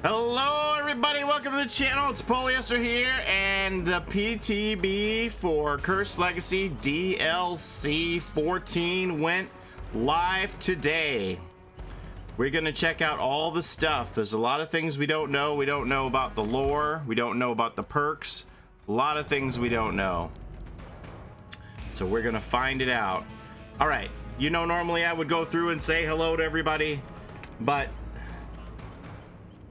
Hello everybody, welcome to the channel. It's Paulie, Esther here, and the PTB for Cursed Legacy DLC 14 went live today. We're gonna check out all the stuff. There's a lot of things we don't know. We don't know about the lore. We don't know about the perks. A lot of things we don't know. So we're gonna find it out. All right, you know, normally I would go through and say hello to everybody, but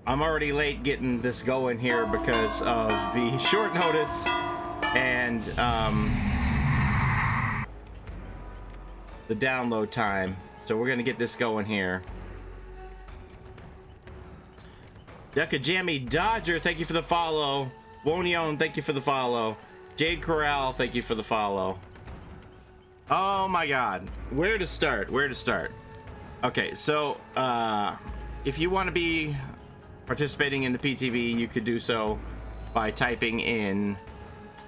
I'm already late getting this going here because of the short notice and the download time. So we're gonna get this going here. Jammy Dodger, thank you for the follow. Wonion, thank you for the follow. Jade Corral, thank you for the follow. Oh my God, where to start? Where to start? Okay, so if you want to be participating in the PTB, you could do so by typing in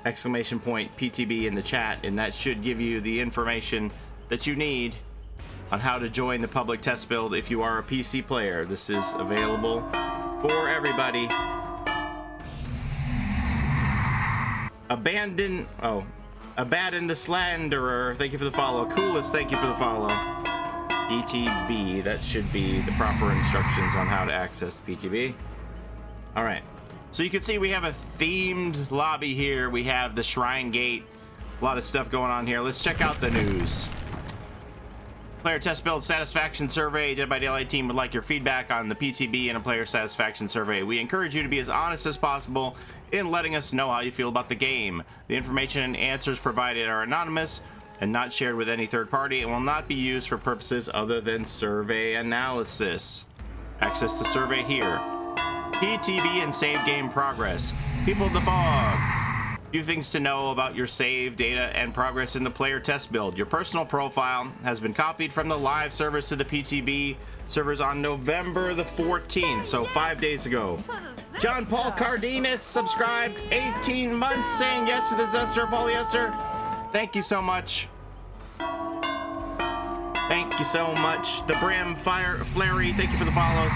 !PTB in the chat, and that should give you the information that you need on how to join the public test build if you are a PC player. This is available for everybody. Abaddon the Slanderer, thank you for the follow. Coolest, thank you for the follow. PTB, that should be the proper instructions on how to access the PTB. All right, so you can see we have a themed lobby here. We have the Shrine Gate, a lot of stuff going on here. Let's check out the news. Player test build satisfaction survey did by the LA team would like your feedback on the PTB and a player satisfaction survey. We encourage you to be as honest as possible in letting us know how you feel about the game. The information and answers provided are anonymous and not shared with any third party and will not be used for purposes other than survey analysis. Access to survey here. PTB and save game progress. People of the Fog. Few things to know about your save data and progress in the player test build. Your personal profile has been copied from the live servers to the PTB servers on November the 14th, so 5 days ago. John Paul Cardenas subscribed 18 months saying yes to this Esther, Polyester. Thank you so much. Thank you so much. The Brim Fire Flary, thank you for the follows.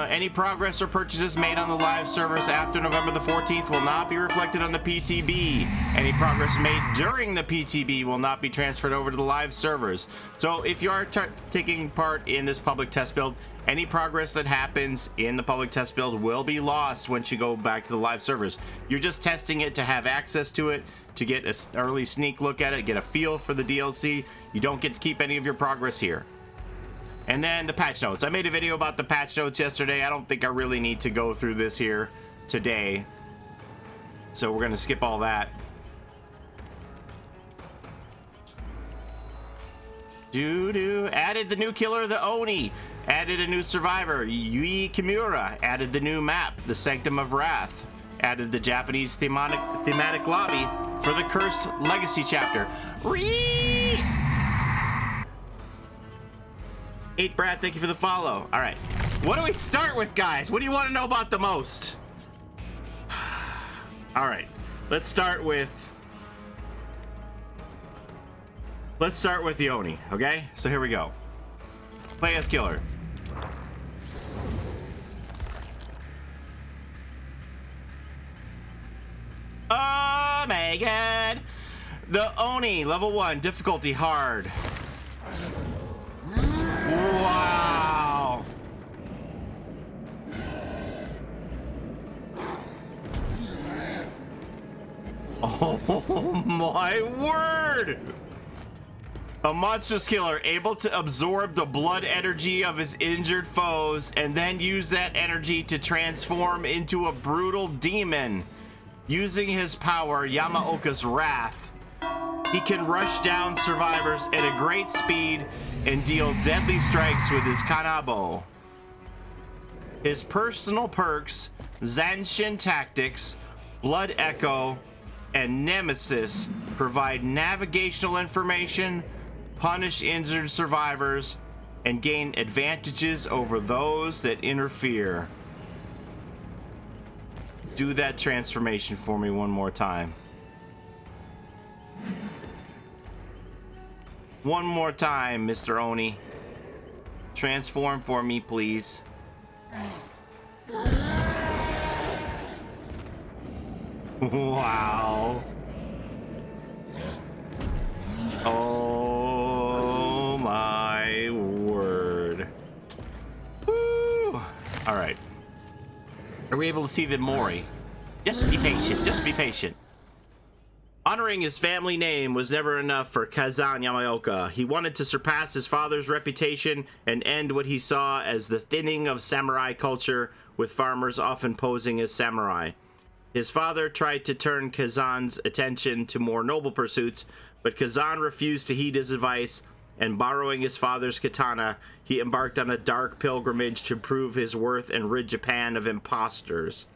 Any progress or purchases made on the live servers after November the 14th will not be reflected on the PTB. Any progress made during the PTB will not be transferred over to the live servers. So if you are taking part in this public test build, any progress that happens in the public test build will be lost once you go back to the live servers. You're just testing it to have access to it, to get an early sneak look at it, get a feel for the DLC. You don't get to keep any of your progress here. And then the patch notes. I made a video about the patch notes yesterday. I don't think I really need to go through this here today. So we're gonna skip all that. Added the new killer, the Oni. Added a new survivor, Yui Kimura. Added the new map, the Sanctum of Wrath. Added the Japanese thematic lobby for the Cursed Legacy chapter. Brad, thank you for the follow. All right, what do we start with, guys? What do you want to know about the most? All right, let's start with the Oni, okay? So here we go. Play as killer. Oh my God. The Oni, level 1, difficulty hard. Wow. Oh my word. A monstrous killer able to absorb the blood energy of his injured foes and then use that energy to transform into a brutal demon. Using his power, Yamaoka's Wrath, he can rush down survivors at a great speed and deal deadly strikes with his kanabo. His personal perks, Zanshin Tactics, Blood Echo, and Nemesis provide navigational information, punish injured survivors, and gain advantages over those that interfere. Do that transformation for me one more time. One more time, Mr. Oni. Transform for me, please. Wow. Oh my word. Woo. All right. Are we able to see the Mori? Just be patient. Just be patient. Honoring his family name was never enough for Kazan Yamaoka. He wanted to surpass his father's reputation and end what he saw as the thinning of samurai culture, with farmers often posing as samurai. His father tried to turn Kazan's attention to more noble pursuits, but Kazan refused to heed his advice, and borrowing his father's katana, he embarked on a dark pilgrimage to prove his worth and rid Japan of imposters.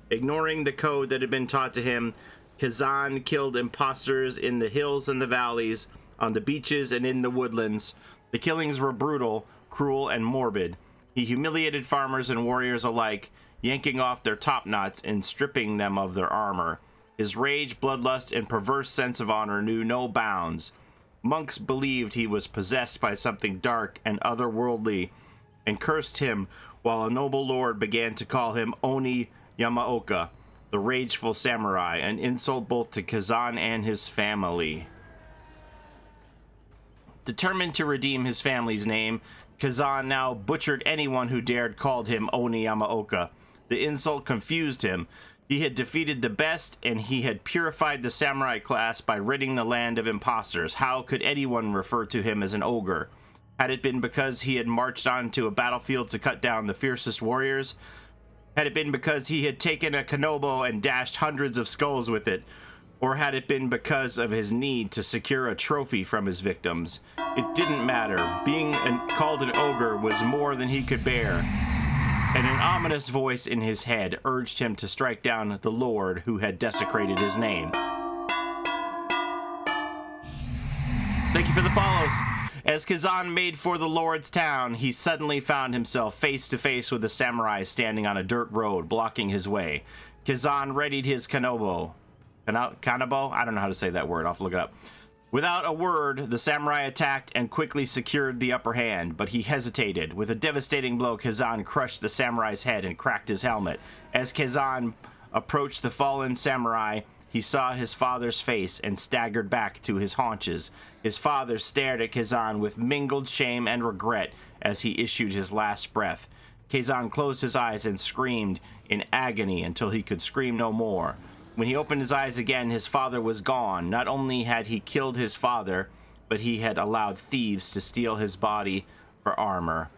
Ignoring the code that had been taught to him, Kazan killed imposters in the hills and the valleys, on the beaches and in the woodlands. The killings were brutal, cruel, and morbid. He humiliated farmers and warriors alike, yanking off their top knots and stripping them of their armor. His rage, bloodlust, and perverse sense of honor knew no bounds. Monks believed he was possessed by something dark and otherworldly, and cursed him, while a noble lord began to call him Oni Yamaoka, the rageful samurai, an insult both to Kazan and his family. Determined to redeem his family's name, Kazan now butchered anyone who dared call him Oni Yamaoka. The insult confused him. He had defeated the best, and he had purified the samurai class by ridding the land of imposters. How could anyone refer to him as an ogre? Had it been because he had marched onto a battlefield to cut down the fiercest warriors? Had it been because he had taken a kanobo and dashed hundreds of skulls with it? Or had it been because of his need to secure a trophy from his victims? It didn't matter. Being called an ogre was more than he could bear, and an ominous voice in his head urged him to strike down the lord who had desecrated his name. Thank you for the follows. As Kazan made for the Lord's town, he suddenly found himself face to face with a samurai standing on a dirt road, blocking his way. Kazan readied his kanobo. Kanabo? I don't know how to say that word. I'll have to look it up. Without a word, the samurai attacked and quickly secured the upper hand, but he hesitated. With a devastating blow, Kazan crushed the samurai's head and cracked his helmet. As Kazan approached the fallen samurai, he saw his father's face and staggered back to his haunches. His father stared at Kazan with mingled shame and regret as he issued his last breath. Kazan closed his eyes and screamed in agony until he could scream no more. When he opened his eyes again, his father was gone. Not only had he killed his father, but he had allowed thieves to steal his body for armor.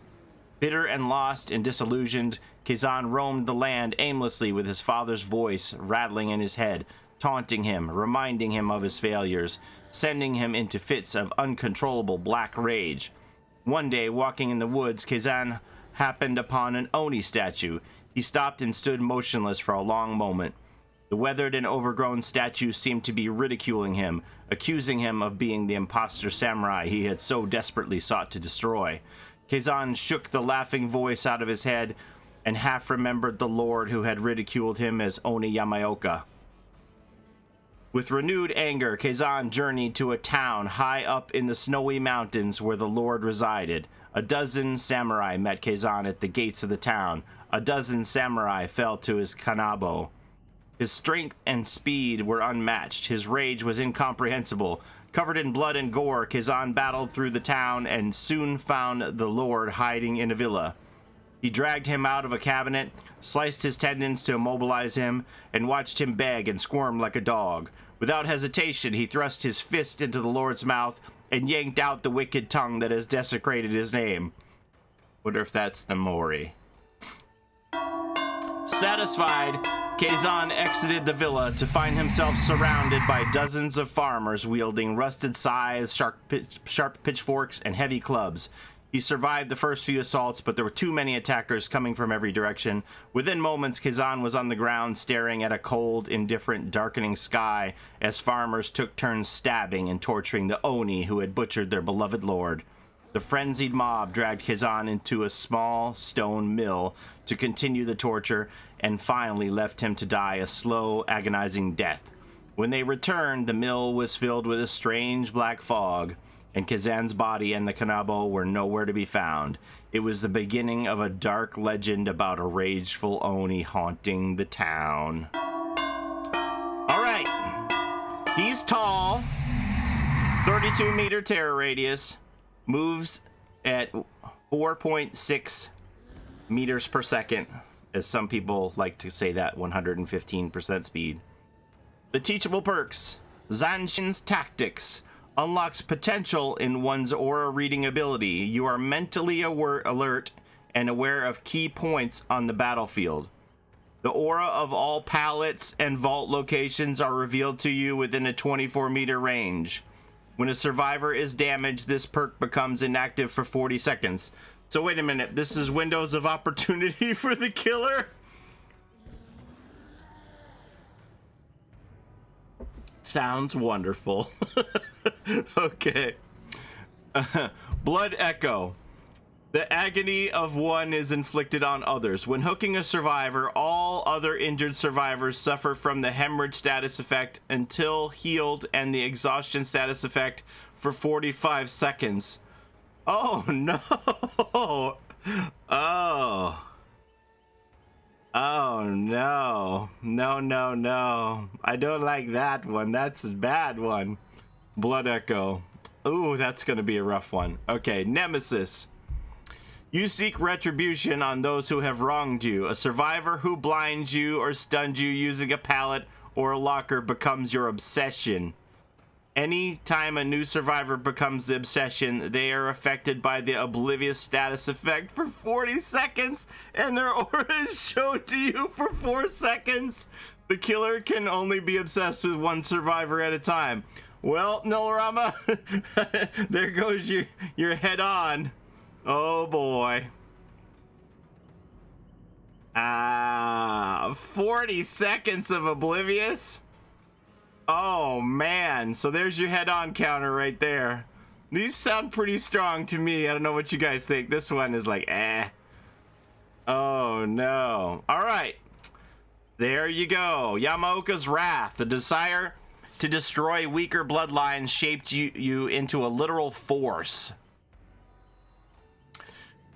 Bitter and lost and disillusioned, Kazan roamed the land aimlessly with his father's voice rattling in his head, taunting him, reminding him of his failures, sending him into fits of uncontrollable black rage. One day, walking in the woods, Kazan happened upon an Oni statue. He stopped and stood motionless for a long moment. The weathered and overgrown statue seemed to be ridiculing him, accusing him of being the imposter samurai he had so desperately sought to destroy. Kazan shook the laughing voice out of his head and half remembered the lord who had ridiculed him as Oni Yamaoka. With renewed anger, Kazan journeyed to a town high up in the snowy mountains where the lord resided. A dozen samurai met Kazan at the gates of the town. A dozen samurai fell to his kanabo. His strength and speed were unmatched. His rage was incomprehensible. Covered in blood and gore, Kazan battled through the town and soon found the lord hiding in a villa. He dragged him out of a cabinet, sliced his tendons to immobilize him, and watched him beg and squirm like a dog. Without hesitation, he thrust his fist into the lord's mouth and yanked out the wicked tongue that has desecrated his name. Wonder if that's the Mori. Satisfied, Kazan exited the villa to find himself surrounded by dozens of farmers wielding rusted scythes, sharp pitchforks, and heavy clubs. He survived the first few assaults, but there were too many attackers coming from every direction. Within moments, Kazan was on the ground staring at a cold, indifferent, darkening sky as farmers took turns stabbing and torturing the Oni who had butchered their beloved lord. The frenzied mob dragged Kazan into a small stone mill to continue the torture and finally left him to die a slow, agonizing death. When they returned, the mill was filled with a strange black fog. and Kazan's body and the Kanabo were nowhere to be found. It was the beginning of a dark legend about a rageful Oni haunting the town. All right. He's tall. 32-meter terror radius. Moves at 4.6 meters per second, as some people like to say that, 115% speed. The teachable perks. Zanshin's Tactics unlocks potential in one's aura reading ability. You are mentally alert and aware of key points on the battlefield. The aura of all pallets and vault locations are revealed to you within a 24-meter range. When a survivor is damaged, this perk becomes inactive for 40 seconds. So wait a minute, this is windows of opportunity for the killer? Sounds wonderful. Okay. Blood Echo. The agony of one is inflicted on others. When hooking a survivor, all other injured survivors suffer from the hemorrhage status effect until healed and the exhaustion status effect for 45 seconds. Oh, no. Oh. Oh, no. No, no, no. I don't like that one. That's a bad one. Blood Echo. Ooh, that's going to be a rough one. Okay, Nemesis. You seek retribution on those who have wronged you. A survivor who blinds you or stuns you using a pallet or a locker becomes your obsession. Any time a new survivor becomes the obsession, they are affected by the oblivious status effect for 40 seconds, and their aura is shown to you for 4 seconds. The killer can only be obsessed with one survivor at a time. Well, Nilorama, there goes your head on. Oh boy. 40 seconds of oblivious. Oh man, so there's your head-on counter right there. These sound pretty strong to me. I don't know what you guys think. This one is like, eh. Oh no. All right. There you go. Yamaoka's Wrath. The desire to destroy weaker bloodlines shaped you into a literal force.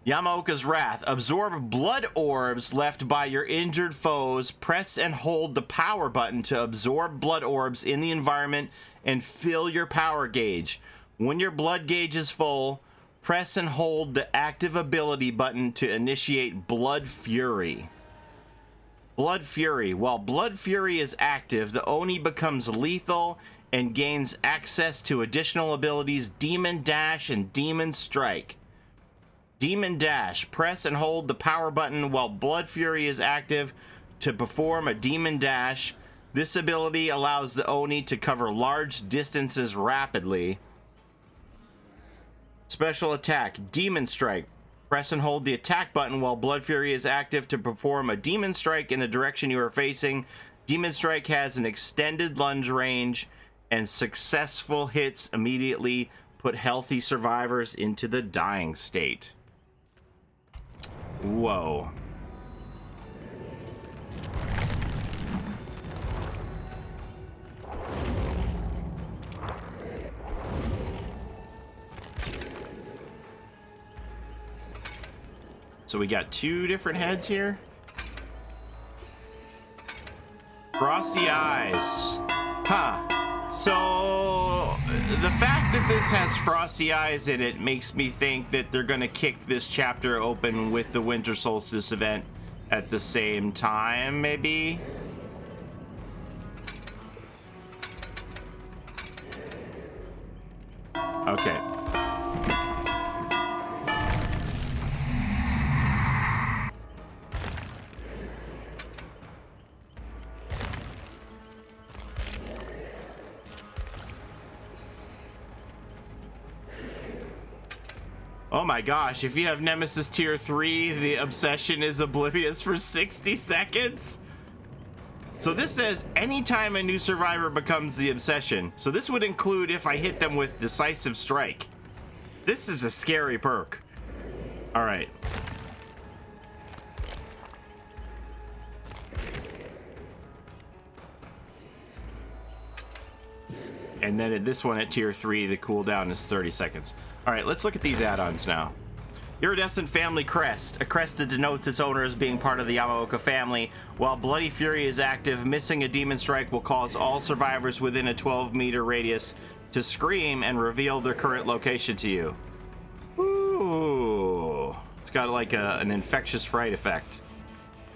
Yamaoka's Wrath. Absorb blood orbs left by your injured foes. Press and hold the power button to absorb blood orbs in the environment and fill your power gauge. When your blood gauge is full, press and hold the active ability button to initiate Blood Fury. Blood Fury. While Blood Fury is active, the Oni becomes lethal and gains access to additional abilities Demon Dash and Demon Strike. Demon Dash. Press and hold the power button while Blood Fury is active to perform a Demon Dash. This ability allows the Oni to cover large distances rapidly. Special attack. Demon Strike. Press and hold the attack button while Blood Fury is active to perform a Demon Strike in the direction you are facing. Demon Strike has an extended lunge range, and successful hits immediately put healthy survivors into the dying state. Whoa. So we got 2 different heads here. Frosty eyes. Huh. So the fact that this has frosty eyes in it makes me think that they're gonna kick this chapter open with the Winter Solstice event at the same time, maybe? Okay. Oh my gosh, if you have Nemesis Tier 3, the obsession is oblivious for 60 seconds? So this says, anytime a new survivor becomes the obsession. So this would include if I hit them with Decisive Strike. This is a scary perk. Alright. And then at this one at tier 3, the cooldown is 30 seconds. All right, let's look at these add-ons now. Iridescent Family Crest. A crest that denotes its owner as being part of the Yamaoka family. While Bloody Fury is active, missing a demon strike will cause all survivors within a 12-meter radius to scream and reveal their current location to you. Ooh. It's got like an infectious fright effect.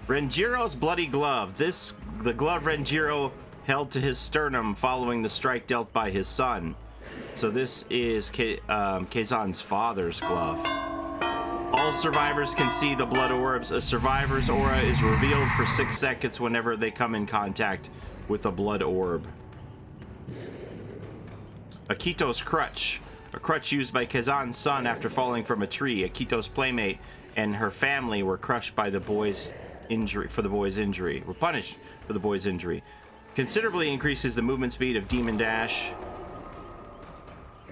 Renjiro's Bloody Glove. The glove Renjiro held to his sternum following the strike dealt by his son. So this is Keizan's father's glove. All survivors can see the blood orbs. A survivor's aura is revealed for 6 seconds whenever they come in contact with a blood orb. Akito's Crutch. A crutch used by Keizan's son after falling from a tree. Akito's playmate and her family were crushed by the boy's injury. Were punished for the boy's injury. Considerably increases the movement speed of Demon Dash.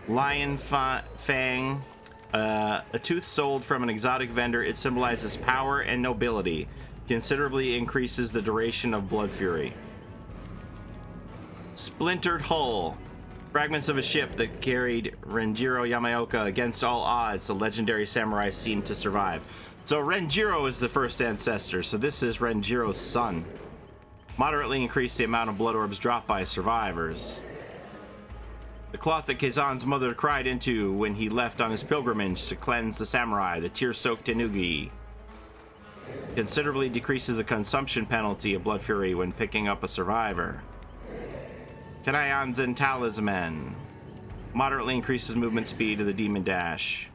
Lion Fang. A tooth sold from an exotic vendor. It symbolizes power and nobility. Considerably increases the duration of Blood Fury. Splintered Hull. Fragments of a ship that carried Renjiro Yamaoka against all odds. The legendary samurai seemed to survive. So Renjiro is the first ancestor. So this is Renjiro's son. Moderately increase the amount of blood orbs dropped by survivors. The cloth that Keizan's mother cried into when he left on his pilgrimage to cleanse the samurai, the tear-soaked tenugi. Considerably decreases the consumption penalty of Blood Fury when picking up a survivor. Kanayan's Talisman. Moderately increases movement speed of the Demon Dash.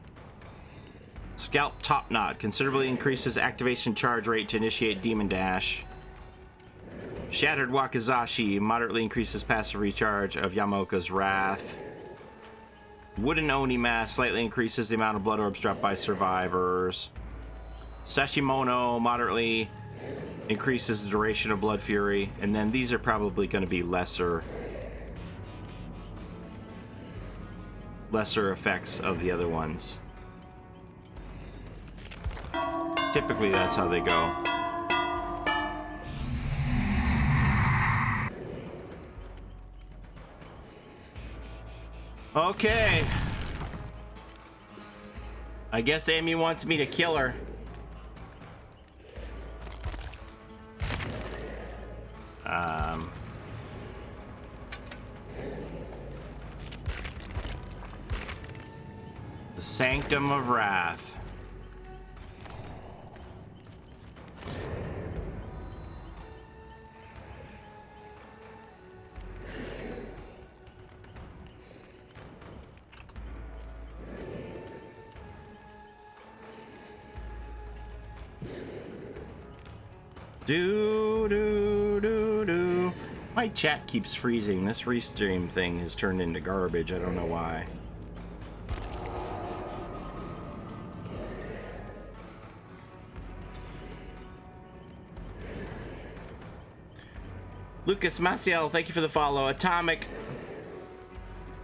Scalp Top Knot. Considerably increases activation charge rate to initiate Demon Dash. Shattered Wakizashi moderately increases passive recharge of Yamaoka's Wrath. Wooden Oni Mask slightly increases the amount of blood orbs dropped by survivors. Sashimono moderately increases the duration of Blood Fury. And then these are probably going to be lesser effects of the other ones. Typically that's how they go. Okay. I guess Amy wants me to kill her. The Sanctum of Wrath. Do. My chat keeps freezing. This restream thing has turned into garbage. I don't know why. Lucas Maciel, thank you for the follow. Atomic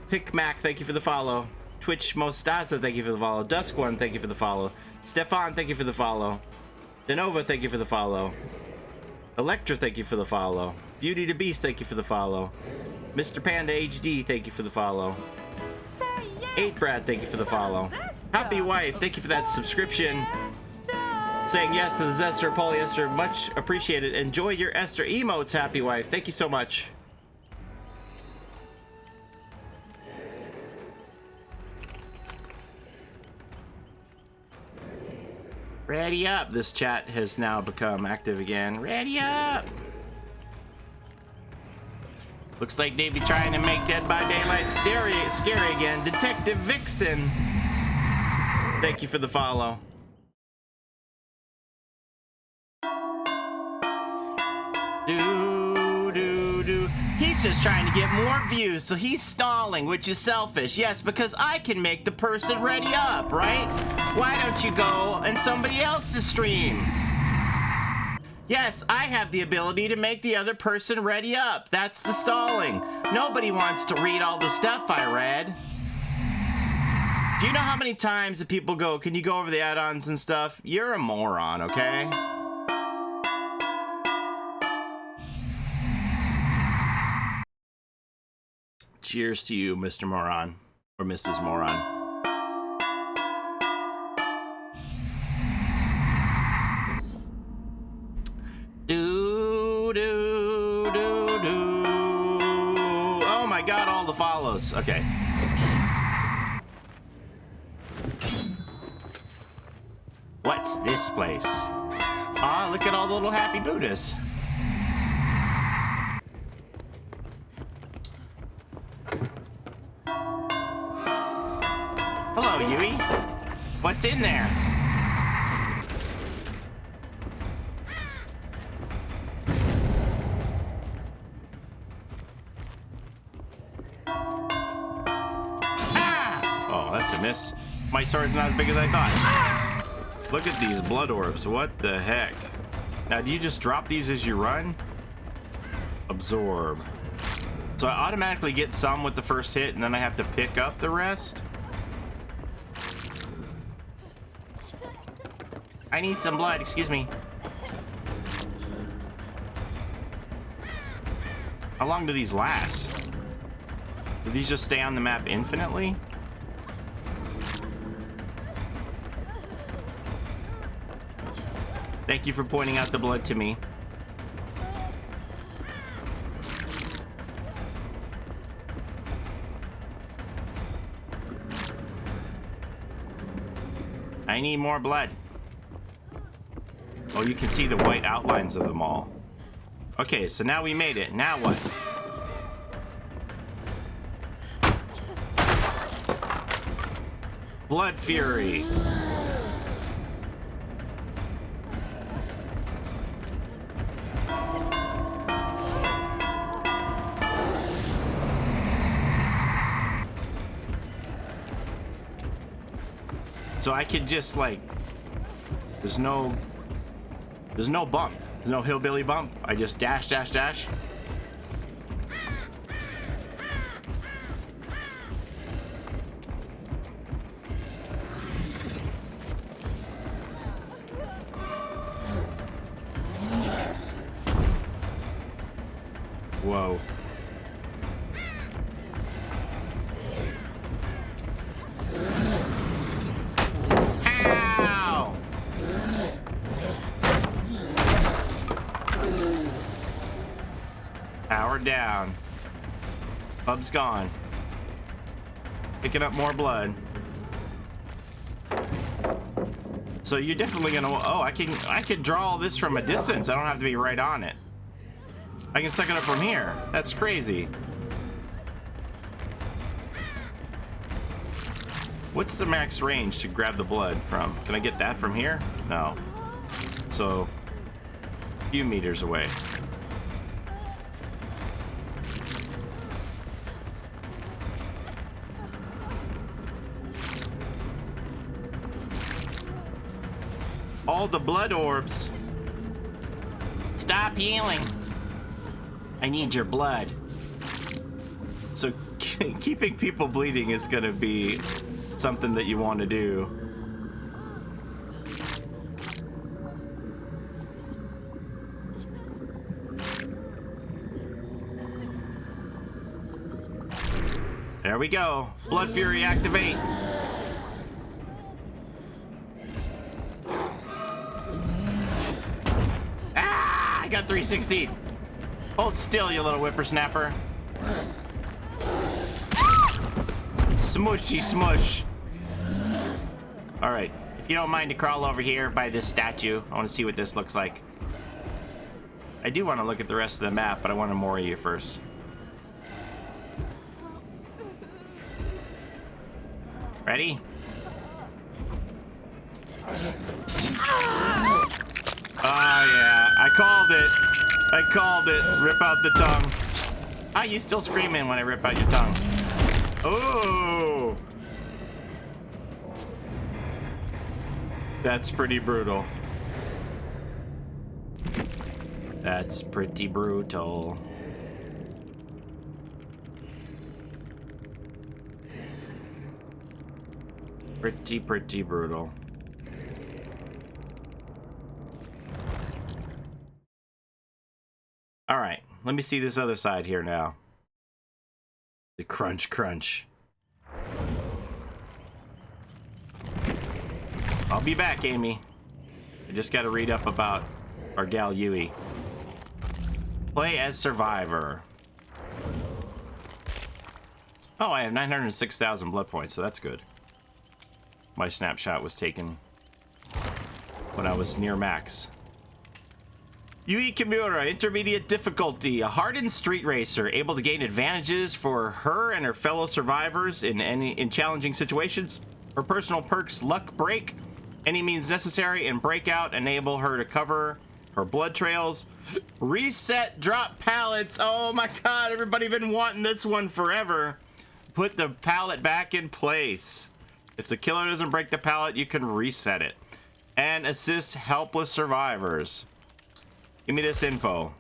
Picmac, thank you for the follow. Twitch Mostaza, thank you for the follow. Dusk One, thank you for the follow. Stefan, thank you for the follow. Denova, thank you for the follow. Electra, thank you for the follow. Beauty the Beast, thank you for the follow. Mr. Panda HD, thank you for the follow. 8 Brad, thank you for the follow. Happy Wife, thank you for that subscription. Saying yes to the Zester, Paulie Esther, much appreciated. Enjoy your Esther emotes, Happy Wife. Thank you so much. Ready up. This chat has now become active again. Ready up. Looks like they be trying to make Dead by Daylight scary again. Detective Vixen. Thank you for the follow. He's just trying to get more views, so he's stalling, which is selfish. Yes, because I can make the person ready up, right? Why don't you go and somebody else's stream? Yes, I have the ability to make the other person ready up. That's the stalling. Nobody wants to read all the stuff I read. Do you know how many times that people go, can you go over the add-ons and stuff? You're a moron, okay? Cheers to you, Mr. Moron. Or Mrs. Moron. Do, do, do, do. Oh my god, all the follows. Okay. What's this place? Ah, look at all the little happy Buddhas. Hello, Yui. What's in there? Ah! Oh, that's a miss. My sword's not as big as I thought. Look at these blood orbs. What the heck? Now, do you just drop these as you run? Absorb. So I automatically get some with the first hit, and then I have to pick up the rest? I need some blood, excuse me. How long do these last? Do these just stay on the map infinitely? Thank you for pointing out the blood to me. I need more blood. Oh, you can see the white outlines of them all. Okay, so now we made it. Now what? Blood Fury. So I could just like, there's no bump. There's no hillbilly bump. I just dash, dash, dash. Whoa. Ow! Power down. Bub's gone. Picking up more blood. So you're definitely gonna. Oh, I can draw all this from a distance. I don't have to be right on it. I can suck it up from here. That's crazy. What's the max range to grab the blood from? Can I get that from here? No. So, a few meters away. All the blood orbs. Stop healing. I need your blood. So keeping people bleeding is gonna be something that you want to do. There we go. Blood Fury activate. Ah, I got 316. Hold still, you little whippersnapper. Smushy smush. All right, if you don't mind to crawl over here by this statue, I want to see what this looks like. I do want to look at the rest of the map, but I want to more you first. Ready? Oh yeah, I called it. I called it. Rip out the tongue. Ah, you still screaming when I rip out your tongue. Oh! That's pretty brutal. That's pretty brutal. Pretty brutal. All right, let me see this other side here now. The crunch crunch. I'll be back, Amy. I just got to read up about our gal Yui. Play as survivor. Oh, I have 906,000 blood points, so that's good. My snapshot was taken when I was near max. Yui Kimura, intermediate difficulty, a hardened street racer, able to gain advantages for her and her fellow survivors in challenging situations. Her personal perks: luck break, any means necessary, and breakout enable her to cover her blood trails. Reset drop pallets. Oh my god, everybody been wanting this one forever. Put the pallet back in place. If the killer doesn't break the pallet, you can reset it. And assist helpless survivors. Give me this info.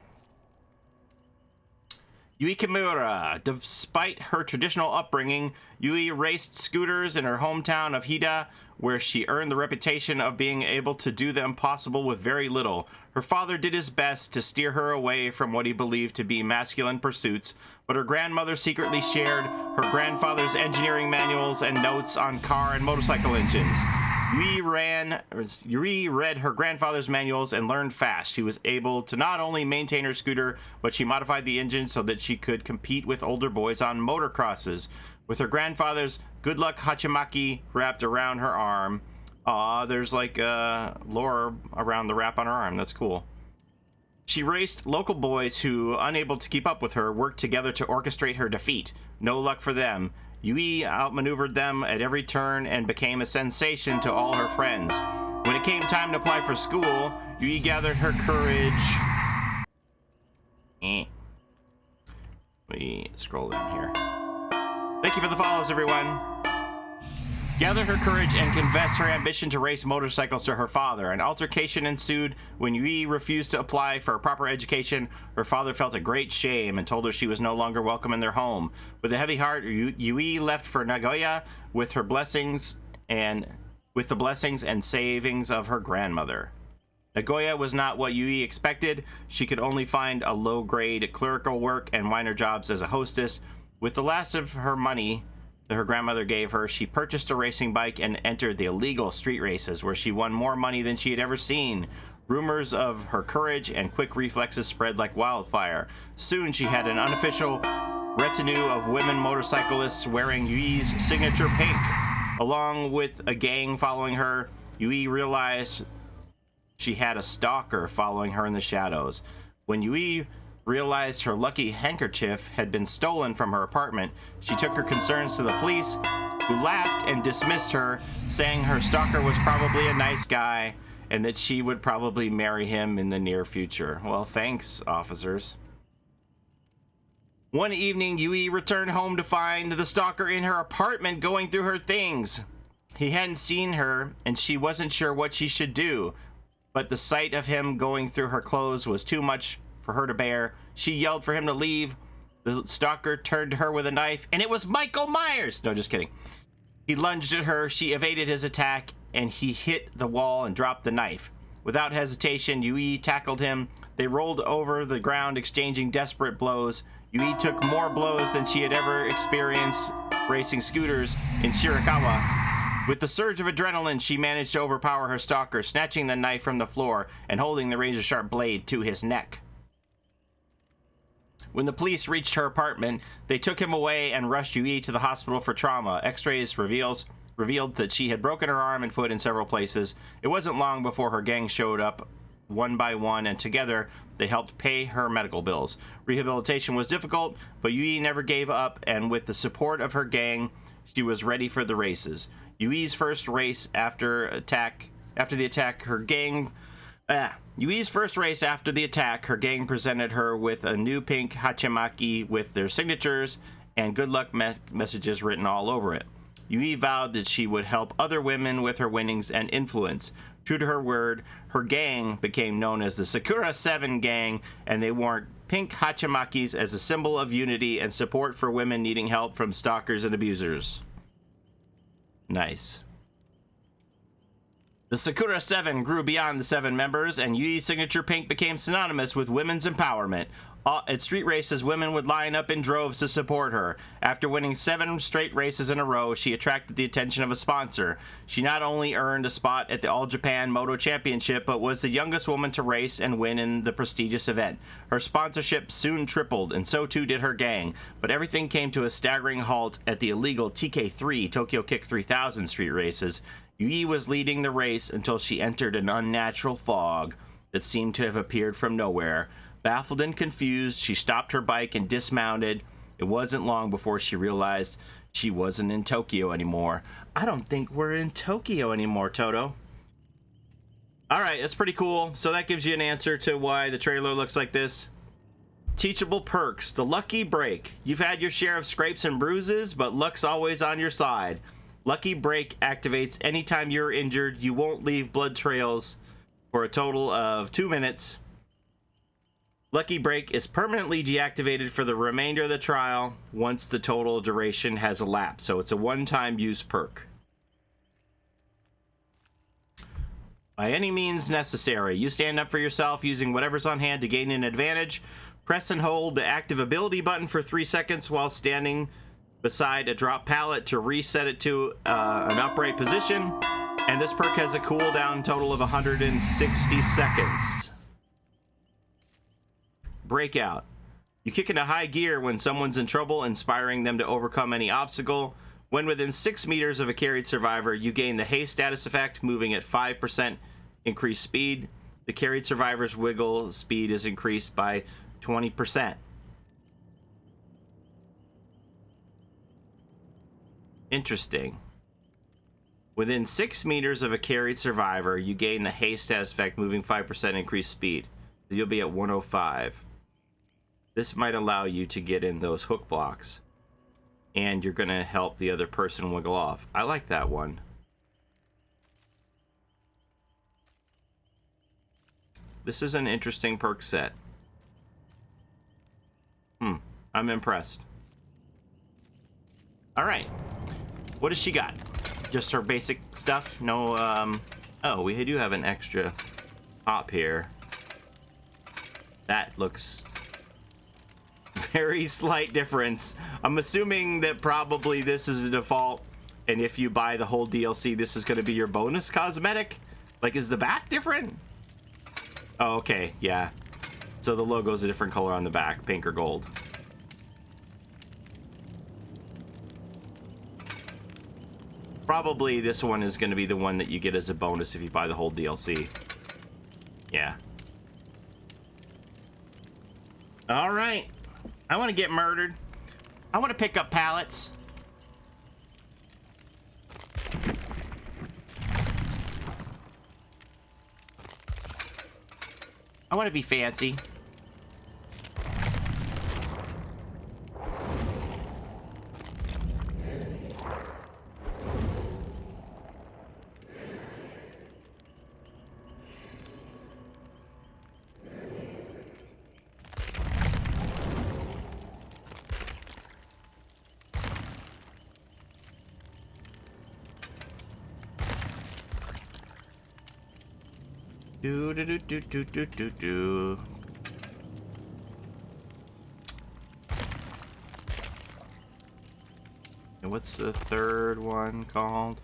Yui Kimura. Despite her traditional upbringing, Yui raced scooters in her hometown of Hida, where she earned the reputation of being able to do the impossible with very little. Her father did his best to steer her away from what he believed to be masculine pursuits, but her grandmother secretly shared her grandfather's engineering manuals and notes on car and motorcycle engines. Yui read her grandfather's manuals and learned fast. She was able to not only maintain her scooter, but she modified the engine so that she could compete with older boys on motocrosses. With her grandfather's good luck hachimaki wrapped around her arm. Aw, there's like lore around the wrap on her arm. That's cool. She raced local boys who, unable to keep up with her, worked together to orchestrate her defeat. No luck for them. Yui outmaneuvered them at every turn and became a sensation to all her friends. When it came time to apply for school, Yui gathered her courage. Let me scroll down here. Thank you for the follows, everyone. Gathered her courage and confessed her ambition to race motorcycles to her father. An altercation ensued when Yui refused to apply for a proper education. Her father felt a great shame and told her she was no longer welcome in their home. With a heavy heart, Yui left for Nagoya with her blessings and with the blessings and savings of her grandmother. Nagoya was not what Yui expected. She could only find a low-grade clerical work and minor jobs as a hostess. With the last of her money that her grandmother gave her, she purchased a racing bike and entered the illegal street races, where she won more money than she had ever seen. Rumors of her courage and quick reflexes spread like wildfire. Soon she had an unofficial retinue of women motorcyclists wearing Yui's signature pink. Along with a gang following her, Yui realized she had a stalker following her in the shadows. When Yui realized her lucky handkerchief had been stolen from her apartment, she took her concerns to the police, who laughed and dismissed her, saying her stalker was probably a nice guy and that she would probably marry him in the near future. Well, thanks, officers. One evening, Yui returned home to find the stalker in her apartment going through her things. He hadn't seen her, and she wasn't sure what she should do, but the sight of him going through her clothes was too much for her to bear. She yelled for him to leave. The stalker turned to her with a knife, and it was Michael Myers! No, just kidding. He lunged at her, she evaded his attack, and he hit the wall and dropped the knife. Without hesitation, Yui tackled him. They rolled over the ground, exchanging desperate blows. Yui took more blows than she had ever experienced racing scooters in Shirakawa. With the surge of adrenaline, she managed to overpower her stalker, snatching the knife from the floor and holding the razor-sharp blade to his neck. When the police reached her apartment, they took him away and rushed Yui to the hospital for trauma. X-rays revealed that she had broken her arm and foot in several places. It wasn't long before her gang showed up one by one, and together they helped pay her medical bills. Rehabilitation was difficult, but Yui never gave up, and with the support of her gang, she was ready for the races. Yui's first race after the attack, her gang presented her with a new pink hachimaki with their signatures and good luck messages written all over it. Yui vowed that she would help other women with her winnings and influence. True to her word, her gang became known as the Sakura 7 Gang, and they wore pink hachimakis as a symbol of unity and support for women needing help from stalkers and abusers. Nice. The Sakura 7 grew beyond the 7 members, and Yui's signature pink became synonymous with women's empowerment. At street races, women would line up in droves to support her. After winning 7 straight races in a row, she attracted the attention of a sponsor. She not only earned a spot at the All Japan Moto Championship, but was the youngest woman to race and win in the prestigious event. Her sponsorship soon tripled, and so too did her gang. But everything came to a staggering halt at the illegal TK3 Tokyo Kick 3000 street races. Yui was leading the race until she entered an unnatural fog that seemed to have appeared from nowhere. Baffled and confused, she stopped her bike and dismounted. It wasn't long before she realized she wasn't in Tokyo anymore. I don't think we're in Tokyo anymore, Toto. Alright, that's pretty cool. So that gives you an answer to why the trailer looks like this. Teachable perks. The Lucky Break. You've had your share of scrapes and bruises, but luck's always on your side. Lucky Break activates anytime you're injured. You won't leave blood trails for a total of 2 minutes. Lucky Break is permanently deactivated for the remainder of the trial once the total duration has elapsed. So it's a one-time use perk. By any means necessary. You stand up for yourself using whatever's on hand to gain an advantage. Press and hold the active ability button for 3 seconds while standing beside a drop pallet to reset it to an upright position. And this perk has a cooldown total of 160 seconds. Breakout. You kick into high gear when someone's in trouble, inspiring them to overcome any obstacle. When within 6 meters of a carried survivor, you gain the haste status effect, moving at 5% increased speed. The carried survivor's wiggle speed is increased by 20%. Interesting. Within 6 meters of a carried survivor, you gain the haste status effect, moving 5% increased speed. You'll be at 105. This might allow you to get in those hook blocks, and you're going to help the other person wiggle off. I like that one. This is an interesting perk set. I'm impressed. All right. What does she got? Just her basic stuff? No, oh, we do have an extra hop here. That looks very slight difference. I'm assuming that probably this is a default, and if you buy the whole DLC, this is going to be your bonus cosmetic. Like, is the back different? Oh, okay, yeah. So the logo's a different color on the back, pink or gold. Probably this one is going to be the one that you get as a bonus if you buy the whole DLC. Yeah. All right. I want to get murdered. I want to pick up pallets. I want to be fancy. Do do do do do do do do. And what's the third one called?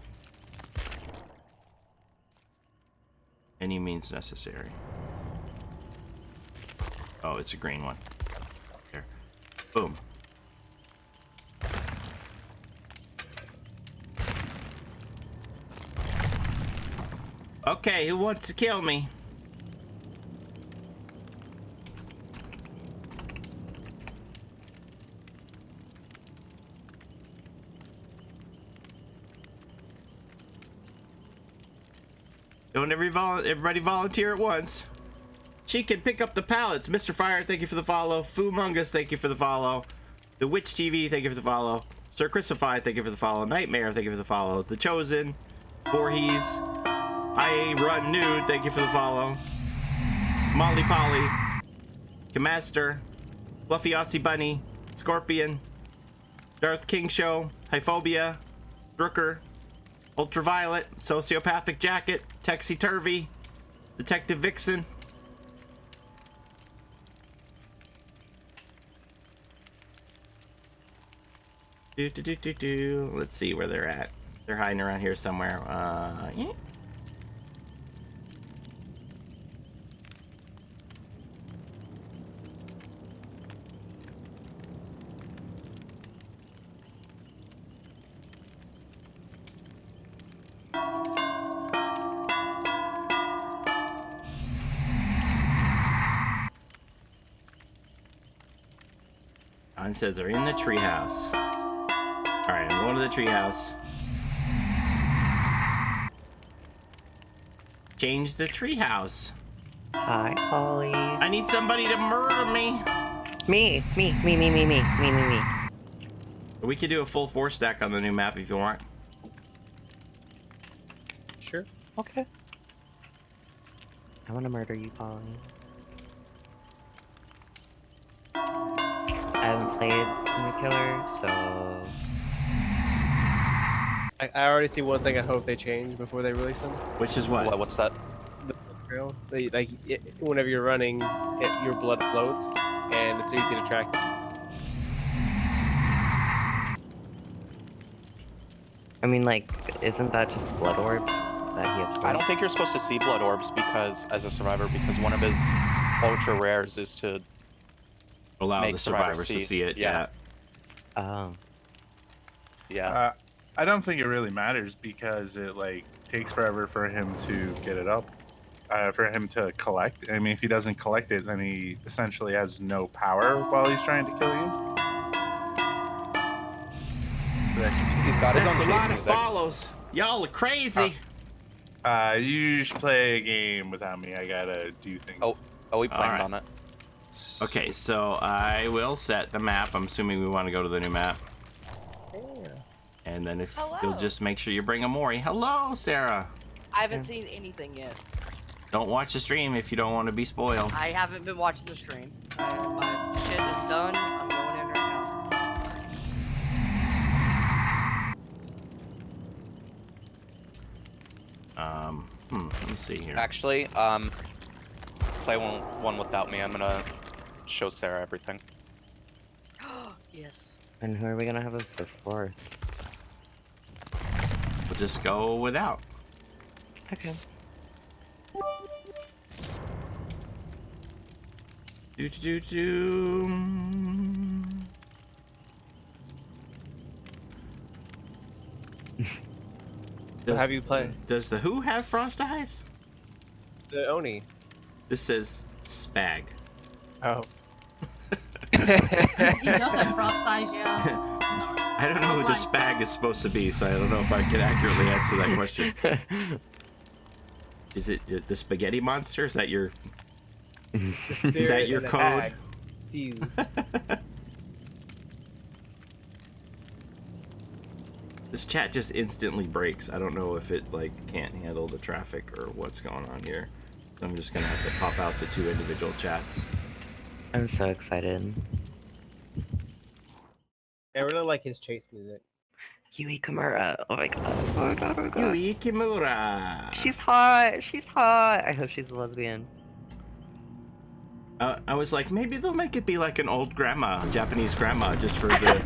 Any means necessary. Oh, it's a green one. There. Boom. Okay, who wants to kill me? Don't everybody volunteer at once. She can pick up the pallets. Mr. Fire, thank you for the follow. Fumungus, thank you for the follow. The Witch TV, thank you for the follow. Sir Christophy, thank you for the follow. Nightmare, thank you for the follow. The Chosen, Voorhees, I Run Nude, thank you for the follow. Molly Polly, Kamaster, Fluffy Aussie Bunny, Scorpion, Darth King Show, Hyphobia, Brooker, Ultraviolet, Sociopathic Jacket, Texy Turvy, Detective Vixen, Let's see where they're at. They're hiding around here somewhere. Yeah. John says they're in the treehouse. All right, I'm going to the treehouse. Change the treehouse. Hi, Paulie. I need somebody to murder me. Me. We could do a full 4-stack on the new map if you want. Sure. Okay. I want to murder you, Paulie. I haven't played the killer, so... I already see one thing I hope they change before they release them. Which is what? What's that? The blood trail. Whenever you're running, your blood floats, and it's easy to track. I mean, like, isn't that just blood orbs that he absorbs? I don't think you're supposed to see blood orbs because, as a survivor, because one of his ultra rares is to Allow make the survivors to see it. Yeah. Oh. Yeah. I don't think it really matters because it takes forever for him to get it up, for him to collect. I mean, if he doesn't collect it, then he essentially has no power while he's trying to kill you. So He's got his That's own a chase lot of music. follows. Y'all are crazy. you should play a game without me. I gotta do things. Oh, we planned Alright. on it. Okay, so I will set the map. I'm assuming we want to go to the new map. And then if you'll just make sure you bring a Mori. Hello, Sarah. I haven't seen anything yet. Don't watch the stream if you don't want to be spoiled. I haven't been watching the stream. My shit is done. I'm going in right now. Let me see here. Actually, play one without me. I'm gonna show Sarah everything. now. Yes. And who are we gonna have as the fourth? We'll just go without. Okay. What have you play? Does the Who have Frost Eyes? The Oni. This says Spag. Oh. He does have frost eyes, yeah. Sorry. I don't know who the Spag is supposed to be, so I don't know if I can accurately answer that question. Is it the spaghetti monster? Is that your Is that your code? Fused. This chat just instantly breaks. I don't know if it can't handle the traffic or what's going on here. I'm just gonna have to pop out the 2 individual chats. I'm so excited. I really like his chase music. Yui Kimura. Oh my god. Oh my god. Oh my god. Yui Kimura. She's hot. She's hot. I hope she's a lesbian. I was like, maybe they'll make it be like an old grandma, Japanese grandma, just for the,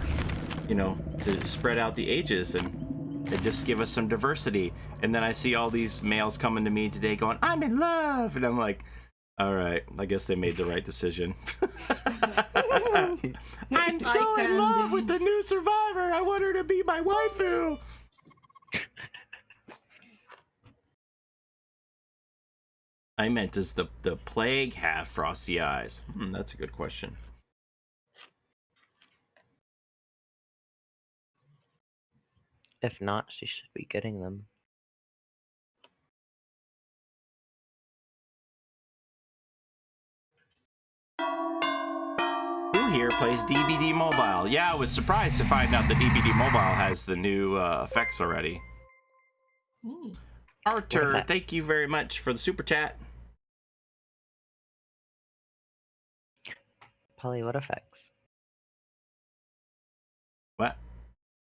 to spread out the ages and just give us some diversity. And then I see all these males coming to me today going, I'm in love. And I'm like, all right, I guess they made the right decision. I'm so in love with the new survivor. I want her to be my waifu. I meant, does the plague have frosty eyes? That's a good question. If not, she should be getting them. Who here plays DBD Mobile? Yeah, I was surprised to find out that DBD Mobile has the new effects already. Arthur, thank you very much for the super chat. Paulie, what effects? What?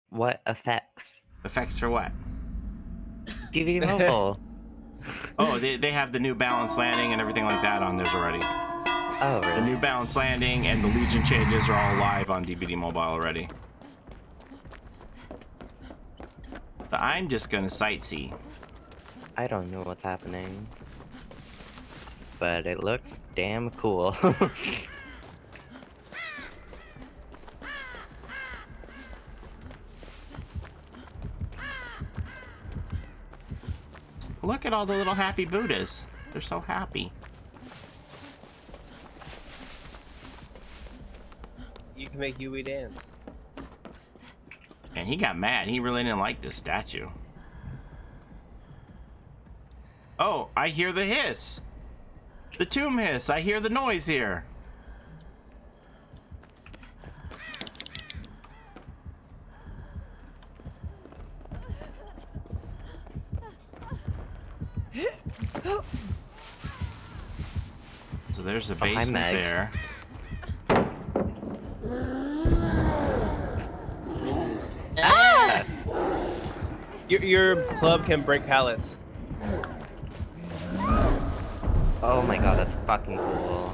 What effects? Effects for what? DVD mobile. Oh, they have the new balance landing and everything like that on theirs already. Oh, really? The new balance landing and the Legion changes are all live on DBD Mobile already. But I'm just gonna sightsee. I don't know what's happening. But it looks damn cool. Look at all the little happy Buddhas. They're so happy. You can make Yui dance. And he got mad. He really didn't like this statue. Oh, I hear the hiss. The tomb hiss. I hear the noise here. So there's a hi, basement Meg. there. Ah! Your club can break pallets. Oh my god, that's fucking cool.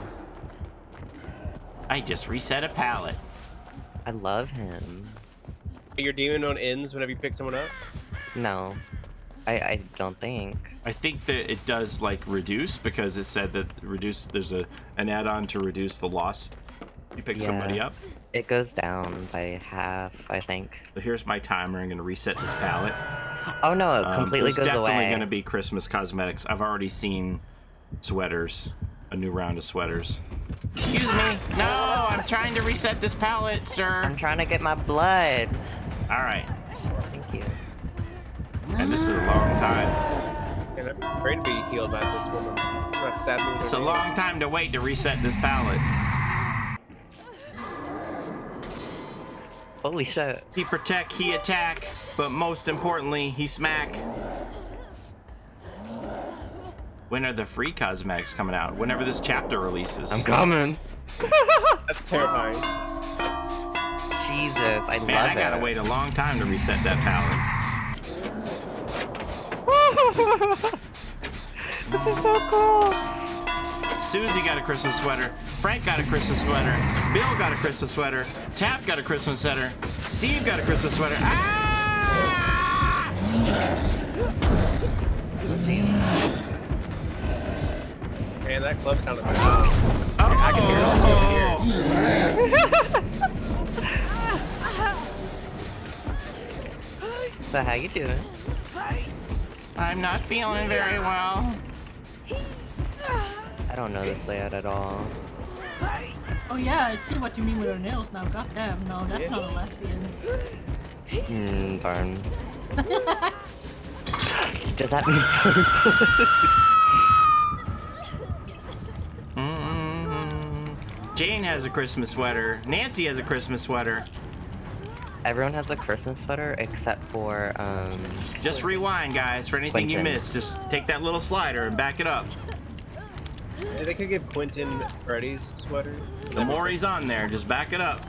I just reset a pallet. I love him. Your demon on ends whenever you pick someone up. No. I don't think. I think that it does like reduce because it said that there's an add-on to reduce the loss. You pick somebody Yeah. up. It goes down by half, I think. So here's my timer. I'm gonna reset this pallet. Oh no, it completely There's goes definitely away. gonna be Christmas cosmetics. I've already seen sweaters. A new round of sweaters. Excuse me. No, I'm trying to reset this pallet, sir. I'm trying to get my blood. All right. Thank you. And this is a long time. And I'm afraid to be healed by this woman. She's not stabbing me with It's her a nails. long time to wait to reset this pallet. Holy shit. He protect, he attack, but most importantly, he smack. When are the free cosmetics coming out? Whenever this chapter releases. I'm coming. That's terrifying. Jesus, I Man, love I gotta it. wait a long time to reset that pallet. This is so cool. Susie got a Christmas sweater. Frank got a Christmas sweater. Bill got a Christmas sweater. Tap got a Christmas sweater. Steve got a Christmas sweater. Ah! Man, that club sound is loud. I can hear it. So how you doing? I'm not feeling very well. I don't know this layout at all. Oh yeah, I see what you mean with her nails now. Goddamn, no, that's not a lesbian. Burn. Does that mean Yes. Jane has a Christmas sweater. Nancy has a Christmas sweater. everyone has a Christmas sweater except for Just rewind, guys, for anything you Quentin. missed. Just take that little slider and back it up. So they could give Quentin Freddy's sweater. The more he's on there, just back it up.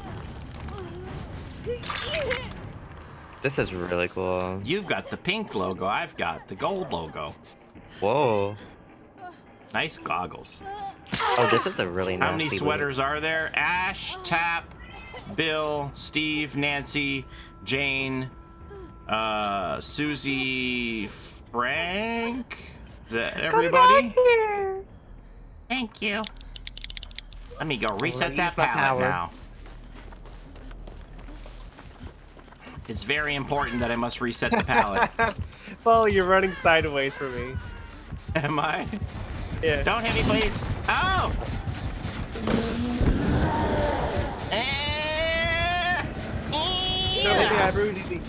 this is really cool. You've got the pink logo. I've got the gold logo. Whoa. Nice goggles. Oh, this is a really nice. How many sweaters are there? Ash, Tap, Bill, Steve, Nancy, Jane, Susie, Frank. Is that everybody? Thank you. Let me go reset use that my palette power. now. It's very important that I must reset the palette. Paulie, you're running sideways for me. Am I? Yeah. Don't hit me, please. Oh! No, hit me, I bruise easy.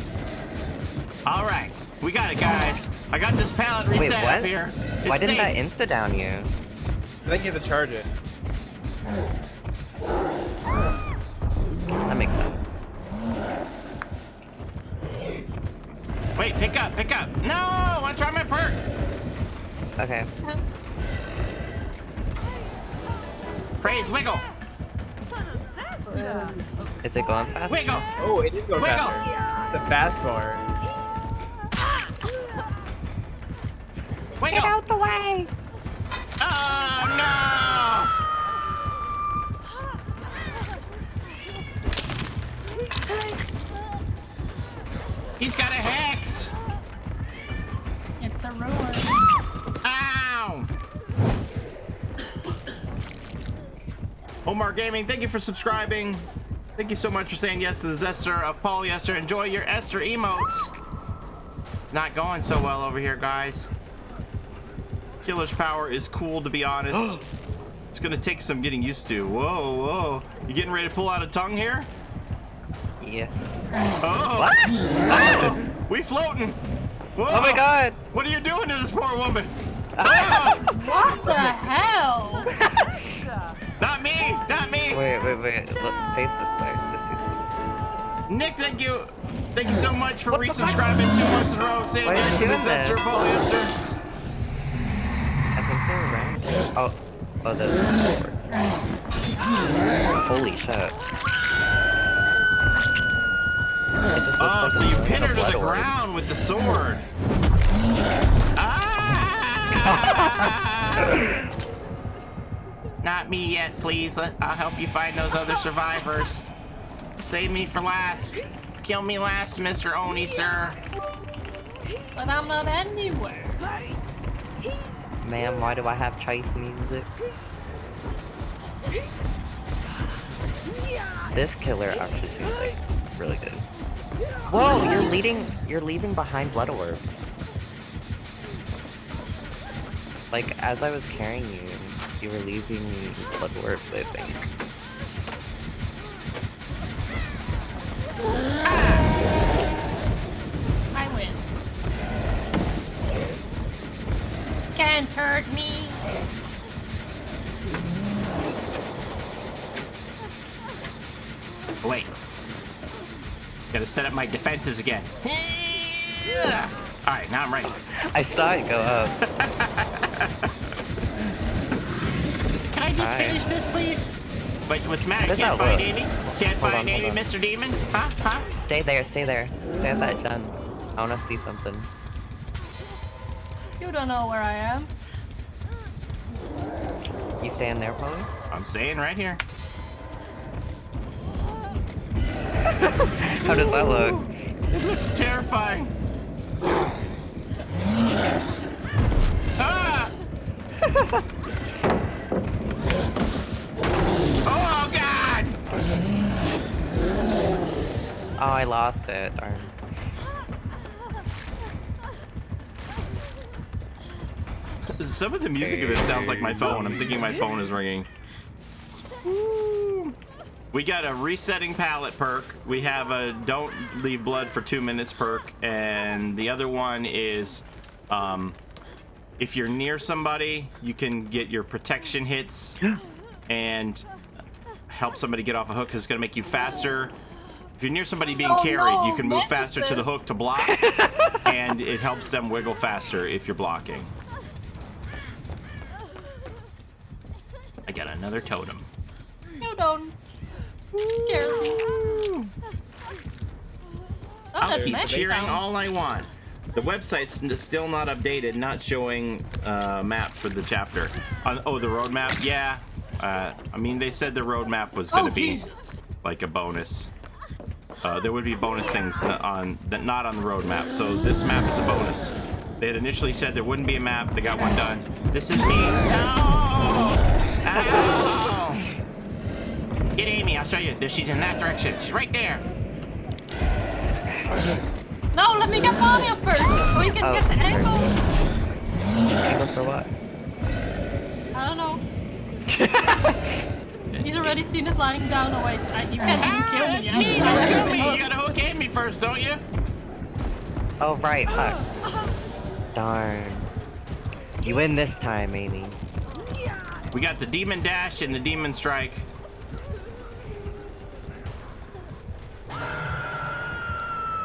All right, we got it, guys. I got this palette reset Wait, up what? here. Why It's didn't safe. that insta down you? I think you have to charge it. That makes sense. Wait, pick up, pick up. No, I want to try my perk. Okay. Praise, wiggle, Is it going fast? wiggle. Oh, it is going Wiggle. faster. It's a fast bar. Wiggle. Get out the way! Oh, no. He's got a hex. a ruin. Ow! Omar Gaming, thank you for subscribing. Thank you so much for saying yes to the Esther of Paulie. Esther, enjoy your Esther emotes. It's not going so well over here, guys. Killer's power is cool, to be honest. It's gonna take some getting used to. Whoa, whoa. You getting ready to pull out a tongue here? Yeah. Oh! What? Oh, we floating! Whoa. Oh my god! What are you doing to this poor woman? What the hell? Not me! Not me! Wait. Look, face this way. Nick, thank you. Thank you so much for resubscribing 2 months in a row. Saying Why are you yes to doing this that? Esther, Paulie, Esther. I think they're around. Oh, those Holy shit. Oh, so you pin her to the ground with the sword. Ah! Not me yet, please. I'll help you find those other survivors. Save me for last. Kill me last, Mr. Oni, sir. But I'm not anywhere. Ma'am, why do I have chase music? This killer actually seems like really good. Whoa, you're leaving behind blood orbs. Like, as I was carrying you, you were leaving blood orbs, I think. I win. Can't hurt me. Wait. Gotta set up my defenses again. Alright, now I'm ready. I saw it go up. Can I just Alright. finish this, please? Wait, what's the matter? Does Can't that find work? Amy? Can't Hold find on, Amy, hold on. Mr. Demon? Huh? Huh? Stay there. Stay at that gun. I wanna see something. You don't know where I am. You stand there, Paulie? I'm staying right here. How does that look? It looks terrifying. Ah! Oh, God! Oh, I lost it. Darn. Some of the music of this sounds like my phone. I'm thinking my phone is ringing. Woo. We got a resetting palette perk. We have a don't leave blood for 2 minutes perk. And the other one is if you're near somebody, you can get your protection hits and help somebody get off a hook because it's going to make you faster. If you're near somebody being carried, you can move faster to the hook to block. And it helps them wiggle faster if you're blocking. I got another totem. You don't scare me. Oh, I'll that's keep magic cheering sound. all I want. The website's still not updated, not showing map for the chapter. Oh, the road map? Yeah. I mean, they said the road map was going to be like a bonus. There would be bonus things not on the road map, so this map is a bonus. They had initially said there wouldn't be a map. They got one done. This is me. No! Ow! Get Amy. I'll show you. She's in that direction. She's right there. No, let me get Paulie up first so we can get the angle. Angle for what? I don't know. He's already seen it lying down. Oh wait, you can't even kill me. It's me. Don't kill me. You gotta hook Amy first, don't you? Oh, right. Fuck. Darn. You win this time, Amy. We got the demon dash and the demon strike.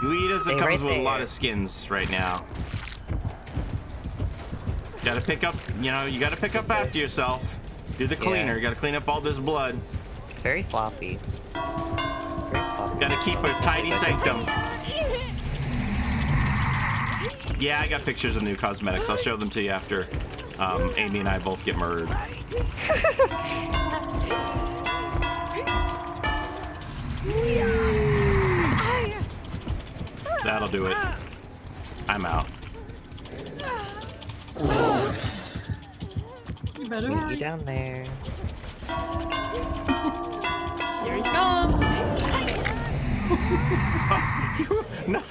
Yui doesn't Stay comes right with a lot there. of skins right now. Gotta pick up, you gotta pick up after yourself. Do the cleaner. Yeah. You gotta clean up all this blood. Very floppy. Very floppy. Gotta keep a tidy sanctum. Yeah, I got pictures of new cosmetics. I'll show them to you after Amy and I both get murdered. That'll do it. I'm out. You better Meet you hurry. down there. Here he comes. No,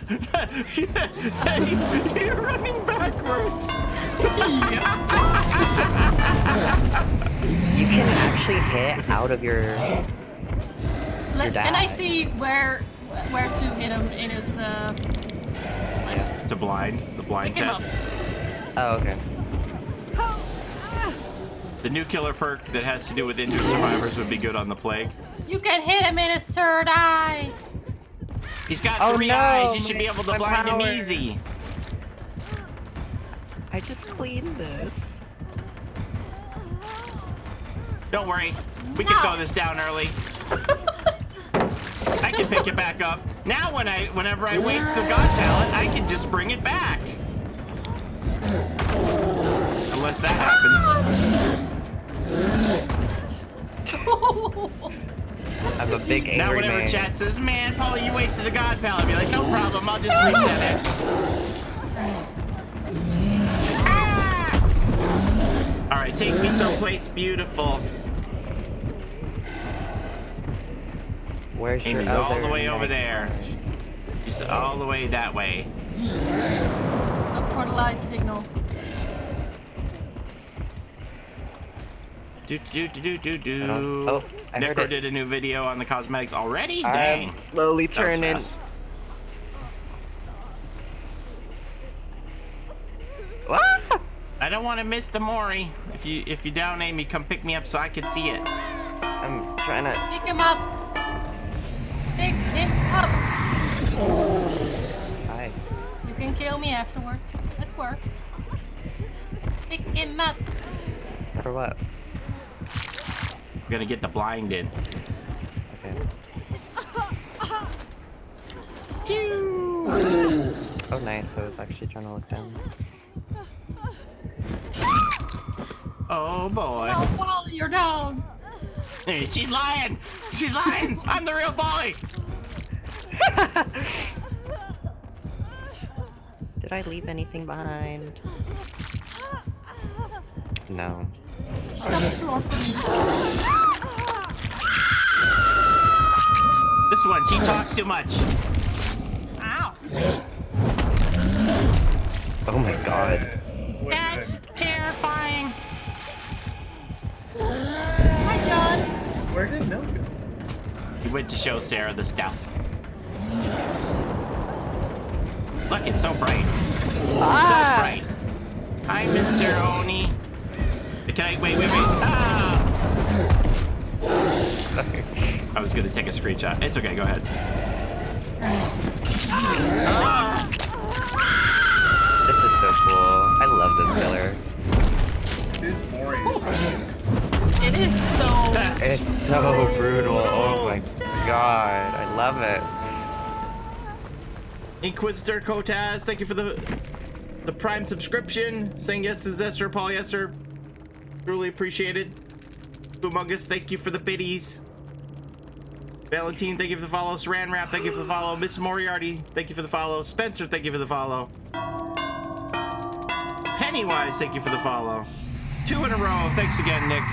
you're running backwards. You can actually hit out of your Can I dad. see where to hit him in his It's a blind, the blind pick him test. Oh, okay. The new killer perk that has to do with injured survivors would be good on the plague. You can hit him in his third eye. He's got Oh, 3 no, eyes. You should be man, able to my blind him power. easy. I just cleaned this. Don't worry, we can throw this down early. I can pick it back up. Now whenever I waste the god pallet, I can just bring it back. Unless that happens. I'm a big angry Now whenever man. chat says, man, Paulie, you wasted the god pallet, be like, no problem, I'll just reset it. All right, take me someplace beautiful. Where's your Amy's all other the way over knife? there. She's all the way that way. Up for the light signal. Do. Oh, I heard Necro it. did a new video on the cosmetics already? I'm Dang. slowly That was turning. fast. Ah! I don't want to miss the Mori. If you down Amy, come pick me up so I can see it. I'm trying to. Pick him up. Pick him up. Hi. You can kill me afterwards. Let's work. Pick him up. For what? I'm gonna get the blind in. Okay. Pew! Oh, nice. I was actually trying to look down. Oh boy. Oh, Paulie, you're down. Hey, she's lying! She's lying! I'm the real boy! Did I leave anything behind? No. Stop stalking me. This one, she talks too much. Ow. Oh my god. That's terrifying. Hi, John. Where did Nil go? He went to show Sarah the stuff. Look, it's so bright. It's so bright. Hi, Mr. Oni. Can I wait? Ah! I was gonna take a screenshot. It's okay, go ahead. Ah! This is so cool. I love this killer. His Mori is It is so. That's It's so brutal. Oh my god. I love it. Inquisitor Kotaz, thank you for the Prime subscription. Saying yes to Esther, Polyester. Truly appreciated. Humungus, thank you for the biddies. Valentine, thank you for the follow. Saran Wrap, thank you for the follow. Miss Moriarty, thank you for the follow. Spencer, thank you for the follow. Pennywise, thank you for the follow. 2 in a row. Thanks again, Nick,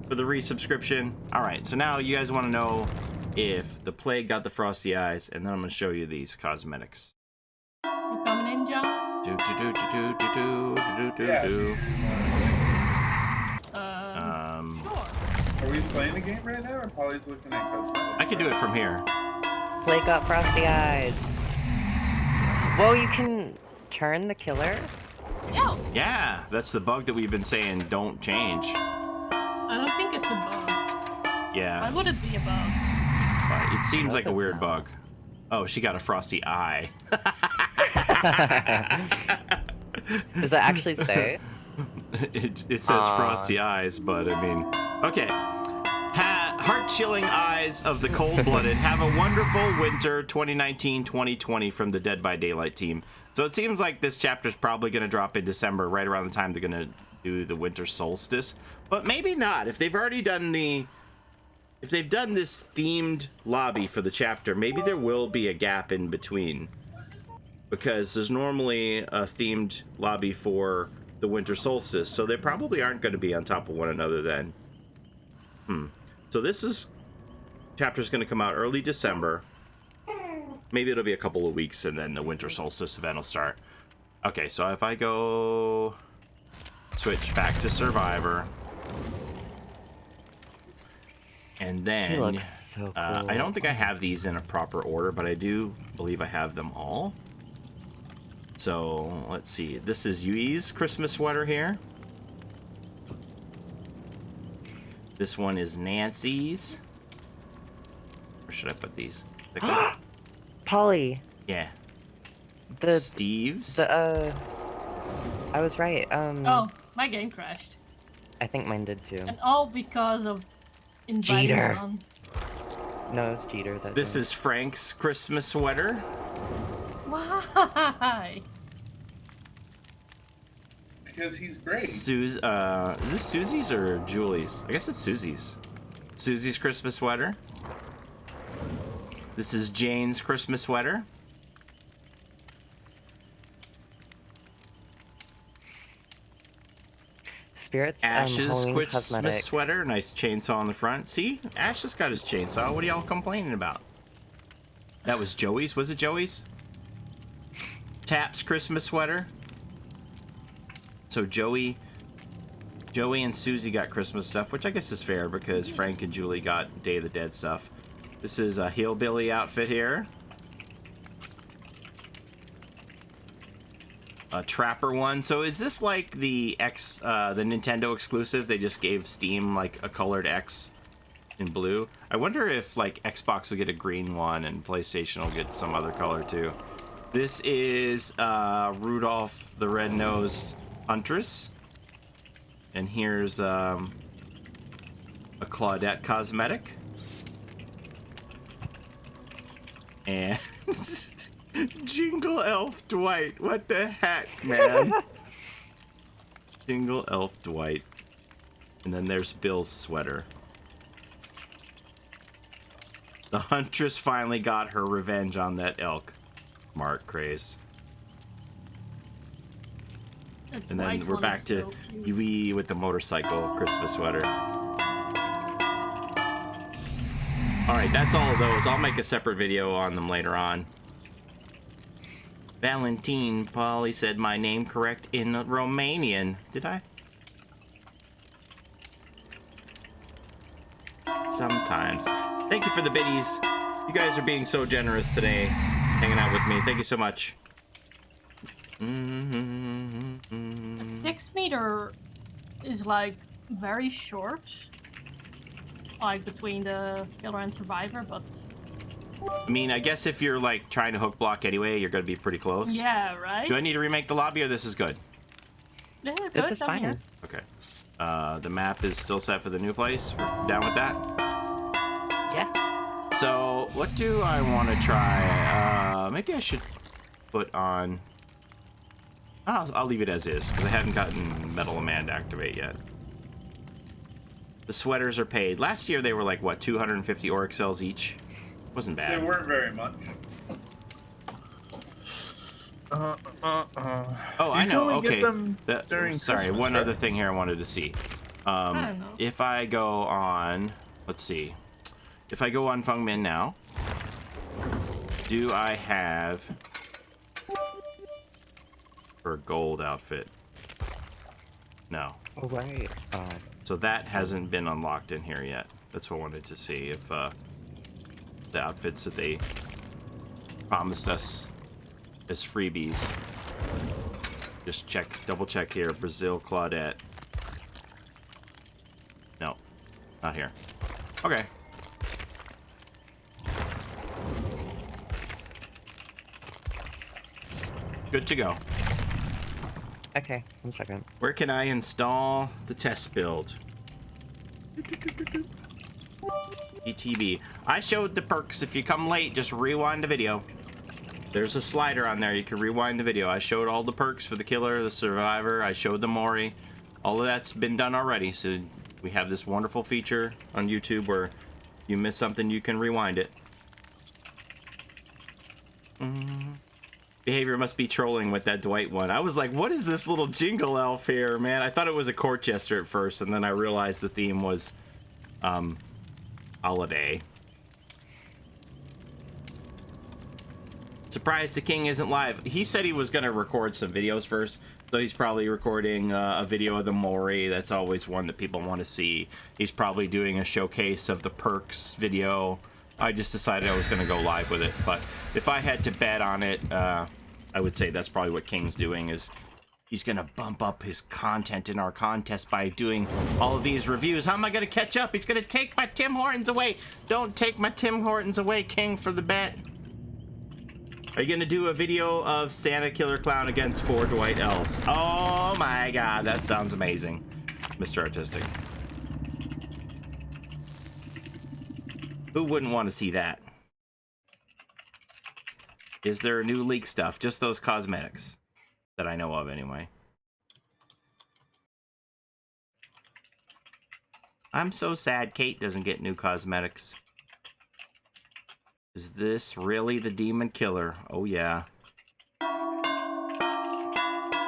for the resubscription. All right, so now you guys want to know if the plague got the frosty eyes, and then I'm going to show you these cosmetics. You coming in, John? Do. Sure. Are we playing the game right now, or Polly's looking at cosmetics? I can do it from here. Plague got frosty eyes. Whoa, you can turn the killer? Yo, Yeah, that's the bug that we've been saying don't change. I don't think it's a bug. Why Yeah, would it be a bug? but it seems like a Doesn't weird know. bug. Oh, she got a frosty eye. Does that actually say? It says frosty eyes, but I mean, okay. Heart-chilling eyes of the cold-blooded. Have a wonderful winter 2019-2020 from the Dead by Daylight team. So it seems like this chapter's probably going to drop in December, right around the time they're going to do the winter solstice. But maybe not. If they've already done if they've done this themed lobby for the chapter, maybe there will be a gap in between. because there's normally a themed lobby for the winter solstice, so they probably aren't going to be on top of one another then. So this chapter's going to come out early December. Maybe it'll be a couple of weeks and then the winter solstice event will start. Okay, so if I go switch back to Survivor, and then He looks so cool. I don't think I have these in a proper order, but I do believe I have them all. So let's see. This is Yui's Christmas sweater here. This one is Nancy's. Where should I put these? Paulie. Yeah. The Steve's. I was right. Oh, my game crashed. I think mine did too. And all because of inviting Cheater. on. No, it's Jeter. That This is Frank's Christmas sweater. Why? Because he's great. Is this Susie's or Julie's? I guess it's Susie's. Susie's Christmas sweater. This is Jane's Christmas sweater. Spirits. Ash's Halloween Christmas cosmetic. sweater. Nice chainsaw on the front. See? Ash has got his chainsaw. What are y'all complaining about? That was Joey's. Was it Joey's? Tap's Christmas sweater. So Joey and Susie got Christmas stuff, which I guess is fair because Frank and Julie got Day of the Dead stuff. This is a hillbilly outfit here. A Trapper one. So is this like the Nintendo exclusive? They just gave Steam like a colored X in blue. I wonder if like Xbox will get a green one and PlayStation will get some other color too. This is Rudolph the Red-Nosed Huntress. And here's a Claudette cosmetic. And Jingle Elf Dwight. What the heck, man? Jingle Elf Dwight. And then there's Bill's sweater. The Huntress finally got her revenge on that elk. Mark crazed. That And then white we're one back is to so cute. Yui with the motorcycle Christmas sweater. Alright, that's all of those. I'll make a separate video on them later on. Valentine, Paulie said my name correct in Romanian. Did I? Sometimes. Thank you for the biddies. You guys are being so generous today, hanging out with me. Thank you so much. That 6 meter is like very short. Like between the killer and survivor, but I mean, I guess if you're like trying to hook block anyway, you're gonna be pretty close. yeah, right? Do I need to remake the lobby or this is good? This is good. This is I'm here. fine. Okay. The map is still set for the new place. We're down with that. Yeah. So, what do I want to try? Maybe I should put on... I'll leave it as is, because I haven't gotten Metal Man to activate yet. The sweaters are paid. Last year they were like, what, 250 Auric cells each? Wasn't bad. They weren't very much. Oh, You I can know. only get Okay. them during Sorry, Christmas, one right? other thing here I wanted to see. I don't know. If I go on, let's see. If I go on Feng Min now, do I have for a gold outfit? No. Oh, right. Oh. So that hasn't been unlocked in here yet. That's what I wanted to see if the outfits that they promised us as freebies. Just check, double check here. Brazil Claudette. No, not here. Okay. Good to go. Okay, 1 second. Where can I install the test build? ETB. I showed the perks. If you come late, just rewind the video. There's a slider on there. You can rewind the video. I showed all the perks for the killer, the survivor. I showed the Mori. All of that's been done already. So we have this wonderful feature on YouTube where you miss something, you can rewind it. Behavior must be trolling with that Dwight one. I was like, what is this little jingle elf here, man? I thought it was a court jester at first, and then I realized the theme was holiday. Surprised the king isn't live. He said he was going to record some videos first, so he's probably recording a video of the Mori. That's always one that people want to see. He's probably doing a showcase of the perks video. I just decided I was going to go live with it, but if I had to bet on it, I would say that's probably what King's doing, is he's going to bump up his content in our contest by doing all of these reviews. How am I going to catch up? He's going to take my Tim Hortons away. Don't take my Tim Hortons away, King, for the bet. Are you going to do a video of Santa Killer Clown against 4 Dwight Elves? Oh my god, that sounds amazing, Mr. Artistic. Who wouldn't want to see that? Is there new leak stuff? Just those cosmetics that I know of, anyway. I'm so sad Kate doesn't get new cosmetics. Is this really the demon killer? Oh, yeah.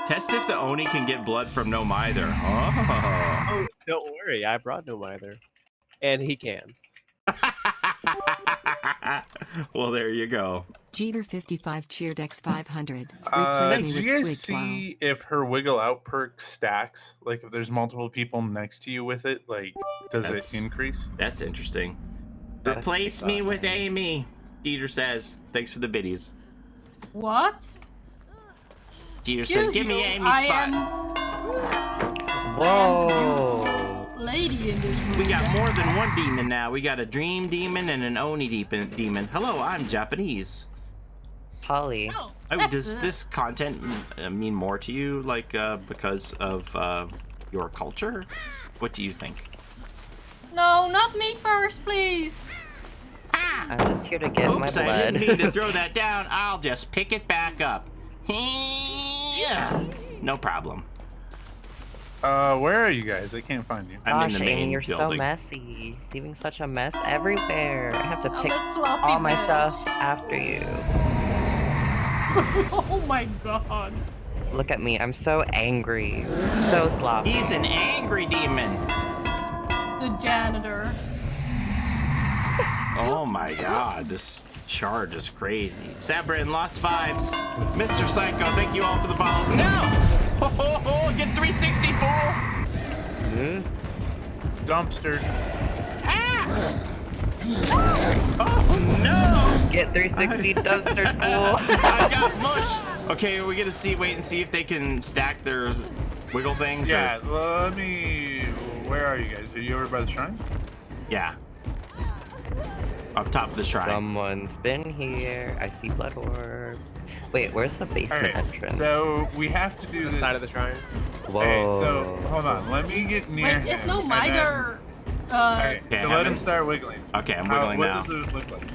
Test if the Oni can get blood from No Mither. Oh, don't worry. I brought no mither. And he can. Well, there you go. Jeter 55 cheered X 500. Did you guys see if her wiggle out perk stacks? Like if there's multiple people next to you with it, like does it increase? That's interesting. Replace me with Amy, Jeter says. Thanks for the biddies. What? Jeter said, give me Amy's spot. Whoa. Lady in this room. We got more than one demon now. We got a dream demon and an Oni demon. Hello, I'm Japanese. Paulie. Oh, does this content mean more to you, like, because of your culture? What do you think? No, not me first, please. I'm just here to get my blood. I didn't mean to throw that down. I'll just pick it back up. Yeah, no problem. Where are you guys? I can't find you. Gosh, I'm in the main Amy, you're building. so messy. Leaving such a mess everywhere. I have to I'm pick a sloppy all my bitch. stuff after you. Oh my god. Look at me. I'm so angry. So sloppy. He's an angry demon. The janitor. Oh my god, this charge is crazy. Sabrin, lost vibes. Mr. Psycho, thank you all for the follows. No! Ho, ho, ho, get 360, fool! Dumpster. Ah! Oh no! Get 360 dumpster fool. I got mush! Okay, are we gonna wait and see if they can stack their wiggle things? Yeah, let me... Where are you guys? Are you over by the shrine? Yeah. Up top of the shrine. Someone's been here. I see blood orbs. Wait, where's the basement entrance? So we have to do The this. side of the shrine. Whoa. Okay, so hold on. Let me get near Wait, him. it's no and mither. Okay, Yeah, so let him start wiggling. Okay, I'm wiggling what now. does it look like?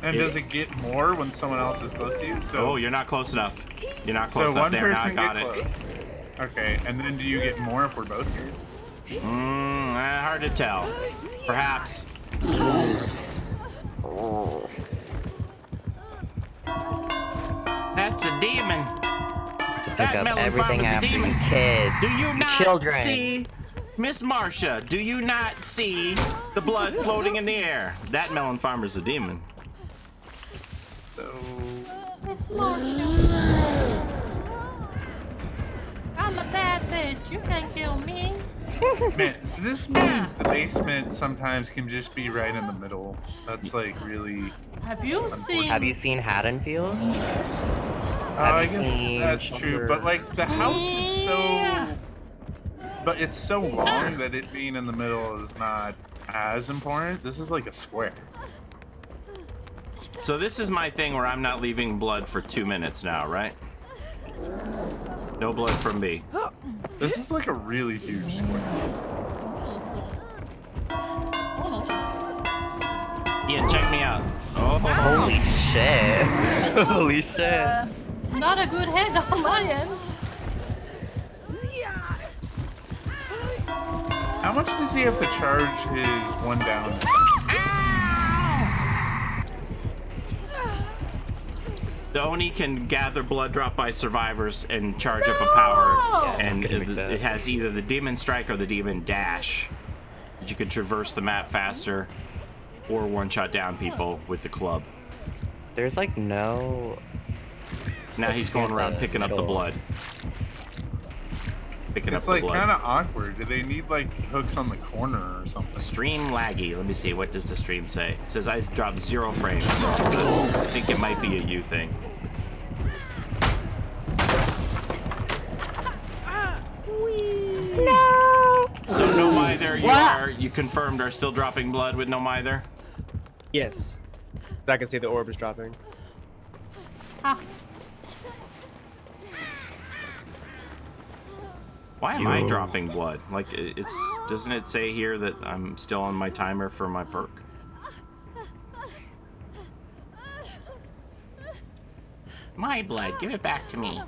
And does it get more when someone else is close to you? So, Oh, you're not close enough. You're not close so enough one there. Now I person got get it. close. Okay, and then do you get more if we're both here? Hard to tell. Perhaps. That's a demon. Pick That up melon everything farm is a after demon. you kids. Do you not Children. see, Miss Marcia? Do you not see the blood floating in the air? That melon farmer's a demon. So Miss Marsha. I'm a bad bitch. You can't kill me. man, so this means the basement sometimes can just be right in the middle. That's like really. Have you seen? Have you seen Haddonfield? I Have you guess seen that's true, Shelter? but like the house is so. But it's so long that it being in the middle is not as important. This is like a square. So this is my thing where I'm not leaving blood for 2 minutes now, right? No blood from me. This is like a really huge square. Ian, check me out. Oh, Holy shit. Holy shit. Not a good head on my end. How much does he have to charge his one down? The Oni can gather blood dropped by survivors and charge up a power, and it has either the Demon Strike or the Demon Dash. You could traverse the map faster, or one-shot down people with the club. There's like no... Now he's going around picking up the blood. It's like kind of awkward. Do they need like hooks on the corner or something? Stream laggy. Let me see. What does the stream say? It says I dropped 0 frames. I think it might be a you thing. No! So no Mither, you confirmed are still dropping blood with no Mither? Yes. I can see the orb is dropping. Ah. Why am I dropping blood? Like, doesn't it say here that I'm still on my timer for my perk? My blood, give it back to me.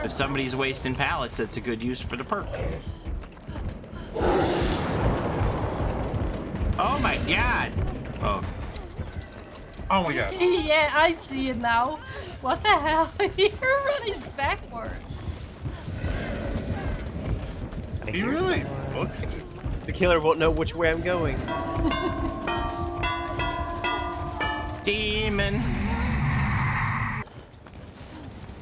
If somebody's wasting pallets, that's a good use for the perk. Oh my god! Oh. Oh my god. Yeah, I see it now. What the hell? You're running backward. He really looks. The killer won't know which way I'm going. Demon.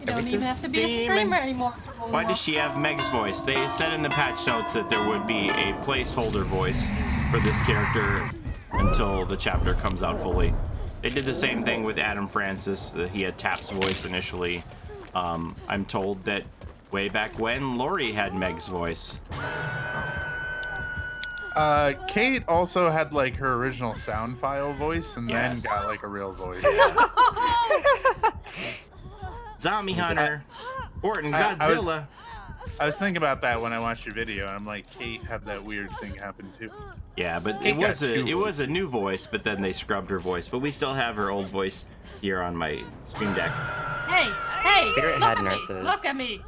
You don't even have to be a streamer anymore. Why does she have Meg's voice? They said in the patch notes that there would be a placeholder voice for this character until the chapter comes out fully. They did the same thing with Adam Francis. He had Tap's voice initially. I'm told that way back when, Lori had Meg's voice. Kate also had like her original sound file voice and then Yes. got like a real voice. Zombie Hunter, Orton, Godzilla. I was thinking about that when I watched your video, and I'm like, Kate had that weird thing happen too. Yeah, but Kate it was a new voice, but then they scrubbed her voice. But we still have her old voice here on my Stream Deck. Hey, hey, Spirit look head at me, nurses. look at me.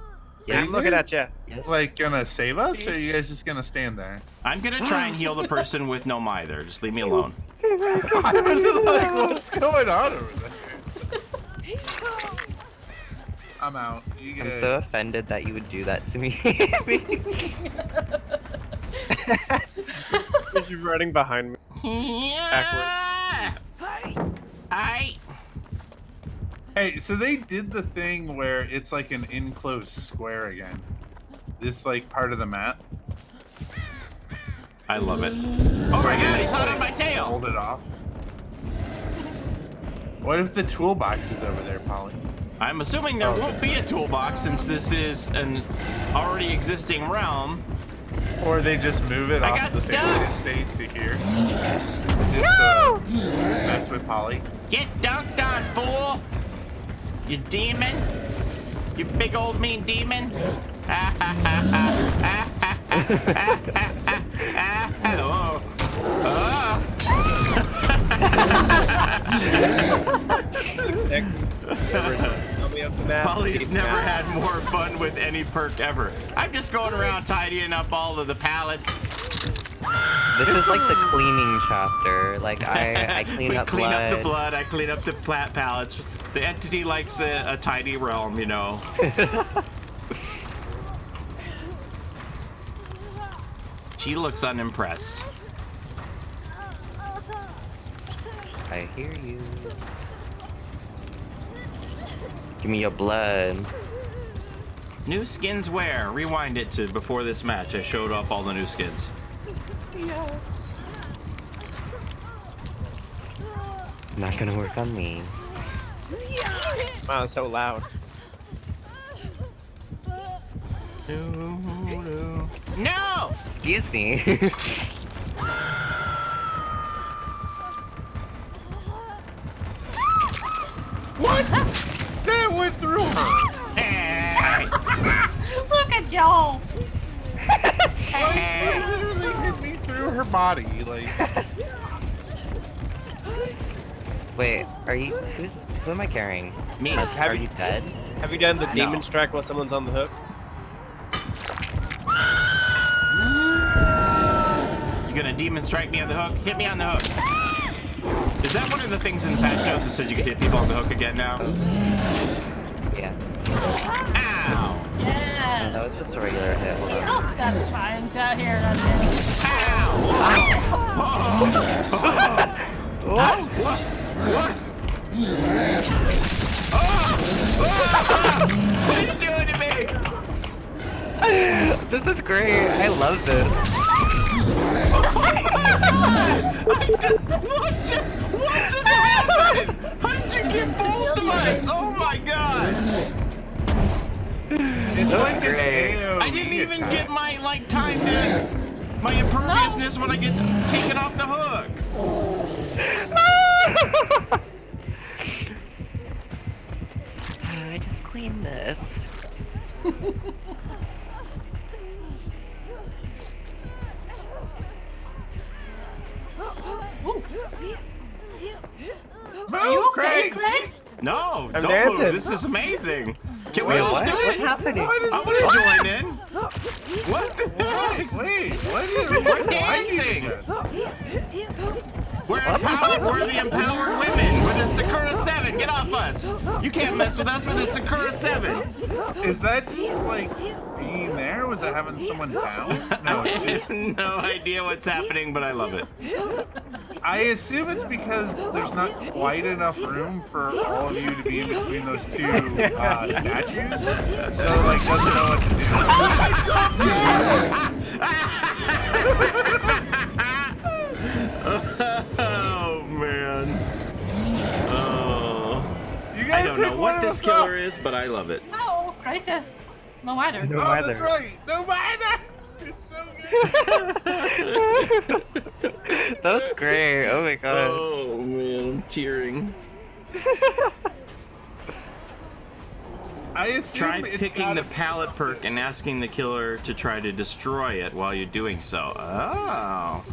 I'm looking at you. Like, gonna save us, or are you guys just gonna stand there? I'm gonna try and heal the person with no Mither. Just leave me alone. I was like, what's going on over there? I'm out. You guys... I'm so offended that you would do that to me. Just running behind me. Backward. Hey, so they did the thing where it's like an enclosed square again. This like part of the map. I love it. Oh my god, he's hot on my tail! Hold it off. What if the toolbox is over there, Paulie? I'm assuming there won't be a toolbox since this is an already existing realm. Or they just move it I off got the stuck. Fairy Estate to here. Just mess with Paulie. Get dunked on, fool! You demon! You big old mean demon! Oh. Paulie's never had more fun with any perk ever. I'm just going around tidying up all of the pallets. This is like the cleaning chapter. Like I clean we up clean blood. up the blood, I clean up the pallets. The entity likes a tidy realm, you know. She looks unimpressed. I hear you. Give me your blood. New skins where? Rewind it to before this match. I showed off all the new skins. Yes. Not gonna work on me. Wow, it's so loud. No! Excuse me. What? That went through her. Look at Joel. It literally hit me through her body. Like, Wait, are you? Who am I carrying? Me. Are you dead? Have you done the No. demon strike while someone's on the hook? You gonna demon strike me on the hook? Hit me on the hook. Is that one of the things in the patch notes that says you can hit people on the hook again now? Yeah. Ow! Yes. That was just a regular hit. Hold It's on. so satisfying to hear that hit. What? What? What are you doing to me? This is great. I love this. What just happened? How did you get both of us? Oh my god! It's like an AOE I didn't even attack. get my time to my imperviousness when I get taken off the hook. I just cleaned this. Are you okay, Craig! Christ? No, I'm don't dancing. move. This is amazing. Can we Wait, all what? do What's it? happening? I want to join in. What the heck? Wait, what is We're dancing. We're empowered. We're the empowered women. We're the Sakura 7. Get off us. You can't mess with us. We're the Sakura 7. Is that just like being there? Was it having someone down? No, I it's just, have no idea what's happening, but I love it. I assume it's because there's not quite enough room for all of you to be in between those two statues. So like doesn't know what to do. Oh man. Oh. You I gotta don't pick know one what of this us killer up. is, but I love it. No, Christ is no matter. No Oh, matter. that's right. No matter. It's so good. That was great. Oh my god. Oh man, I'm tearing. I assume Try it's picking the gotta- pallet perk and asking the killer to try to destroy it while you're doing so. Oh.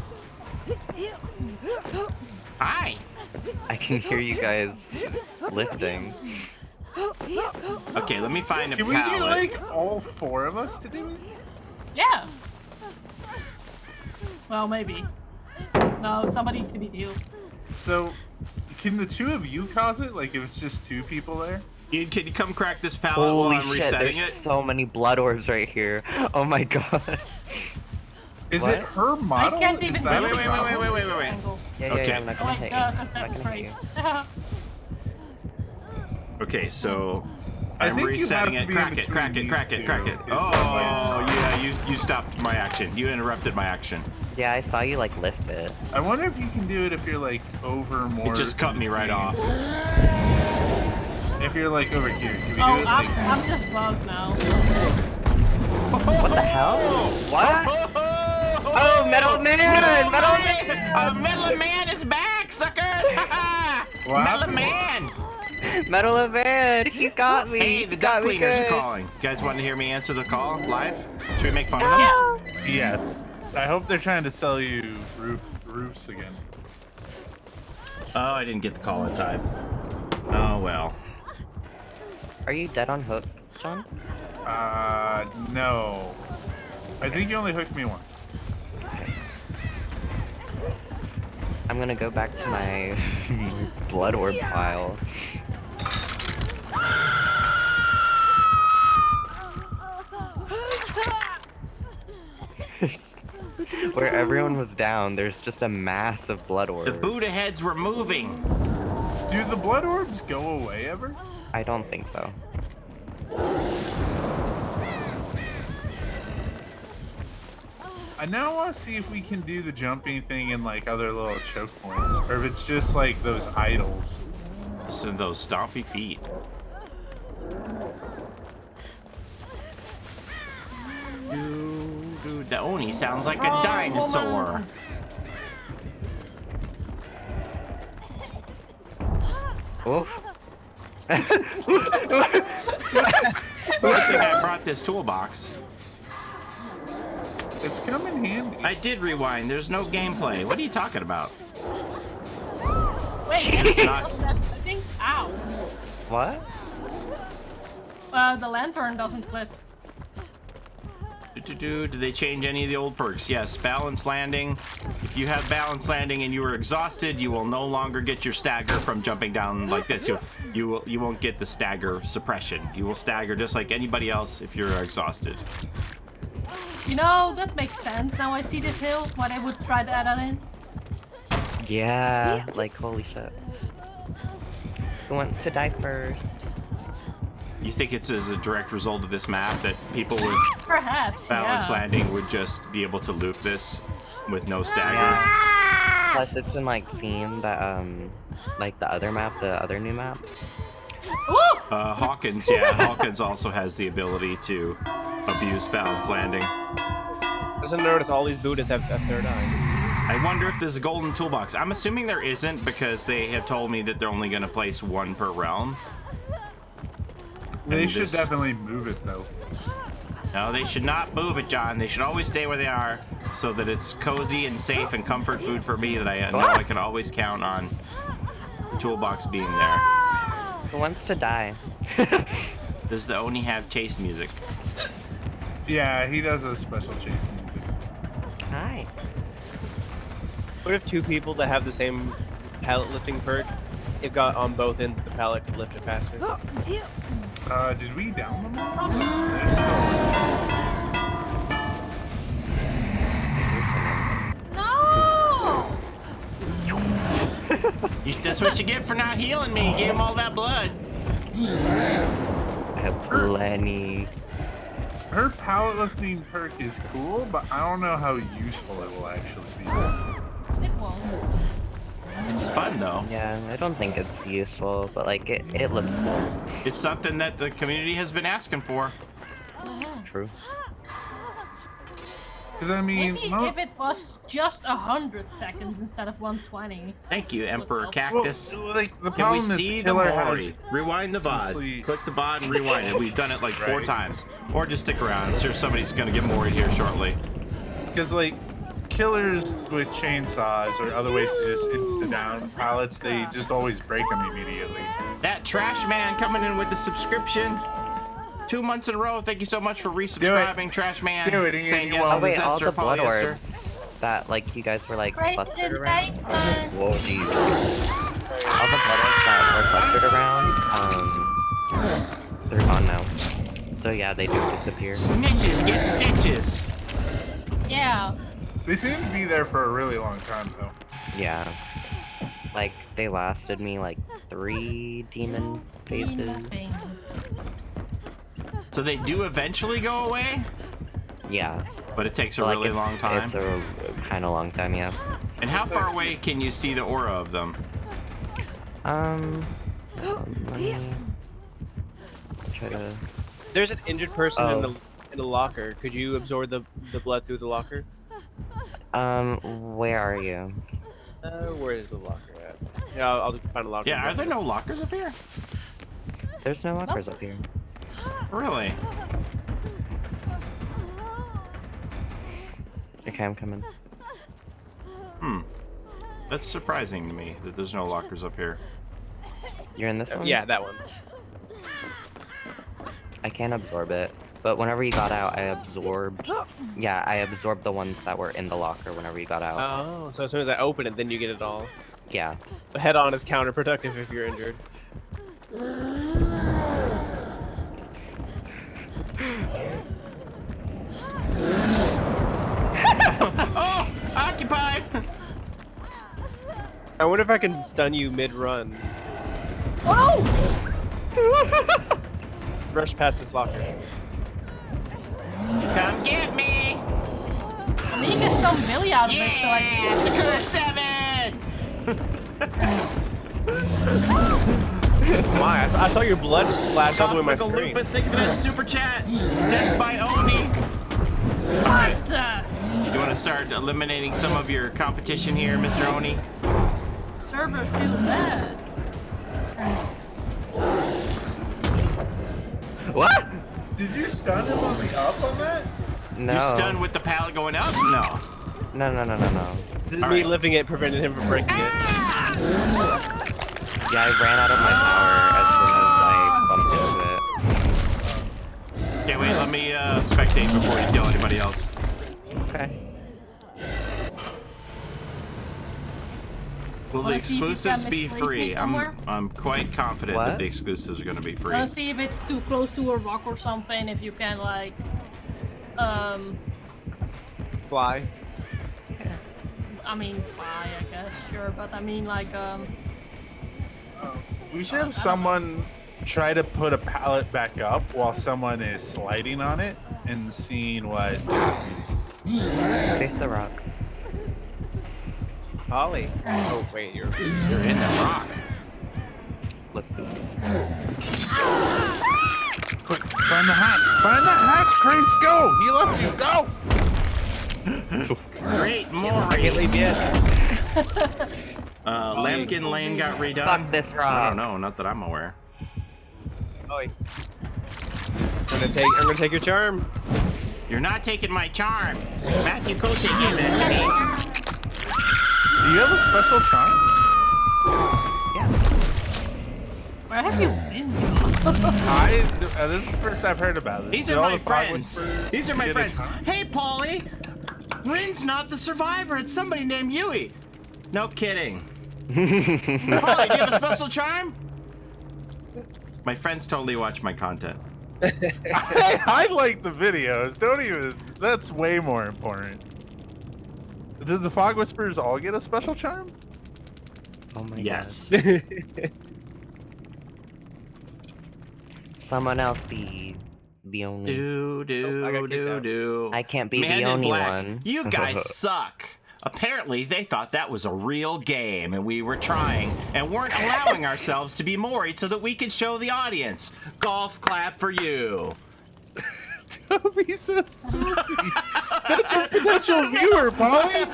Hi. I can hear you guys lifting. Okay, let me find a Can we get pallet. like all four of us to do it? Yeah. Well, maybe. No, somebody needs to be healed. So, can the two of you cause it? Like if it's just two people there? Can you come crack this pallet while Holy I'm shit, resetting there's it? so many blood orbs right here. Oh my god. Is What? it her model? I can't Is even that do Wait, the wait, problem? wait. Angle. Yeah, Okay. I'm not Oh gonna wait, hit you. because I'm that's not gonna hit you. Christ. Okay, so I I'm think you resetting have it. to be Crack in it, crack between it, crack these it, crack two, it. is Oh, what yeah, you stopped my action. You interrupted my action. Yeah, I saw you like lift it. I wonder if you can do it if you're like over more. It just cut me right off. If you're like over here, can we do Oh, it? I'm, Like, I'm just bugged now. What the hell? What? Oh, Metal Man! Metal Man! Metal Man is back, suckers! What Metal happened? Man! Metal Man! He got me! Hey, the He duck got me cleaners are good. calling. You guys want to hear me answer the call live? Should we make fun of them? Yeah. yes. I hope they're trying to sell you roofs again. Oh, I didn't get the call in time. Oh, well. Are you dead on hook, John? No. I think you only hooked me once. I'm gonna go back to my blood orb pile. Where everyone was down, there's just a mass of blood orbs. The Buddha heads were moving. Do the blood orbs go away ever? I don't think so. I now want to see if we can do the jumping thing in like other little choke points, or if it's just like those idols. So those stompy feet. Dude, the Oni sounds like a Oh, dinosaur. woman. Oof. Good thing I brought this toolbox. It's come in handy. I did rewind. There's no gameplay. What are you talking about? Wait, It's anything not- else that flipping? Ow. What? The lantern doesn't flip. Did they change any of the old perks? Yes, balance landing. If you have balance landing and you are exhausted, you will no longer get your stagger from jumping down like this. You won't get the stagger suppression. You will stagger just like anybody else if you're exhausted. You know, that makes sense. Now I see this hill, why they would try to add that in. Yeah, like holy shit. Who wants to die first? You think it's as a direct result of this map that people with Perhaps, balance yeah. landing would just be able to loop this with no stagger? Yeah. Plus, it's in like theme that like the other map, the other new map. Ooh! Hawkins, yeah, Hawkins also has the ability to abuse balance landing. Doesn't notice all these Buddhists have a third eye. I wonder if there's a golden toolbox. I'm assuming there isn't because they have told me that they're only going to place one per realm. They And should this- definitely move it though. No, they should not move it, John. They should always stay where they are so that it's cozy and safe and comfort food for me that I know I can always count on the toolbox being there. Who wants to die? Does the Oni have chase music? Yeah, he does a special chase music. Hi. What if two people that have the same pallet lifting perk, it got on both ends of the pallet, could lift it faster? Did we down them all? No! That's what you get for not healing me. You gave him all that blood. I have plenty. Her pallet lifting perk is cool, but I don't know how useful it will actually be. It won't. It's fun, though. Yeah, I don't think it's useful, but like it looks cool. It's something that the community has been asking for. True. Because I mean, Maybe if it was just 100 seconds instead of 120. Thank you, Emperor well, Cactus. like the Can we problem is see the the killer Mori? has Rewind the VOD. complete- Click the VOD and rewind it. We've done it like 4 Right. times. Or just stick around. I'm sure somebody's gonna get Mori'd here shortly. because like killers with chainsaws or other ways to just insta down pallets, they just always break them immediately. That trash man coming in with the subscription. 2 months in a row. Thank you so much for resubscribing, Trash Man. Do it, Ian, Saying you yes won't. to Oh wait, this all Esther, the blood Paulie, Esther. orbs that like you guys were like Christ clustered is around. nice, man. Whoa, jeez. All the blood orbs that were clustered around, they're gone now. So yeah, they do disappear. Snitches get stitches. Yeah. They seem to be there for a really long time though. Yeah. Like they lasted me like 3 demon phases. Nothing. So they do eventually go away, Yeah. but it takes a But, like, really it's- long time. It's a kind of long time, yeah. And how far away can you see the aura of them? Let me try to. There's an injured person Oh. in the locker. Could you absorb the blood through the locker? Where are you? Where is the locker at? Yeah, I'll just find a locker. Yeah, are there no lockers up here? There's no lockers up here. Really? Okay, I'm coming. That's surprising to me that there's no lockers up here. You're in this one? Yeah, that one. I can't absorb it. But whenever you got out, I absorbed. Yeah, I absorbed the ones that were in the locker whenever you got out. Oh, so as soon as I open it, then you get it all. Yeah. Head on is counterproductive if you're injured. Oh, occupied. I wonder if I can stun you mid-run. Oh Rush past this locker. Come get me. no! I'm gonna get some Billy out of it so I Yeah, it's a curse 7. Why? I saw your blood splash all the way on my Uncle screen. Lupus, thank you for that super chat. Death by Oni. What? You want to start eliminating some of your competition here, Mr. Oni? Servers feel bad. What? Did you stun him on the up on that? No. You stunned with the pallet going up? No. No. This is All me right. lifting it prevented him from breaking it. Yeah, I ran out of my power as soon as I bumped into it. Okay, wait, let me let's spectate before you kill anybody else. Okay. Will the Wanna see if you exclusives can be misplace me free? somewhere? I'm quite confident that What? the exclusives are going to be free. Let's see if it's too close to a rock or something. If you can like, Fly. I mean fly, I guess, sure, but I mean like We should have someone try to put a pallet back up while someone is sliding on it and seeing what happens. Face the rock. Paulie. Oh wait, you're in the rock. Let's go. Quick, find the hatch! Find the hatch, Christ! Go! He left you, go! Great, I more. can't leave yet. Lampkin Lane got redone. Fuck this rock. I don't know, not that I'm aware. Paulie. I'm gonna take your charm. You're not taking my charm. Matthew Cote gave it to me. Do you have a special charm? where have you been? This is the first I've heard about this. These Did are all my the fog friends. whisperers These are my get a friends. charm? Hey, Paulie. Rin's not the survivor. It's somebody named Yui. No kidding. Paulie, do you have a special charm? My friends totally watch my content. I like the videos. Don't even. That's way more important. Did the fog whisperers all get a special charm? Oh my Yes. god. Someone else be the only. I got kicked out. Do. I can't be Man the in only Black, one. you guys suck. Apparently, they thought that was a real game, and we were trying, and weren't allowing ourselves to be moried so that we could show the audience. Golf clap for you. Don't be so salty. That's a potential viewer, Paulie.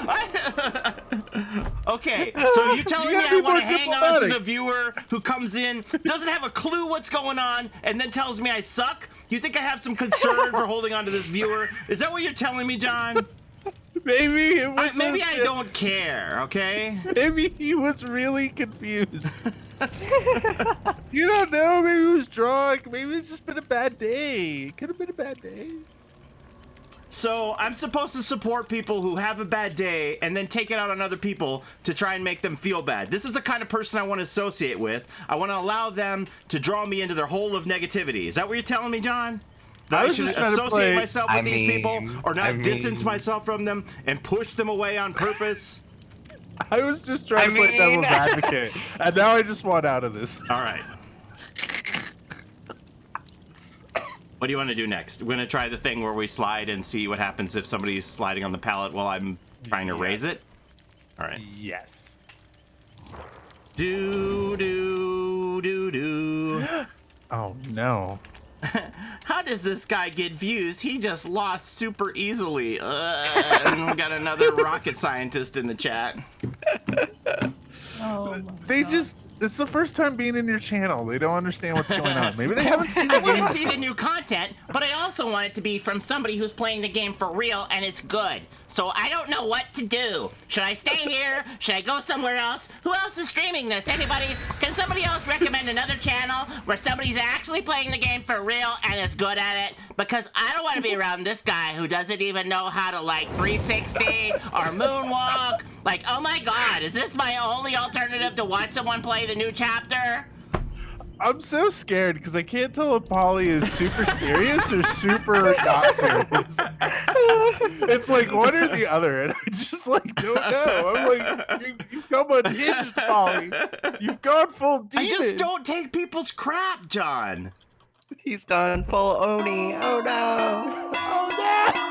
Okay, so you're telling You me gotta I be more want to hang on to diplomatic. the viewer who comes in, doesn't have a clue what's going on, and then tells me I suck? You think I have some concern for holding on to this viewer? Is that what you're telling me, John? Maybe it was. Maybe I don't care, okay? Maybe he was really confused. You don't know. Maybe he was drunk. Maybe it's just been a bad day. It could have been a bad day. So I'm supposed to support people who have a bad day and then take it out on other people to try and make them feel bad. This is the kind of person I want to associate with. I want to allow them to draw me into their hole of negativity. Is that what you're telling me, John? That I was should just trying to associate play- myself with these people or not distance mean- myself from them and push them away on purpose? I was just trying to play devil's advocate, and now I just want out of this. All right. What do you want to do next? We're going to try the thing where we slide and see what happens if somebody's sliding on the pallet while I'm trying to raise it? All right. Yes. Do, do, do, do. Oh no. How does this guy get views? He just lost super easily. And we got another rocket scientist in the chat. Oh, my They God. just. It's the first time being in your channel. They don't understand what's going on. Maybe they haven't seen I the want game. to see the new content, but I also want it to be from somebody who's playing the game for real and it's good. So I don't know what to do. Should I stay here? Should I go somewhere else? Who else is streaming this? Anybody? Can somebody else recommend another channel where somebody's actually playing the game for real and is good at it? Because I don't want to be around this guy who doesn't even know how to like 360 or moonwalk. Like, oh my God, is this my only alternative to watch someone play the new chapter? I'm so scared because I can't tell if Paulie is super serious or super not serious. It's like one or the other, and I just like don't know. I'm like, you've come unhinged, Paulie. You've gone full demon. I just don't take people's crap, John. He's gone full Oni. Oh no. Oh no!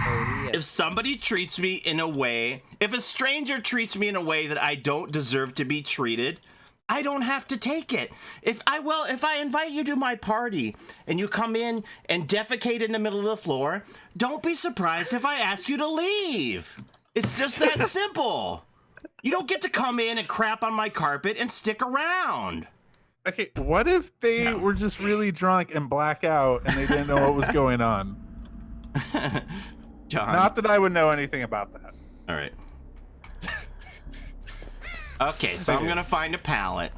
Oh, If yes. somebody treats me in a way, if a stranger treats me in a way that I don't deserve to be treated, I don't have to take it. If I invite you to my party and you come in and defecate in the middle of the floor, don't be surprised if I ask you to leave. It's just that simple. You don't get to come in and crap on my carpet and stick around. Okay, what if they were just really drunk and black out and they didn't know what was going on? John. Not that I would know anything about that. All right. Okay, so I'm gonna find a pallet.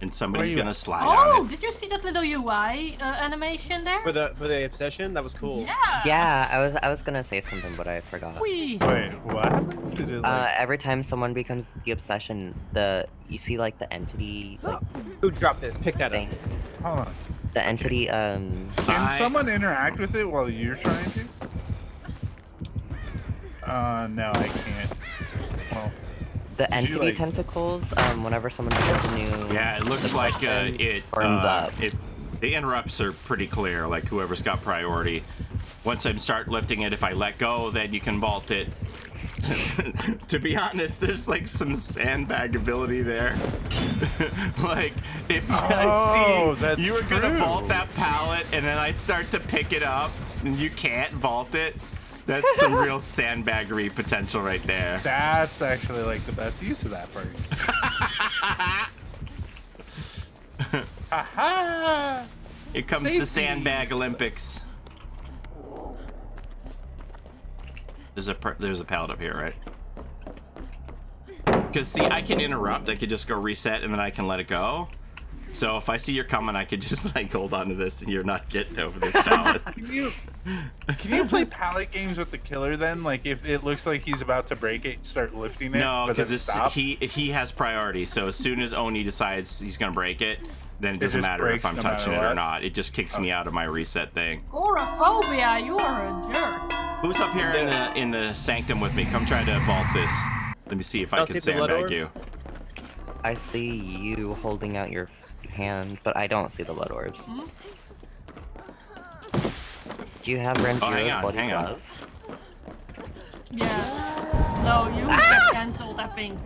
and somebody's gonna slide Oh, on it. did you see that little UI animation there? For the obsession, that was cool. Yeah. Yeah, I was gonna say something, but I forgot. Whee. Wait, what happened? Did it, like... Every time someone becomes the obsession, you see like the entity like Who dropped this? Pick that up. thing. Hold on. The entity Can someone interact with it while you're trying to? No, I can't. Well, the entity like... tentacles. Whenever someone becomes a new. Yeah, it looks like it burns up. The interrupts are pretty clear. Like whoever's got priority. Once I start lifting it, if I let go, then you can vault it. To be honest, there's like some sandbag ability there. Like if I see you were gonna vault that pallet and then I start to pick it up and you can't vault it, that's some real sandbaggery potential right there. That's actually like the best use of that perk. Aha! Here comes the sandbag Olympics. There's a pallet up here, right? Because see, I can interrupt. I could just go reset and then I can let it go. So if I see you're coming, I could just like hold on to this and you're not getting over this pallet. Can you play pallet games with the killer then? Like if it looks like he's about to break it, start lifting it. No, because stop? he has priority. So as soon as Oni decides he's gonna break it, then it doesn't matter if I'm touching it or not. It just kicks me out of my reset thing. Agoraphobia, you are a jerk. Who's up here in the sanctum with me? Come try to vault this. Let me see if I can sandbag you. I see you holding out your hand, but I don't see the blood orbs. Hmm? Do you have Renjiro's bloody hang on. glove? Yeah. No, you get cancelled, I think.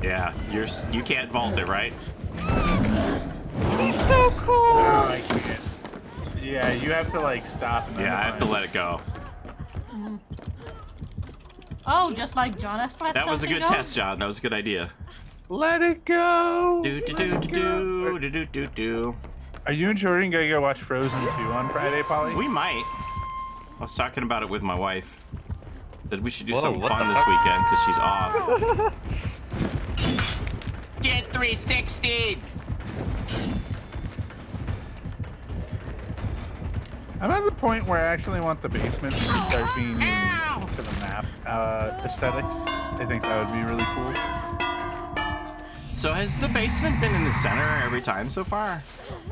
Yeah, you can't vault it, right? He's so cool! No, I can't. Yeah, you have to like stop. And Yeah, I have to let it go. Mm. Oh, just like John has let That was a good go? test, John. That was a good idea. Let it go. Do. Are you and Jordan gonna go watch Frozen 2 on Friday, Paulie? We might. I was talking about it with my wife. That we should do Whoa, something what fun the this weekend because she's off. Get 360. I'm at the point where I actually want the basement to start being to the map aesthetics. I think that would be really cool. So has the basement been in the center every time so far?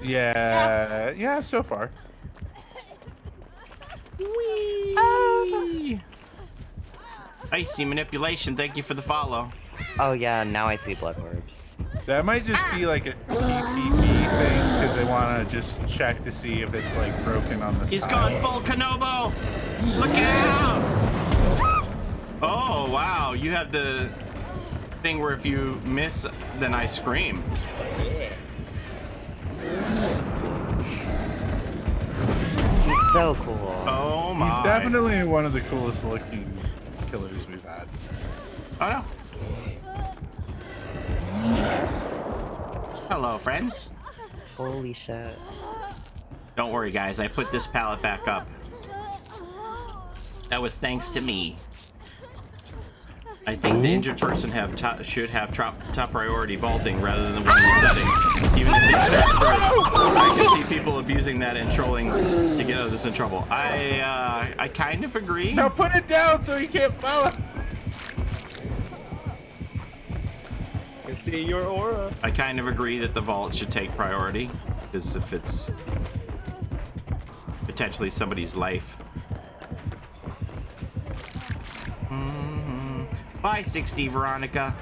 Yeah, so far. Whee! Icy manipulation. Thank you for the follow. Oh yeah, now I see blood orbs. That might just be like a PTP thing because they want to just check to see if it's like broken on the He's side. gone full Kanobo. Look out! Oh wow, you have the thing where if you miss, then I scream. He's so cool. Oh my! He's definitely one of the coolest looking killers we've had. Oh no! Hello, friends. Holy shit. Don't worry, guys. I put this pallet back up. That was thanks to me. I think the injured person should have top priority vaulting rather than one resetting, even if they start first. I can see people abusing that and trolling to get others in trouble. I kind of agree. Now put it down so he can't follow. I can see your aura. I kind of agree that the vault should take priority, because if it's potentially somebody's life. Bye, 60 Veronica.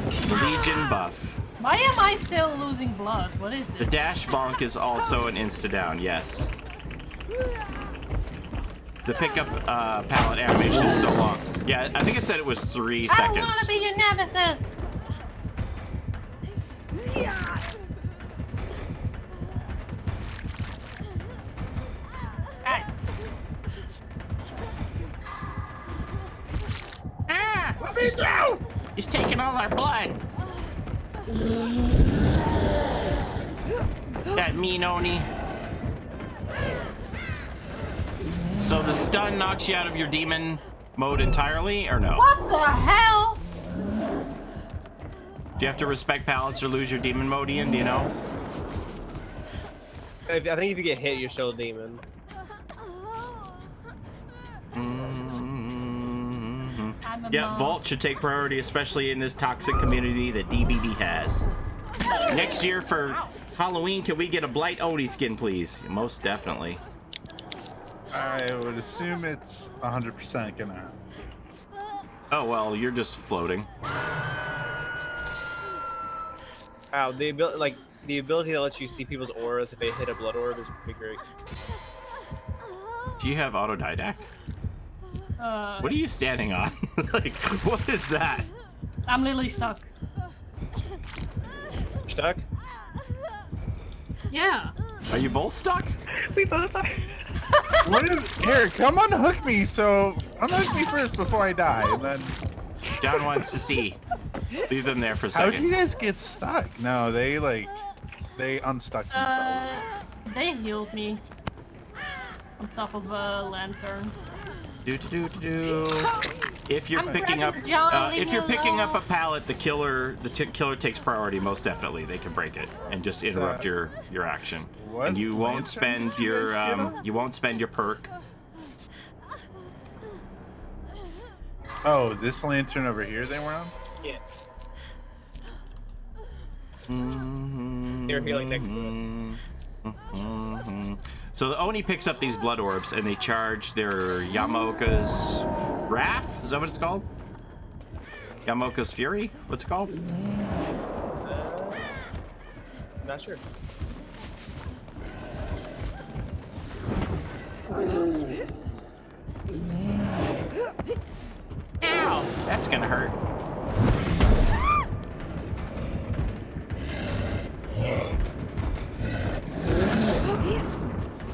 Legion buff. Why am I still losing blood? What is The this? dash bonk is also an insta-down, yes. The pickup pallet animation is so long. Yeah, I think it said it was 3 seconds. I wanna be your nemesis! Ah! Let me through! He's taking all our blood. That mean Oni. So the stun knocks you out of your demon mode entirely, or no? What the hell? Do you have to respect pallets or lose your demon mode, Ian? Do you know? I think if you get hit, you're still a demon. I'm a Yeah, mom. Vault should take priority, especially in this toxic community that DBD has. Next year for Halloween, can we get a Blight Oni skin, please? Most definitely. I would assume it's 100% gonna happen. Oh, well, you're just floating. Wow, the ability that lets you see people's auras if they hit a blood orb is pretty great. Do you have autodidact? What are you standing on? Like, what is that? I'm literally stuck. Stuck? Yeah. Are you both stuck? We both are. What is, here, come unhook me. So unhook me first before I die, and then. John wants to see. Leave them there for a How'd second. you guys get stuck? No, they unstuck themselves. They healed me. On top of a lantern. If you're I'm picking up, grabbing John, leave if me you're picking alone. up a pallet, the killer takes priority. Most definitely, they can break it and just interrupt your action. What And you won't lantern spend did you your guys get on? you won't spend your perk. Oh, this lantern over here they were on? Yeah. They're healing next to it. So the Oni picks up these blood orbs and they charge their Yamoka's Wrath. Is that what it's called? Yamoka's Fury? What's it called? Not sure. Ow! That's gonna hurt.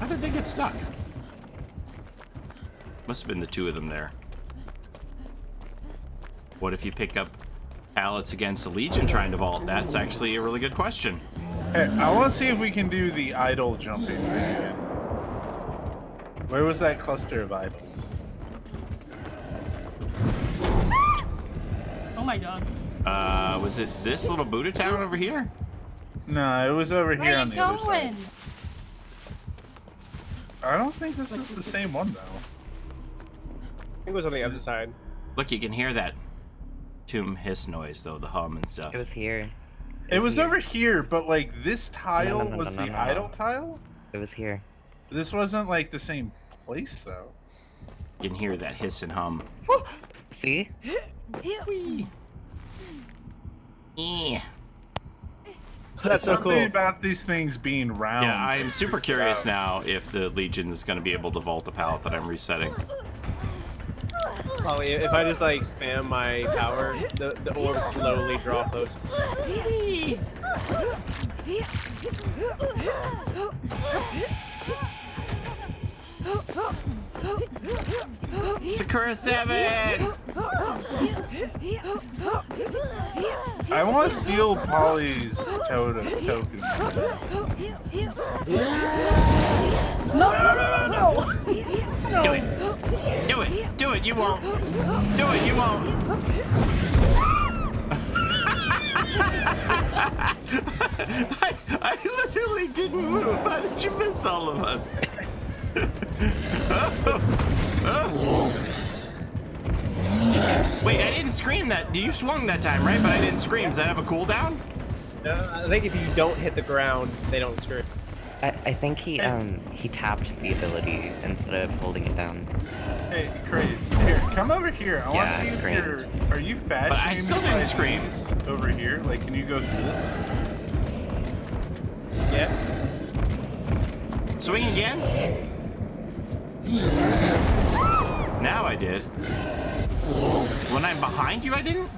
How did they get stuck? Must have been the two of them there. What if you pick up pallets against the Legion trying to vault? That's actually a really good question. Hey, I want to see if we can do the idol jumping thing again. Where was that cluster of idols? Oh my god. Was it this little Buddha town over here? No, it was over Where here are on you the other side. going? I don't think this is the same one though. I think it was on the other side. Look, you can hear that tomb hiss noise though, the hum and stuff. It was here. It was here. over here, but like this tile no, was no, the no. idol tile? It was here. This wasn't like the same place though. You can hear that hiss and hum. See? Yeah. That's so Something cool. about these things being round. Yeah, I am super curious now if the Legion is going to be able to vault the pallet that I'm resetting. Probably, if I just like spam my power, the orbs slowly draw closer. Sakura 7! I want to steal Paulie's token. Do it! Do it! Do it! You won't! Do it! You won't! I literally didn't move. How did you miss all of us? Wait, I didn't scream that. You swung that time, right? But I didn't scream. Does that have a cooldown? No, I think if you don't hit the ground, they don't scream. I think he tapped the ability instead of holding it down. Hey, Craze, here, come over here. I want to Yeah, see if great. are you fast But I still didn't scream. over here? Like, can you go through this? Yeah. Swing again? Now I did. When I'm behind you, I didn't?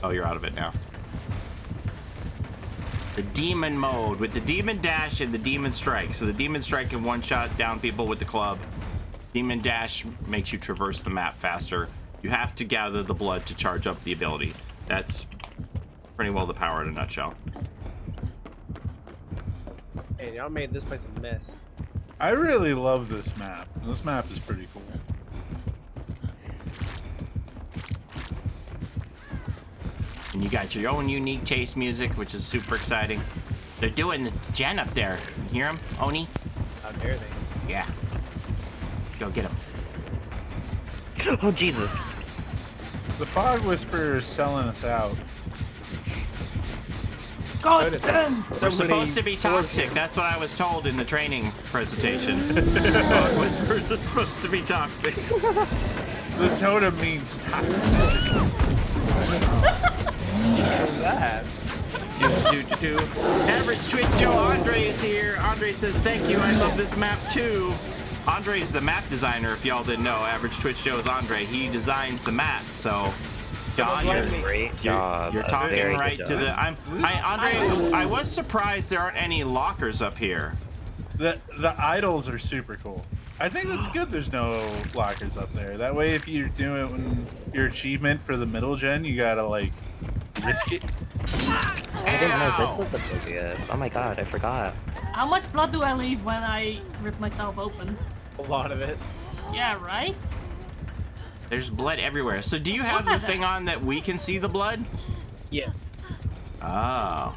Oh, you're out of it now. The demon mode with the demon dash and the demon strike. So the demon strike can one-shot down people with the club. Demon dash makes you traverse the map faster. You have to gather the blood to charge up the ability. That's pretty well the power in a nutshell. Man, y'all made this place a mess. I really love this map. This map is pretty cool. And you got your own unique chase music, which is super exciting. They're doing the gen up there. You hear them, Oni? How dare they? Yeah. Go get them. Oh, Jesus. The Fog Whisperer is selling us out. Notice We're supposed to be toxic. That's what I was told in the training presentation. Fog Whisperers are supposed to be toxic. The totem means toxicity. What's that? Average Twitch Joe Andre is here. Andre says, thank you. I love this map too. Andre is the map designer, if y'all didn't know. Average Twitch Joe is Andre. He designs the maps, so John, Great job. you're talking Very right good to the. job. Andre, I was surprised there aren't any lockers up here. The idols are super cool. I think that's good there's no lockers up there. That way if you're doing your achievement for the middle gen, you gotta like risk it. I didn't know this was a phobia. Oh my god, I forgot. How much blood do I leave when I rip myself open? A lot of it. Yeah, right? There's blood everywhere. So do you have the thing on that we can see the blood? Yeah. Oh.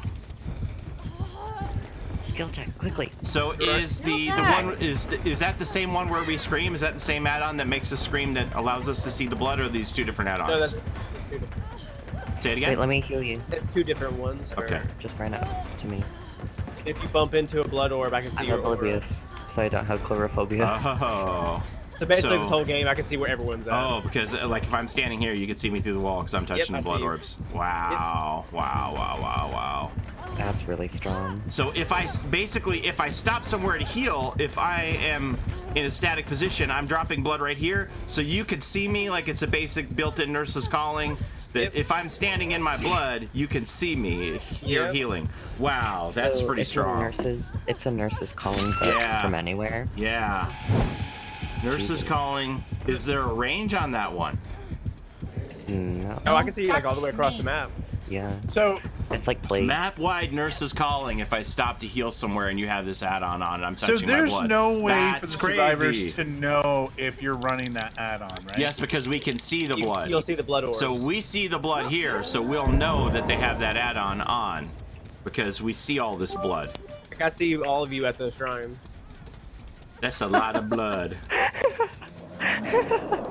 Skill check, quickly. So is the one is that the same one where we scream? Is that the same add-on that makes us scream that allows us to see the blood, or are these two different add-ons? No, that's two different. Say it again. Wait, let me heal you. It's two different ones. Okay. Just ran out to me. If you bump into a blood orb, I can see I'm your aura. oblivious, so I don't have chlorophobia. Oh. So basically, So- this whole game, I can see where everyone's at. Oh, because like if I'm standing here, you can see me through the wall because I'm touching I the blood see you. orbs. Wow. Wow. Wow. Wow. Wow. That's really strong. So if I stop somewhere to heal, if I am in a static position, I'm dropping blood right here, so you could see me like it's a basic built-in nurse's calling. That Yep. if I'm standing in my blood, you can see me here Yep. healing. Wow, that's So pretty it's strong. It's a nurse's calling book Yeah. from anywhere. Yeah. Nurse's calling. Is there a range on that one? No. Oh, I can see you like all the way across the map. Yeah. So It's like plague. Map-wide nurse's calling. If I stop to heal somewhere and you have this add-on on, and I'm so touching my there's blood. no way for That's the crazy. survivors to know if you're running that add-on, right? Yes, because we can see the blood. You'll see the blood orbs. So we see the blood here, so we'll know that they have that add-on on, because we see all this blood. Like, I see all of you at the shrine. That's a lot of blood.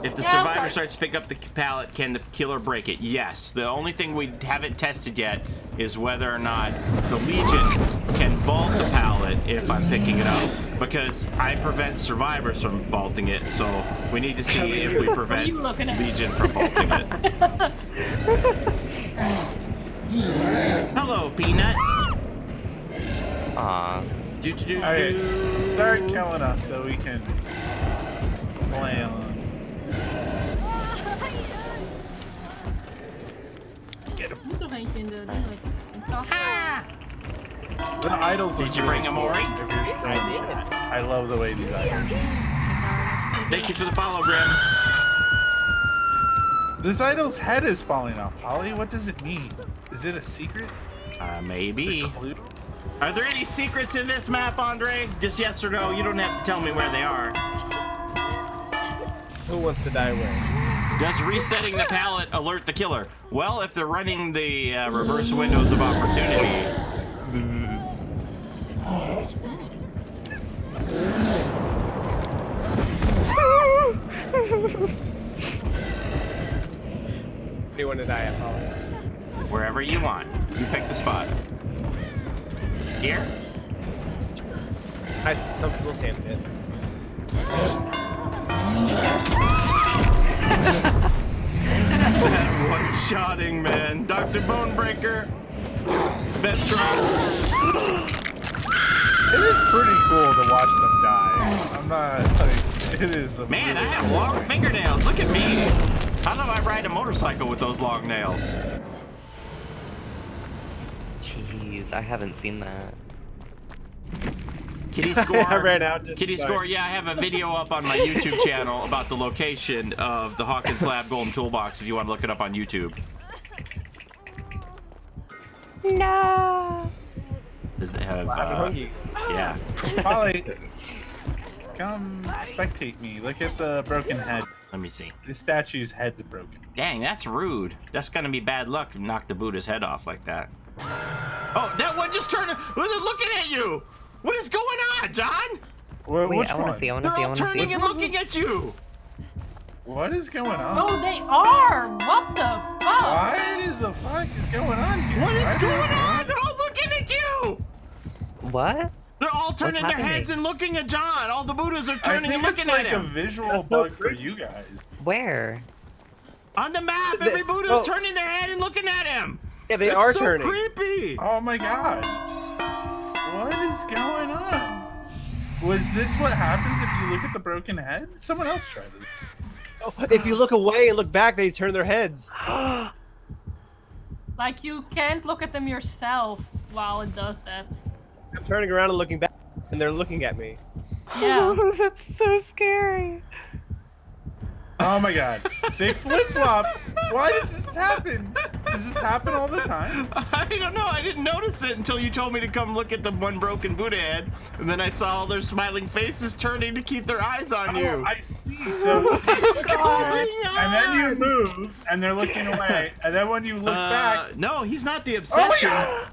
If the survivor starts to pick up the pallet, can the killer break it? Yes. The only thing we haven't tested yet is whether or not the Legion can vault the pallet if I'm picking it up, because I prevent survivors from vaulting it, so we need to see if we prevent you looking at? Legion from vaulting it. Hello, Peanut. Aw. Alright, start killing us so we can play on. Get him. Moet nog eentje in de kast. The idols. Did you bring him, Ori? I love the way these idols. Thank you for the follow, Grim. This idol's head is falling off. Paulie, what does it mean? Is it a secret? Maybe. Clue? Are there any secrets in this map, Andre? Just yes or no. You don't have to tell me where they are. Who wants to die where? Does resetting the pallet alert the killer? Well, if they're running the reverse windows of opportunity. Where do you want to die at, Paulie? Wherever you want. You pick the spot. Here? Nice, comfortable sand pit. That one-shotting, man. Dr. Bonebreaker. Vestrox. It is pretty cool to watch them die. I'm not like it is. Man, I have long fingernails. Look at me. How do I ride a motorcycle with those long nails? Jeez, I haven't seen that. Kitty score. I ran out just Kitty sorry. score. Yeah, I have a video up on my YouTube channel about the location of the Hawkins Lab Golden Toolbox if you want to look it up on YouTube. No. Does it have? I'm hungry. Yeah. Paulie, come spectate me. Look at the broken head. Let me see. The statue's head's broken. Dang, that's rude. That's gonna be bad luck to knock the Buddha's head off like that. Oh, that one just turned. Was looking at you? What is going on, John? Wait, Wait, which I wanna one? see, I wanna They're see, I all wanna turning see. and looking at you. What is going on? Oh, they are! What the fuck? What the fuck is going on here? What is Why going on? They're all looking at you. What? They're all turning their happening? heads and looking at John. All the Buddhas are I turning think and looking it's like at him. a visual That's so bug for creepy. you guys. Where? On the map, The- every Buddha's oh. turning their head and looking at him. Yeah, they It's are so turning. creepy. Oh my god. What is going on? Was this what happens if you look at the broken head? Someone else try this. Oh, if you look away and look back, they turn their heads. Like, you can't look at them yourself while it does that. I'm turning around and looking back, and they're looking at me. Yeah. That's so scary. Oh my god. They flip-flop. Why does this happen? Does this happen all the time? I don't know. I didn't notice it until you told me to come look at the one broken Buddha head, and then I saw all their smiling faces turning to keep their eyes on you. Oh, I see. So What's going on? and then you move, and they're looking away. And then when you look back, No, he's not the obsession. God.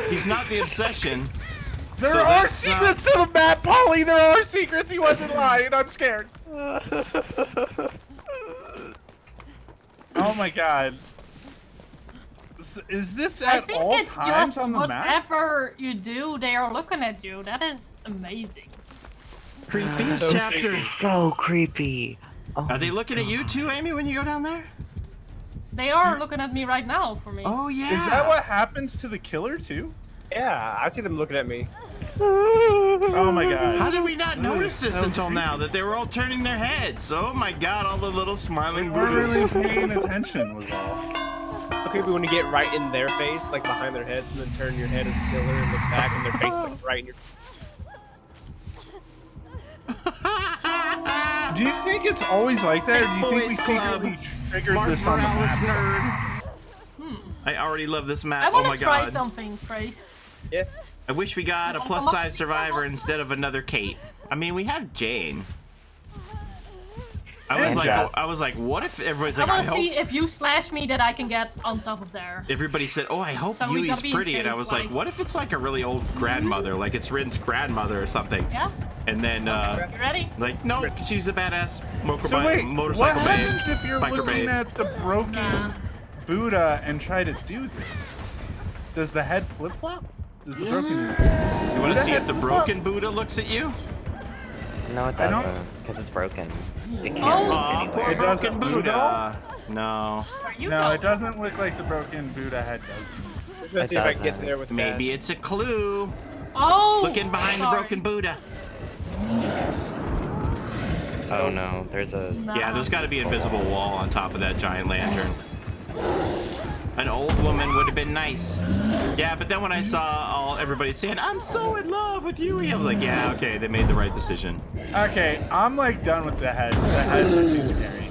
He's not the obsession. there So are that's secrets to the map, Paulie. There are secrets. He wasn't lying. I'm scared. Oh my god. Is this I at think all it's times just on the map? whatever you do, they are looking at you. That is amazing. Creepy So chapter. creepy. So creepy. Oh Are they my looking at you God. too, Amy, when you go down there? They are looking at me right now for me. Oh yeah. Is that what happens to the killer too? Yeah, I see them looking at me. Oh my god. How did we not notice this so until creepy. now? That they were all turning their heads. Oh my god, all the little We smiling weren't Buddhas. really paying attention was all. How creepy when you get right in their face, like behind their heads, and then turn your head as a killer and look back, and their face like right in your. Do you think it's always like that, or do you think we Boys Club. secretly triggered Mark this on the Morales map? nerd. I already love this map. I want Oh to my try god. something, Trace. Yeah. I wish we got a plus-size survivor instead of another Kate. I mean, we have Jane. I was like, what if everybody's I like, I want to hope. see if you slash me that I can get on top of there. Everybody said, oh, I hope So we Yui's gotta be in pretty, and I chase, was like, like- what if it's like a really old grandmother, like it's Rin's grandmother or something? Yeah? And then, You ready? like, no, she's a badass So wait, what motorcycle happens if you're biker looking babe. at the broken Nah. Buddha and try to do this? Does the head flip-flop? Does the broken... You want to see if the flip-flop? broken Buddha looks at you? No, it I don't- doesn't, because it's broken. It can't Oh. move Aw, anywhere. poor It doesn't broken move at Buddha. No. Where you No, go? it doesn't look like the broken Buddha head does. I'm just gonna see if I can get to there with the Maybe dash. it's a clue. Oh! Looking behind the sorry. broken Buddha. Oh no, there's a... Nah. Yeah, there's got to be an invisible wall on top of that giant lantern. An old woman would have been nice. Yeah, but then when I saw everybody saying, I'm so in love with Yui, I was like, yeah, okay, they made the right decision. Okay, I'm like done with the heads. The heads are too scary.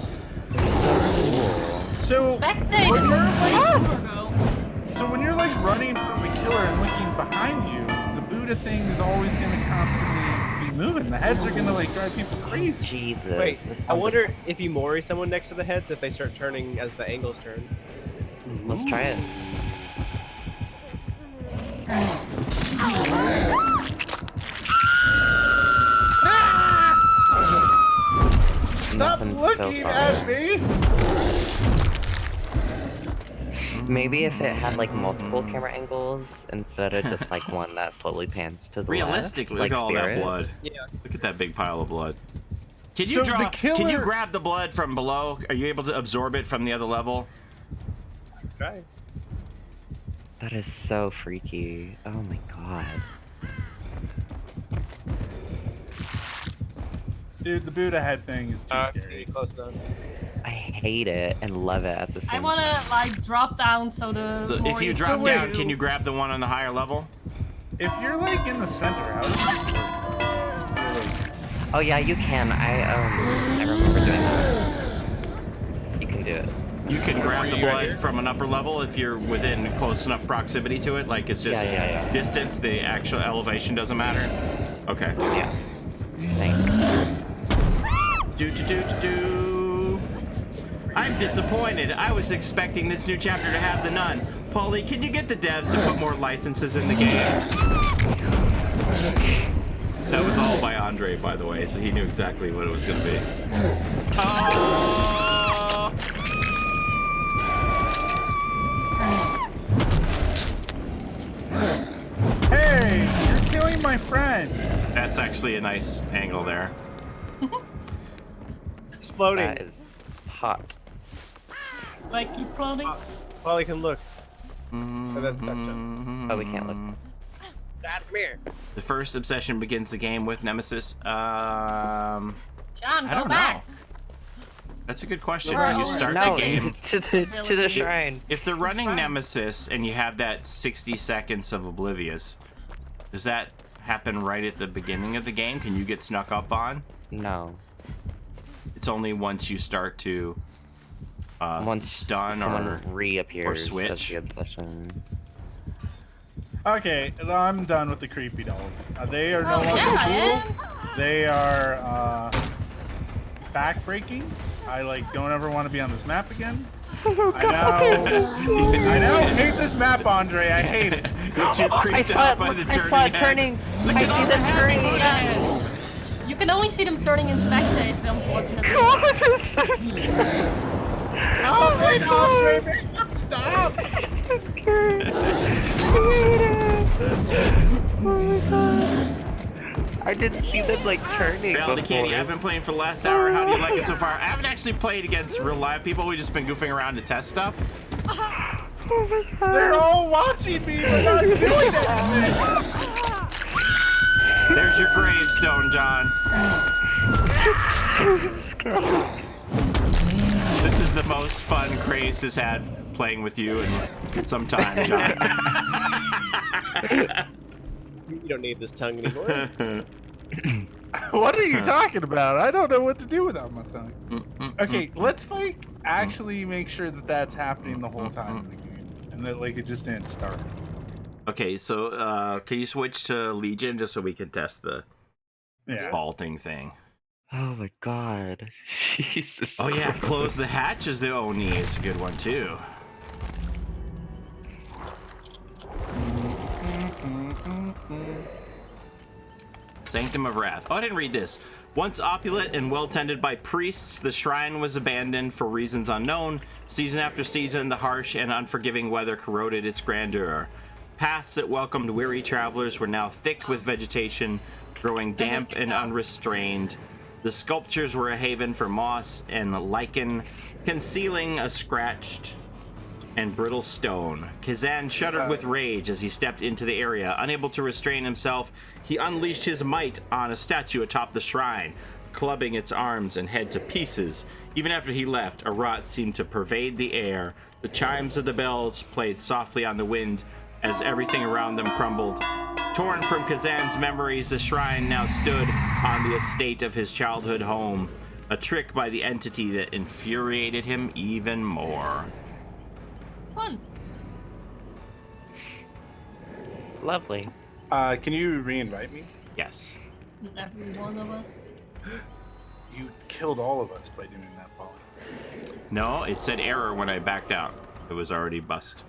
So, Spectator! Where you go? so when you're like running from the killer and looking behind you, the Buddha thing is always going to constantly be moving. The heads are going to like drive people crazy. Jesus. Wait, this I sounds- wonder if you mori someone next to the heads, if they start turning as the angles turn. Let's try it. Stop Nothing so looking far. at me! Maybe if it had like multiple camera angles instead of just like one that slowly pans to the Realistically, left, look at all Spirit. that blood. Yeah. Look at that big pile of blood. Can you So draw? the Can you killer- grab the blood from below? Are you able to absorb it from the other level? Try. That is so freaky. Oh my god. Dude, the Buddha head thing is too Okay, scary. close enough. I hate it and love it at the same I time. want to, like, drop down so the... If you Mori's drop so down, weird. can you grab the one on the higher level? If you're like in the center, how does this work? You're, like, Oh yeah, you can. I remember doing that. You can do it. You can grab the you right blood here? from an upper level if you're within close enough proximity to it. Like it's just Yeah. distance. The actual elevation doesn't matter. Okay. Yeah. Thanks. Do do do do do. I'm disappointed. I was expecting this new chapter to have the nun. Paulie, can you get the devs to put more licenses in the game? That was all by Andre, by the way, so he knew exactly what it was going to be. Oh! Hey, you're killing my friend. That's actually a nice angle there. It's floating. That is hot. Like, keep floating. Paulie can look. Oh, that's done. Oh, we can't look. Dad, come here. The first obsession begins the game with Nemesis. John, I go don't back. know. That's a good question. No, Do you start No, the game? to the shrine. If they're running Shrine. Nemesis and you have that 60 seconds of Oblivious, does that happen right at the beginning of the game? Can you get snuck up on? No. It's only once you start to Once stun or reappears. switch. That's the obsession. Okay, I'm done with the creepy dolls. They are no Oh, longer yeah, cool. They are backbreaking. I don't ever want to be on this map again. I now hate this map, Andre. I hate it. You're too creeped out by the turning heads. Look at all the happy Buddha heads. You can only see them turning in spectate, unfortunately. Stop it, Andre! Make them stop! I didn't see them turning. Reality before. Candy, I've been playing for the last hour. How do you like it so far? I haven't actually played against real live people. We've just been goofing around to test stuff. They're all watching me, but not doing anything. There's your gravestone, John. This is the most fun Crazed has had playing with you in some time, John. You don't need this tongue anymore. What are you talking about? I don't know what to do without my tongue. Okay, let's actually make sure that that's happening the whole time in the game, and that it just didn't start. Okay, so can you switch to Legion just so we can test the Yeah. vaulting thing? Oh my god. Jesus. Oh yeah, Christ. close the hatch is the Oni. It's a good one too. Sanctum of Wrath. Oh, I didn't read this. Once opulent and well tended by priests, the shrine was abandoned for reasons unknown. Season after season, the harsh and unforgiving weather corroded its grandeur. Paths that welcomed weary travelers were now thick with vegetation, growing damp and unrestrained. The sculptures were a haven for moss and lichen, concealing a scratched and brittle stone. Kazan shuddered with rage as he stepped into the area. Unable to restrain himself, he unleashed his might on a statue atop the shrine, clubbing its arms and head to pieces. Even after he left, a rot seemed to pervade the air. The chimes of the bells played softly on the wind as everything around them crumbled. Torn from Kazan's memories, the shrine now stood on the estate of his childhood home, a trick by the entity that infuriated him even more. Fun. Lovely. Can you re-invite me? Yes. Every one of us. You killed all of us by doing that, Paulie. No, it said error when I backed out. It was already bust.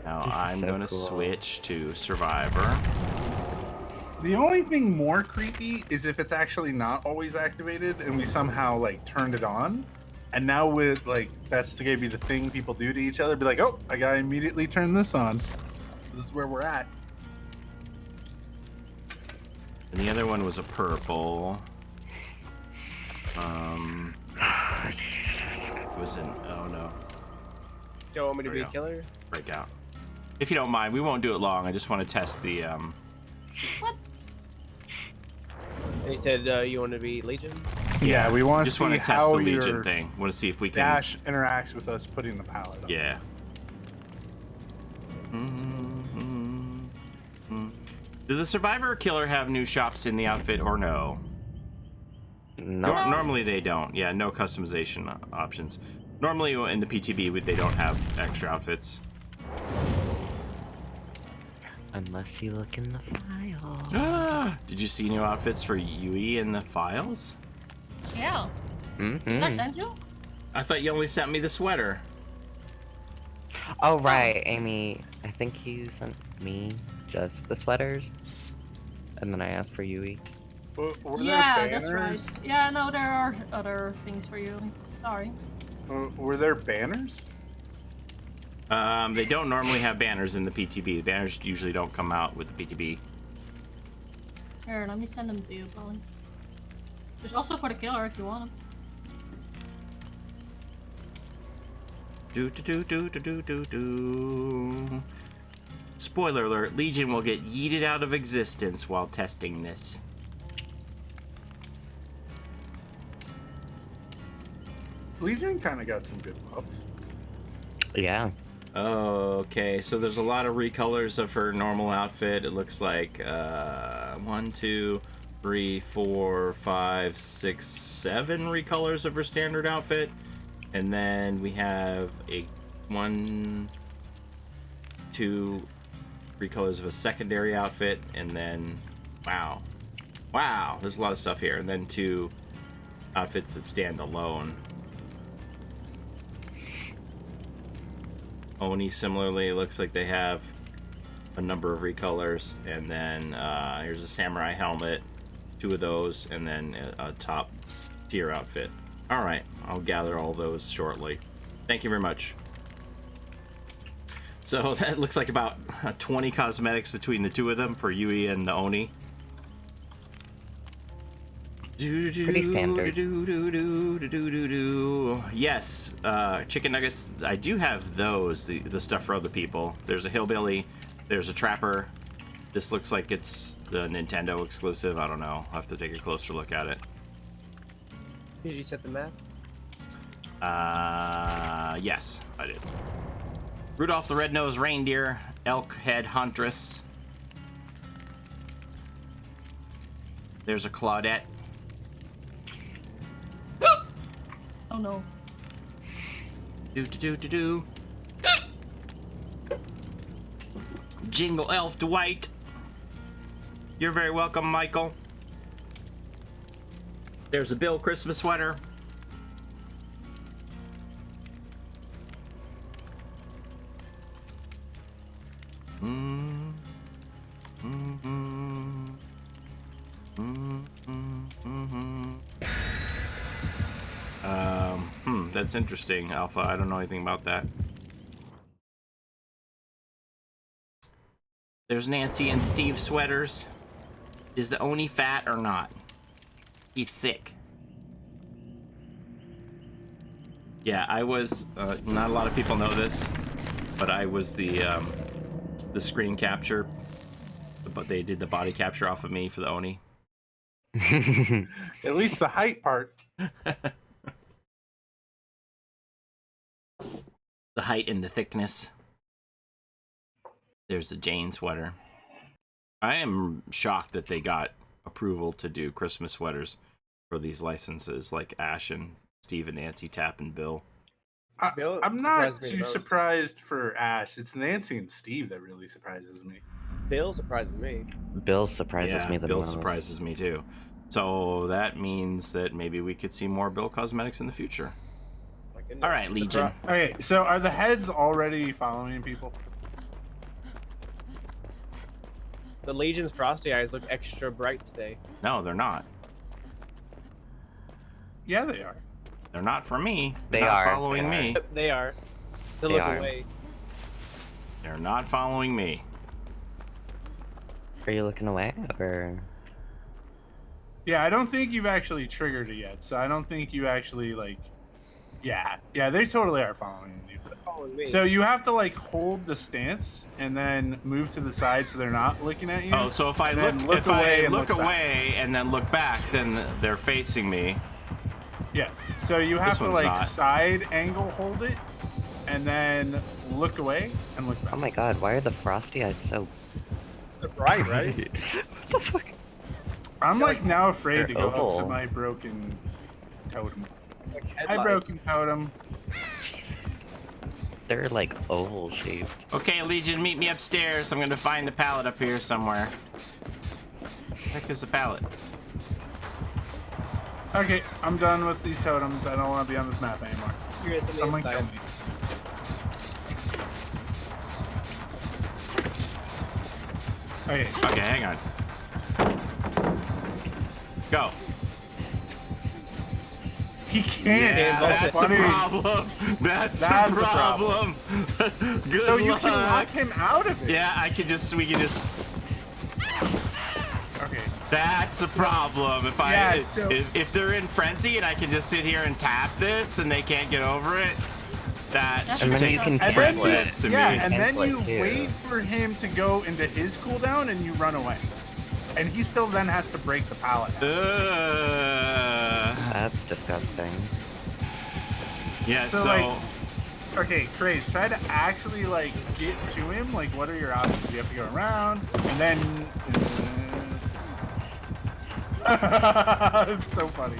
Now This is I'm so gonna cool. switch to Survivor. The only thing more creepy is if it's actually not always activated and we somehow turned it on. And now with that's gonna be the thing people do to each other. Be like, oh, I gotta immediately turn this on. This is where we're at. And the other one was a purple. It was an, oh no, Do you want me to There be we a go. killer? breakout. If you don't mind, we won't do it long. I just want to test the, What? And you said you want to be Legion? Yeah, we want to just see want to test how the Legion your thing. Want to see if we can. dash interacts with us putting the pallet on. Yeah. Does the Survivor or Killer have new shops in the outfit or no? No. Normally they don't. Yeah, no customization options. Normally in the PTB they don't have extra outfits. Unless you look in the file. Did you see new outfits for Yui in the files? Yeah. Did I Mm-hmm. send you? I thought you only sent me the sweater. Oh, right, Amy. I think you sent me just the sweaters. And then I asked for Yui. Were Yeah, there that's right. banners? Yeah, no, there are other things for you. Sorry. Were there banners? They don't normally have banners in the PTB. The banners usually don't come out with the PTB. Here, let me send them to you, Paulie. There's also for the killer if you want them. Do. Spoiler alert, Legion will get yeeted out of existence while testing this. Legion kind of got some good buffs. Yeah. Okay, so there's a lot of recolors of her normal outfit. It looks like 1, 2, 3, 4, 5, 6, 7 recolors of her standard outfit. And then we have a 1, 2 recolors of a secondary outfit, and then wow, there's a lot of stuff here. And then 2 outfits that stand alone. Oni similarly, it looks like they have a number of recolors, and then here's a samurai helmet, 2 of those, and then a top tier outfit. All right, I'll gather all those shortly. Thank you very much. So that looks like about 20 cosmetics between the 2 of them for Yui and the Oni. Pretty standard. Yes, chicken nuggets. I do have those. The stuff for other people. There's a hillbilly. There's a trapper. This looks like it's the Nintendo exclusive. I don't know. I'll have to take a closer look at it. Did you set the map? Yes, I did. Rudolph the Red-Nosed Reindeer, Elk Head Huntress. There's a Claudette. Oh no. Do. Jingle Elf Dwight. You're very welcome, Michael. There's a Bill Christmas sweater. That's interesting, Alpha. I don't know anything about that. There's Nancy and Steve sweaters. Is the Oni fat or not? He's thick. Yeah, I was. Not a lot of people know this, but I was the screen capture. But they did the body capture off of me for the Oni. At least the height part. The height and the thickness. There's the Jane sweater. I am shocked that they got approval to do Christmas sweaters for these licenses like Ash and Steve and Nancy, Tap and Bill. Bill I'm not surprised me too the most. surprised for Ash. It's Nancy and Steve that really surprises me. Bill surprises me. Bill surprises me the Bill most. surprises me too. So that means that maybe we could see more Bill cosmetics in the future. My goodness. All right, Legion. Okay, so are the heads already following people? The Legion's frosty eyes look extra bright today. No, they're not. Yeah, they are. They're not for me. They They're not are. following They are. me. They are. They They look are. away. They're not following me. Are you looking away, or? Yeah, I don't think you've actually triggered it yet, so I don't think you actually, like... Yeah, they totally are following you. They're following me. So you have to, like, hold the stance and then move to the side so they're not looking at you. Oh, so if I And look, then look if I away and look look back. away and then look back, then they're facing me. Yeah, so you have This to, one's like, not. side angle hold it and then look away and look back. Oh my god, why are the frosty eyes so They're bright, right? What the fuck? I'm, like, now afraid They're to go up to oval. my broken totem. Like Hi, headlights. broken totem. They're like oval shaped. Okay, Legion, meet me upstairs. I'm gonna find the pallet up here somewhere. Where the heck is the pallet? Okay, I'm done with these totems. I don't want to be on this map anymore. Here it's on the Someone inside. kill me. Okay, Okay, hang on. Go. he can't. Yeah, vault that's it. a problem. That's a That's a problem. Good So luck. you can lock him out of it. Yeah, we can just. Okay. That's a problem. If Yeah, so- if they're in frenzy and I can just sit here and tap this and they can't get over it, that And should then take you can precedence to yeah, me. and then Cancel it you too. wait for him to go into his cooldown and you run away. And he still then has to break the pallet. That's disgusting. Yeah, So, so, like- Okay, Craze, try to actually like get to him. Like, what are your options? You have to go around, and then. It's so funny.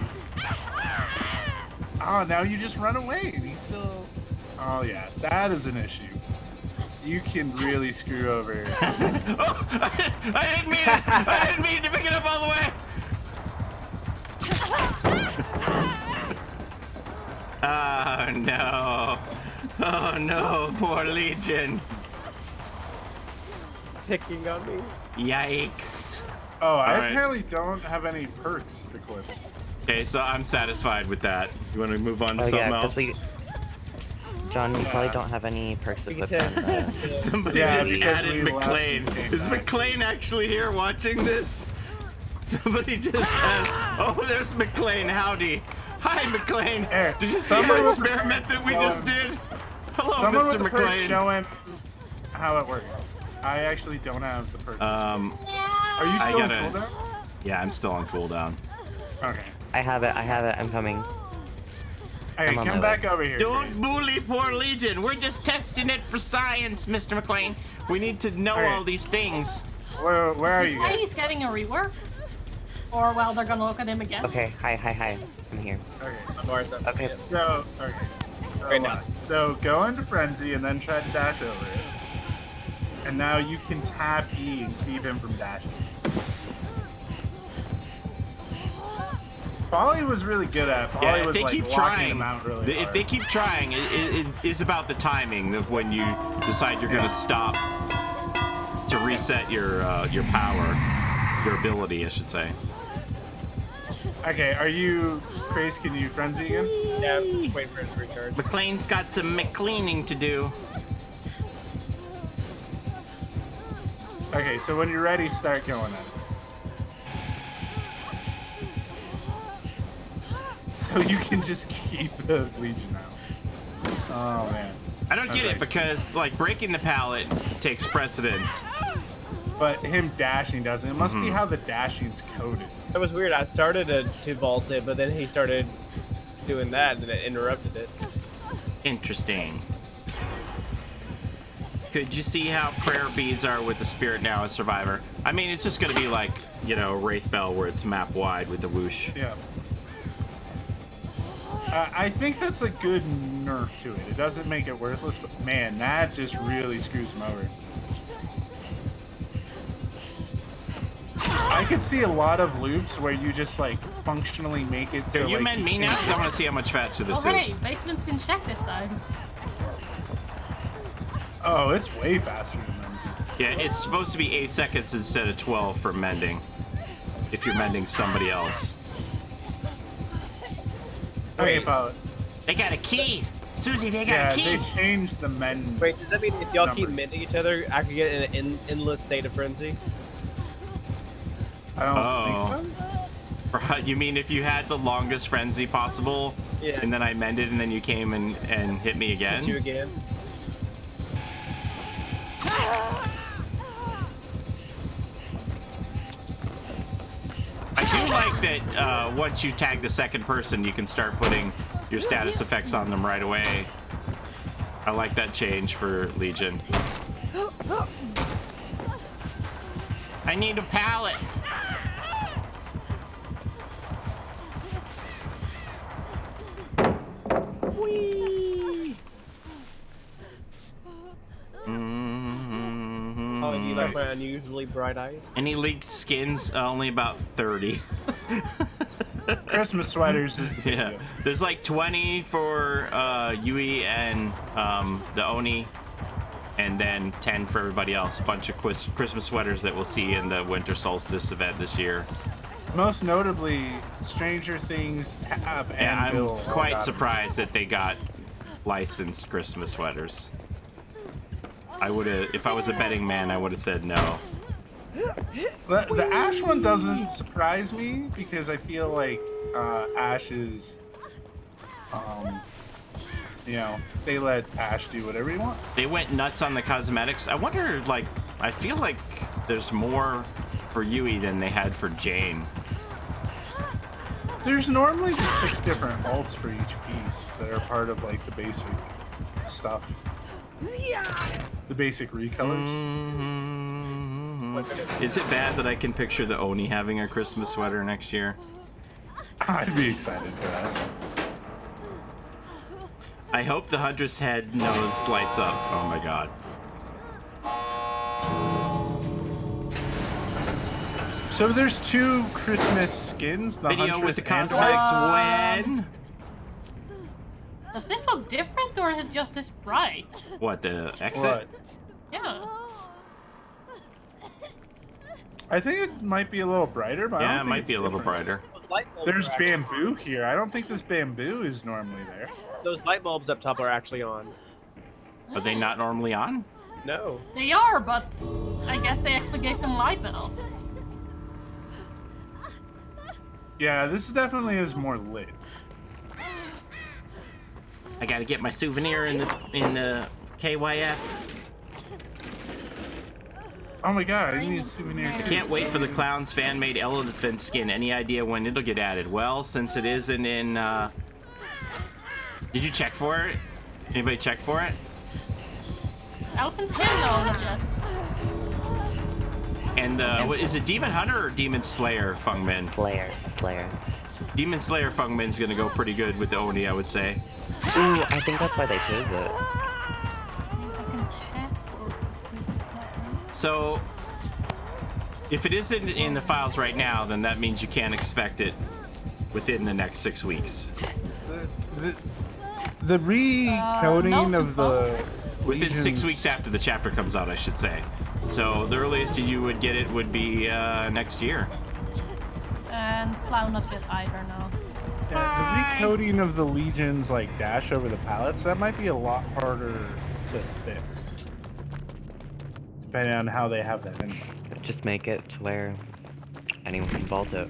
Oh, now you just run away, and he's still. Oh yeah, that is an issue. You can really screw over. oh, I didn't mean it. I didn't mean to pick it up all the way. Oh no. Oh no, poor Legion. Picking on me. Yikes. Oh, I right. apparently don't have any perks equipped. Okay, so I'm satisfied with that. You want to move on to Oh something yeah, else? John, you probably Yeah. don't have any perks We can equipped on test. Somebody Yeah, just because added we left McLean. and came Is back. McLean actually here watching this? Somebody just added. Oh, there's McLean. Howdy. Hi, McLean. Hey, Did you see someone our with- experiment that we just did? Hello, Someone Mr. with the perks McLean. show him how it works. I actually don't have the perks. Are you I still on gotta- cooldown? Yeah, I'm still on cooldown. Okay. I have it, I'm coming. Hey, I'm on come my back over here. Don't Grace. bully poor Legion. We're just testing it for science, Mr. McLean. We need to know Okay. all these things. Where are Is you why guys? he's getting a rework? Or, well, they're gonna look at him again? Okay, hi. I'm here. Okay. Okay. So, okay. So, Right now. so go into frenzy and then try to dash over it. And now you can tap E and keep him from dashing. Paulie was really good at. Paulie Yeah, if was they like keep locking trying, him out really if hard. they keep trying, it is about the timing of when you decide you're Yeah. going to stop to reset your power, your ability, I should say. Okay, are you Grace? Can you frenzy again? Yeah, I'm just waiting for it to recharge. McLean's got some McCleaning to do. Okay, so when you're ready, start going at it. So you can just keep the Legion out. Oh man. I don't get Okay. it because like breaking the pallet takes precedence. But him dashing doesn't. It must Mm-hmm. be how the dashing's coded. That was weird. I started to vault it, but then he started doing that, and it interrupted it. Interesting. Could you see how prayer beads are with the spirit now as survivor? I mean, it's just gonna be like, you know, Wraith Bell where it's map wide with the whoosh. Yeah. I think that's a good nerf to it. It doesn't make it worthless, but man, that just really screws him over. I could see a lot of loops where you just like functionally make it so Can you like, mend me now? Because I want to see how much faster this Oh, hey, is. basement's in check this time. Oh, it's way faster than them. Yeah, it's supposed to be 8 seconds instead of 12 for mending. If you're mending somebody else. Okay, Paulie. They got a key! Susie, they got Yeah, a key! they changed the men. Wait, does that mean if y'all keep Numbers. mending each other, I could get in an endless state of frenzy? I don't Oh. think so. You mean if you had the longest frenzy possible, Yeah. and then I mended, and then you came and hit me again? Hit you again? I do like that once you tag the second person, you can start putting your status effects on them right away. I like that change for Legion. I need a pallet. Whee! Oh, and you like my unusually bright eyes? Any leaked skins? Only about 30. Christmas sweaters is the big Yeah, deal. there's like 20 for Yui and the Oni, and then 10 for everybody else. A bunch of Christmas sweaters that we'll see in the Winter Solstice event this year. Most notably, Stranger Things, Tab, and Yeah, I'm Bill. all quite got 'em. surprised that they got licensed Christmas sweaters. I would have, if I was a betting man, I would have said no. The Ash one doesn't surprise me because I feel like Ash is, they let Ash do whatever he wants. They went nuts on the cosmetics. I wonder, like, I feel like there's more for Yui than they had for Jane. There's normally just 6 different ults for each piece that are part of like the basic stuff. The basic recolors. Is it bad that I can picture the Oni having a Christmas sweater next year? I'd be excited for that. I hope the Huntress head nose lights up. Oh my god. So there's 2 Christmas skins. The Video Huntress with the and cosmetics Wax. when? Does this look different or is it just as bright? What, the exit? What? Yeah. I think it might be a little brighter, but I Yeah, don't it think might it's be a little different. brighter. Those light bulbs There's are actually- bamboo here. I don't think this bamboo is normally there. Those light bulbs up top are actually on. Are they not normally on? No. They are, but I guess they actually gave them light now. Yeah, this definitely is more lit. I gotta get my souvenir in the KYF. Oh my god, I need souvenirs. I can't wait for the Clown's fan-made elephant skin. Any idea when it'll get added? Well, since it isn't in, Did you check for it? Anybody check for it? Elephant skin? No, not yet. And, what, is it Demon Hunter or Demon Slayer Fungmin? Slayer. Demon Slayer Fungmin's gonna go pretty good with the Oni, I would say. Ooh, I think that's why they chose it. I can check for this. So, if it isn't in the files right now, then that means you can't expect it within the next 6 weeks. The recoding no, of the Within 6 Legions- weeks after the chapter comes out, I should say. So the earliest you would get it would be next year. And Clown not yet either now. Yeah, the recoding of the Legion's like dash over the pallets, that might be a lot harder to fix. Depending on how they have that in. Just make it to where anyone can vault it.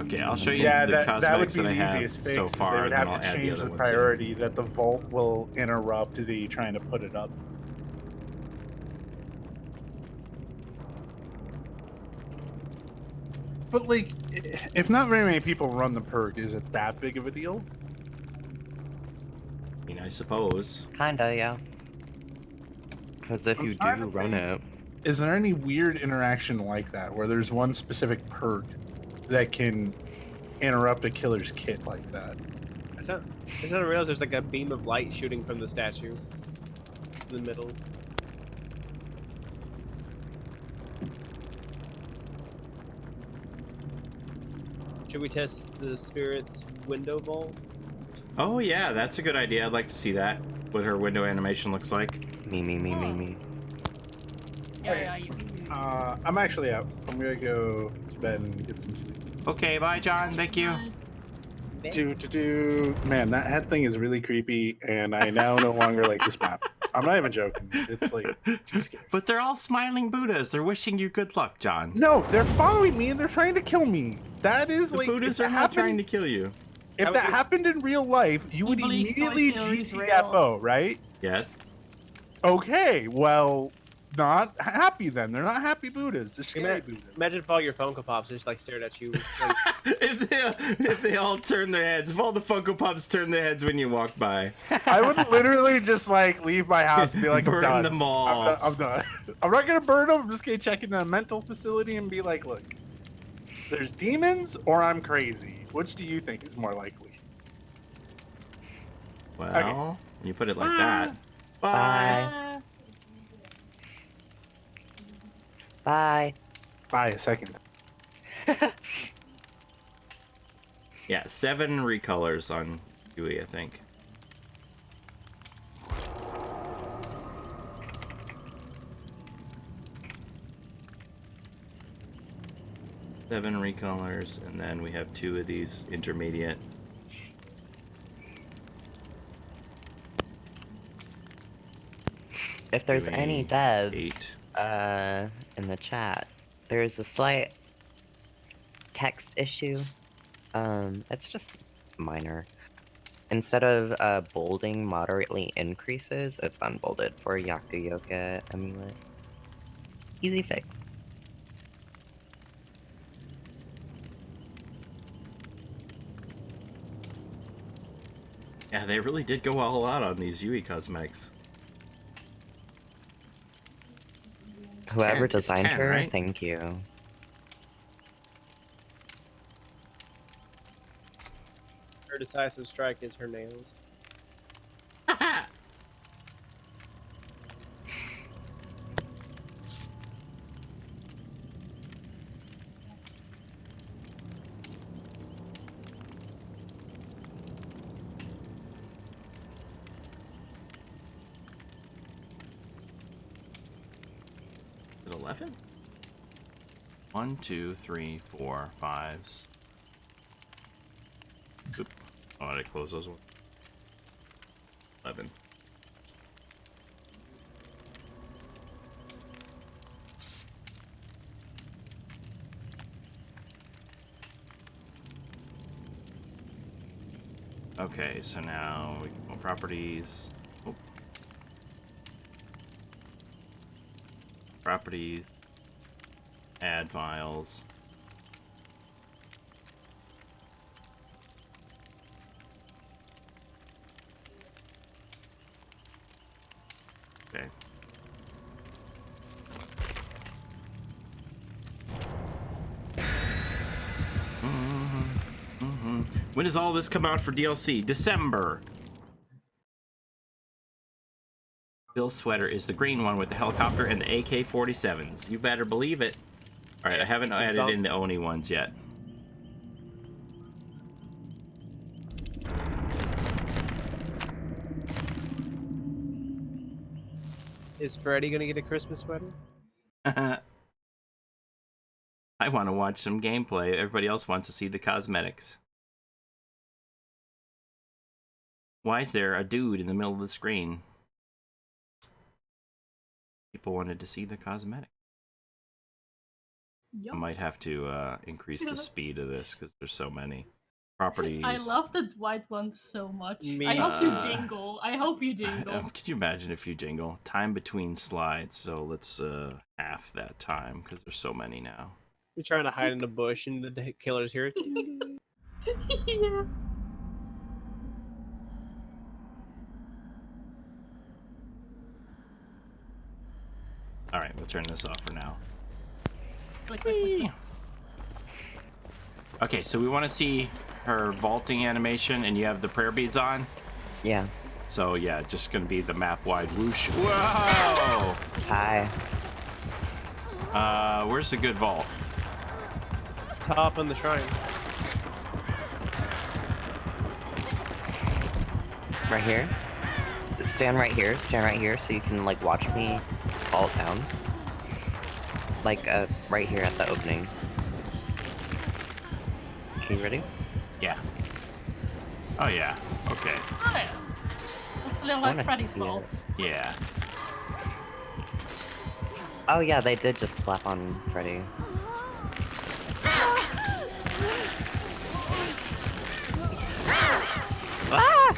Okay, I'll show you Yeah, the that would cosmetics be that I the have easiest fix. so is far, they would and then have I'll to add the change other the ones in. priority that the vault will interrupt the trying to put it up. But like, if not very many people run the perk, is it that big of a deal? I mean, I suppose. Kinda, yeah. Because if I'm you trying do to run think. it, Is there any weird interaction like that where there's one specific perk that can interrupt a killer's kit like that? I didn't realize there's like a beam of light shooting from the statue in the middle. Should we test the spirit's window vault? Oh yeah, that's a good idea. I'd like to see that. What her window animation looks like. me. Yeah, you. I'm actually out. I'm gonna go to bed and get some sleep. Okay, bye, John. Thank you. Man, that head thing is really creepy, and I now no longer like this map. I'm not even joking. It's like too scary. But they're all smiling Buddhas. They're wishing you good luck, John. No, they're following me and they're trying to kill me. That is The like Buddhas if are that not trying happened- to kill you. If that happened in real life, you would believe Toy immediately Story is real. GTFO, right? Yes. Okay, well, not happy then. They're not happy Buddhas. They're scary Buddhas. Imagine if all your Funko Pops just like stared at you. Like, if they all turn their heads, if all the Funko Pops turn their heads when you walk by. I would literally just like leave my house and be like, Burn I'm done. them all. I'm done. I'm not gonna burn them. I'm just gonna check into a mental facility and be like, look, there's demons or I'm crazy. Which do you think is more likely? Well, Okay. when you put it like that. Bye. Bye. Bye a second. Yeah, 7 recolors on Yui, I think. Seven recolors, and then we have 2 of these intermediate. If there's Yui, any devs 8. in the chat, there's a slight text issue. It's just minor. Instead of bolding moderately increases, it's unbolded for Yakuyoka Amulet. Easy fix. Yeah, they really did go all out on these Yui cosmetics. Whoever 10. It's designed 10, her, right? thank you. Her decisive strike is her nails. Is it 11? 1, 2, 3, 4, 5. Oop. Oh, did I close those ones? 11. Okay, so now we go properties. Oh. Properties. Add files. Okay. When does all this come out for DLC? December. Bill's sweater is the green one with the helicopter and the AK-47s. You better believe it. All right, I haven't added in the Oni ones yet. Is Freddy gonna get a Christmas sweater? I want to watch some gameplay. Everybody else wants to see the cosmetics. Why is there a dude in the middle of the screen? People wanted to see the cosmetic. Yup. I might have to increase the speed of this because there's so many properties. I love the white ones so much. Me I hope you too. jingle. I hope you jingle. Could you imagine if you jingle? Time between slides, so let's half that time because there's so many now. You're trying to hide in a bush and the killer's here. Yeah. All right, we'll turn this off for now. Click, click, click. Okay, so we want to see her vaulting animation, and you have the prayer beads on. Yeah. So yeah, just gonna be the map-wide whoosh. Whoa! Hi. Where's the good vault? Top on the shrine. Right here. Stand right here. Stand right here so you can like watch me fall down. Like right here at the opening. Okay, you ready? Yeah. Oh yeah. Okay. Oh yeah. It's a little I wanna like Freddy's see fault. it. Yeah. Oh yeah, they did just slap on Freddy. Ah!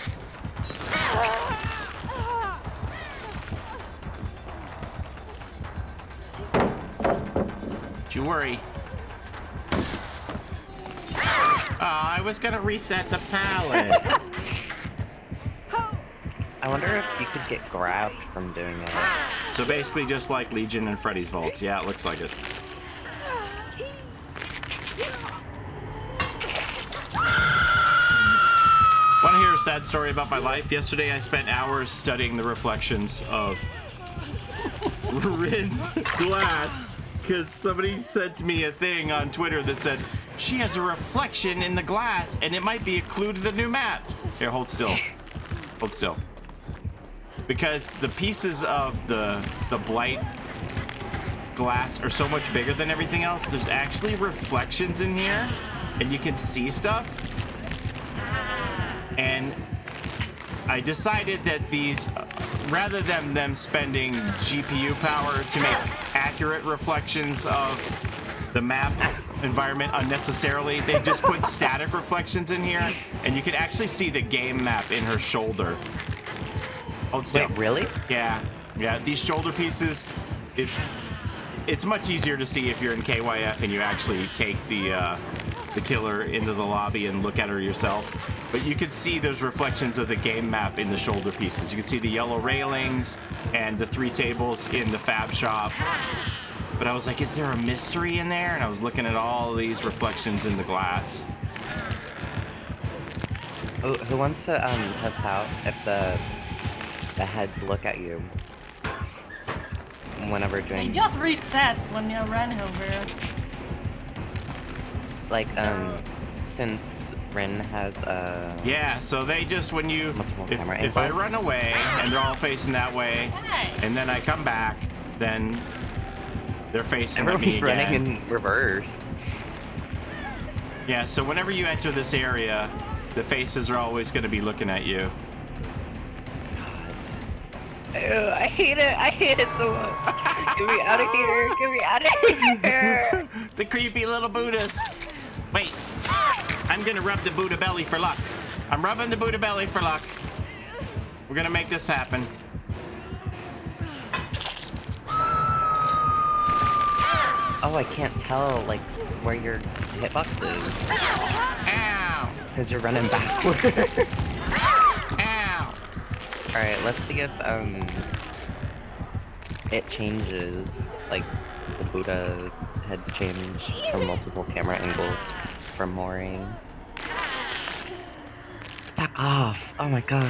Don't you worry. Oh, I was gonna reset the palette. I wonder if you could get grabbed from doing it. So basically just like Legion and Freddy's vaults. Yeah, it looks like it. Want to hear a sad story about my life? Yesterday I spent hours studying the reflections of Rin's glass because somebody sent me a thing on Twitter that said, she has a reflection in the glass, and it might be a clue to the new map. Here, hold still. Hold still. Because the pieces of the blight glass are so much bigger than everything else, there's actually reflections in here, and you can see stuff. And I decided that these, rather than them spending GPU power to make accurate reflections of the map environment unnecessarily, they just put static reflections in here, and you can actually see the game map in her shoulder. Hold still. Wait, really? Yeah, these shoulder pieces, it's much easier to see if you're in KYF and you actually take the killer into the lobby and look at her yourself. But you can see those reflections of the game map in the shoulder pieces. You can see the yellow railings and the 3 tables in the fab shop. But I was like, is there a mystery in there? And I was looking at all of these reflections in the glass. Who wants to test out if the heads look at you whenever doing? It just reset when you ran over. Like, since Rin has yeah, so they just, when you, if I run away and they're all facing that way, and then I come back, then they're facing at me again. Running in reverse. Yeah, so whenever you enter this area, the faces are always going to be looking at you. Ew, I hate it. I hate it so much. Get me out of here. Get me out of here. The creepy little Buddhas. Wait, I'm gonna rub the Buddha belly for luck. I'm rubbing the Buddha belly for luck. We're gonna make this happen. Oh, I can't tell, like, where your hitbox is. Ow! Because you're running backward. Ow! Alright, let's see if, it changes, like, the Buddha head change from multiple camera angles from mooring. Back off! Oh my god.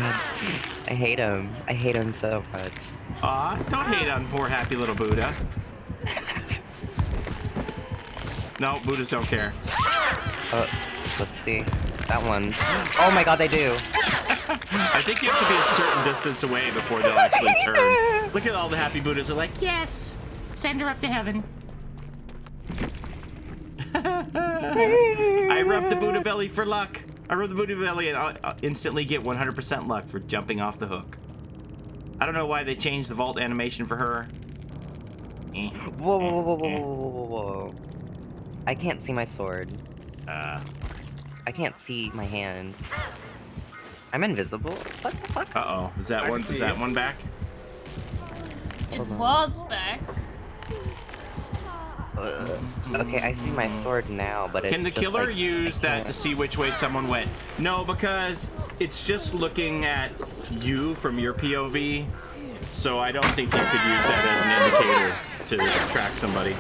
I hate him. I hate him so much. Aw, don't hate on poor happy little Buddha. No, Buddhas don't care. Let's see. That one. Oh my god, they do! I think you have to be a certain distance away before they'll actually turn. Look at all the happy Buddhas are like, yes! Send her up to heaven. I rubbed the Buddha belly for luck. I rubbed the Buddha belly and I'll instantly get 100% luck for jumping off the hook. I don't know why they changed the vault animation for her. Whoa, whoa, whoa, whoa, whoa, whoa, whoa. I can't see my sword. I can't see my hand. I'm invisible? What the fuck? Uh-oh. Is that one back? It was back. Okay, I see my sword now, but it's Can the just, killer like, use that to see which way someone went? No, because it's just looking at you from your POV. So I don't think you could use that as an indicator to track somebody.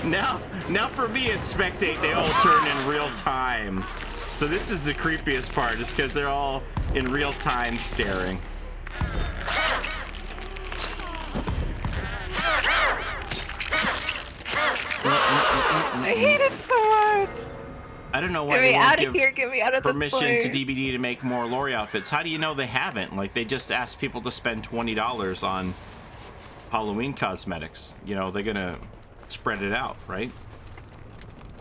now for me and spectate, they all turn in real time. So this is the creepiest part, is because they're all in real time staring. I hate it so much! I don't know why Get me they won't out of give here, get me out of this permission place. to DBD to make more Lori outfits. How do you know they haven't? Like, they just asked people to spend $20 on Halloween cosmetics. You know, they're gonna spread it out, right?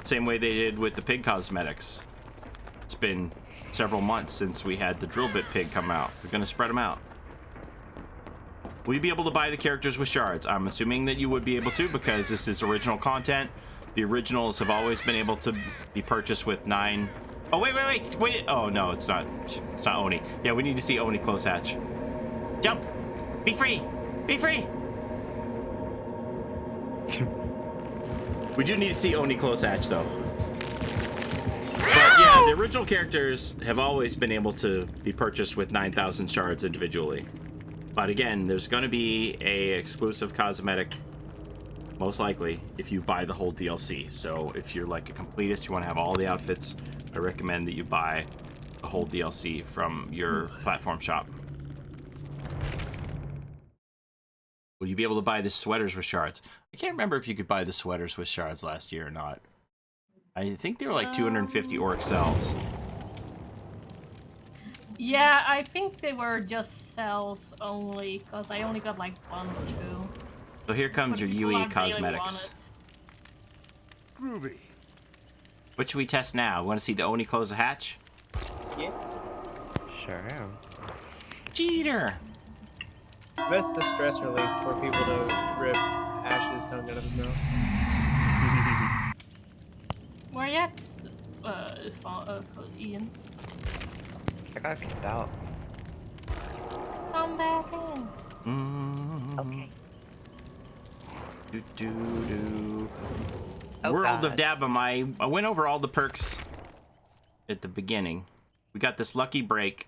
Same way they did with the pig cosmetics. It's been several months since we had the drill bit pig come out. They're gonna spread them out. Will you be able to buy the characters with shards? I'm assuming that you would be able to, because this is original content. The originals have always been able to be purchased with 9. Oh, wait. Oh, no, it's not. It's not Oni. Yeah, we need to see Oni close hatch. Jump. Be free. Be free. We do need to see Oni close hatch, though. But yeah, the original characters have always been able to be purchased with 9,000 shards individually. But again, there's going to be a exclusive cosmetic, most likely, if you buy the whole DLC. So if you're like a completist, you want to have all the outfits, I recommend that you buy the whole DLC from your platform shop. Will you be able to buy the sweaters with shards? I can't remember if you could buy the sweaters with shards last year or not. I think they were like 250 orc cells. Yeah, I think they were just cells only, because I only got like 1 or 2. So here comes For your the people Yui I really cosmetics. Groovy. What should we test now? Want to see the Oni close the hatch? Yeah. Sure am. Cheater! That's the stress relief for people to rip Ash's tongue out of his mouth. Where you at, Ian? I got kicked out. Come back in. Okay. Oh, World God. of Dabum. I went over all the perks at the beginning. We got this Lucky Break.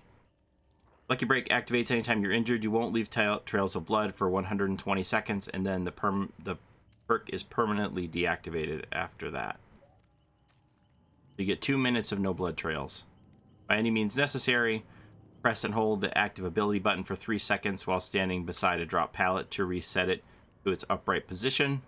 Lucky Break activates anytime you're injured. You won't leave trails of blood for 120 seconds, and then the perk is permanently deactivated after that. You get 2 minutes of no blood trails. By any means necessary, press and hold the active ability button for 3 seconds while standing beside a drop pallet to reset it to its upright position.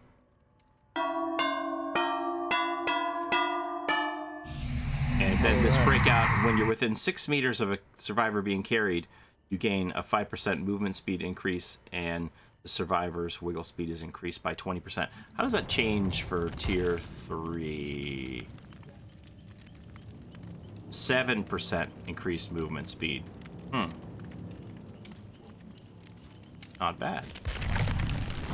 And then this breakout, when you're within 6 meters of a survivor being carried, you gain a 5% movement speed increase, and the survivor's wiggle speed is increased by 20%. How does that change for tier 3? 7% increased movement speed. Not bad.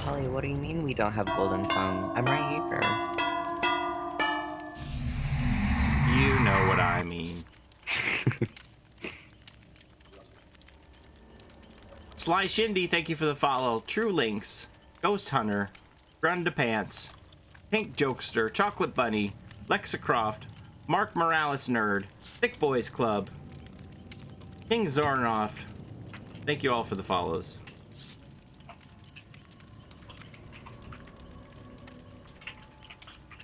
Paulie, what do you mean we don't have golden tongue? I'm right here. You know what I mean. Sly Shindy, thank you for the follow. True Links, Ghost Hunter, Grundapants, Pink Jokester, Chocolate Bunny, Lexicroft, Mark Morales Nerd, Thick Boys Club, King Zornoff. Thank you all for the follows.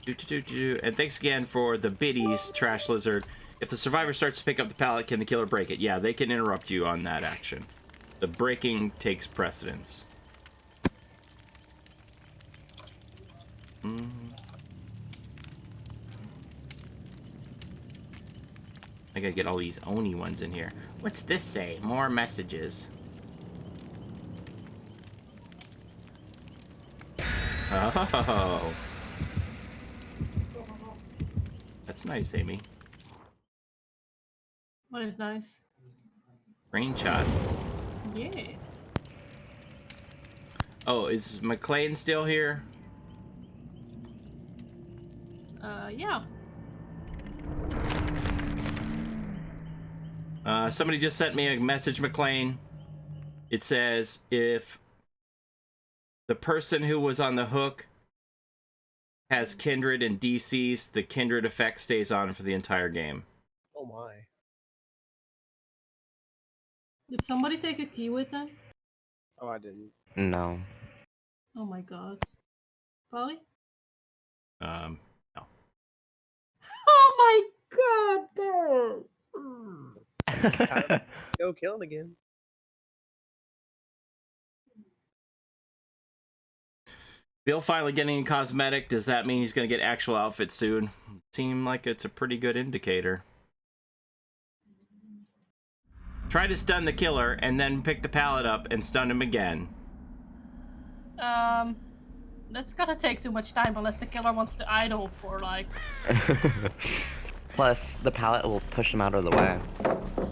And thanks again for the biddies, Trash Lizard. If the survivor starts to pick up the pallet, can the killer break it? Yeah, they can interrupt you on that action. The breaking takes precedence. I gotta get all these Oni ones in here. What's this say? More messages. Oh. That's nice, Amy. What is nice? Screenshot. Yeah. Oh, is McLean still here? Yeah. Somebody just sent me a message, McLean. It says, if the person who was on the hook has Kindred and DCs, the Kindred effect stays on for the entire game. Oh my. Did somebody take a key with them? Oh, I didn't. No. Oh my god. Paulie? No. Oh my god, no! It's time to go kill it again. Bill finally getting a cosmetic. Does that mean he's going to get actual outfit soon? Seem like it's a pretty good indicator. Try to stun the killer and then pick the pallet up and stun him again. That's gonna take too much time unless the killer wants to idle for like... Plus, the pallet will push him out of the way.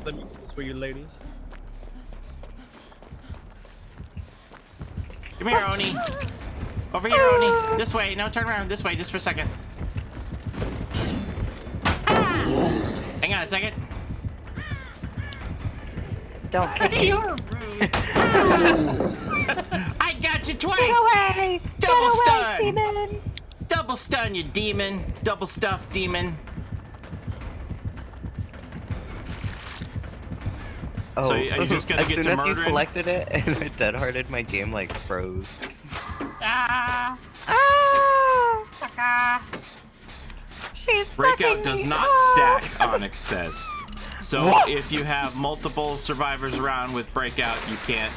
Let me get this for you ladies. Come here, Oni. Over here, Oni. This way. No, turn around. This way, just for a second. Hang on a second. Don't kick me. You're rude. I got you twice. Get away! Double Get stun. away, demon! Double stun, you demon. Double stuff, demon. Oh, So, are you just gonna get to as soon as you murdering? selected it and I dead-hearted, my game like froze. Ah! Ah! Sucker! She's Breakout sucking does me not off. stack, Onyx says. So if you have multiple survivors around with Breakout, you can't.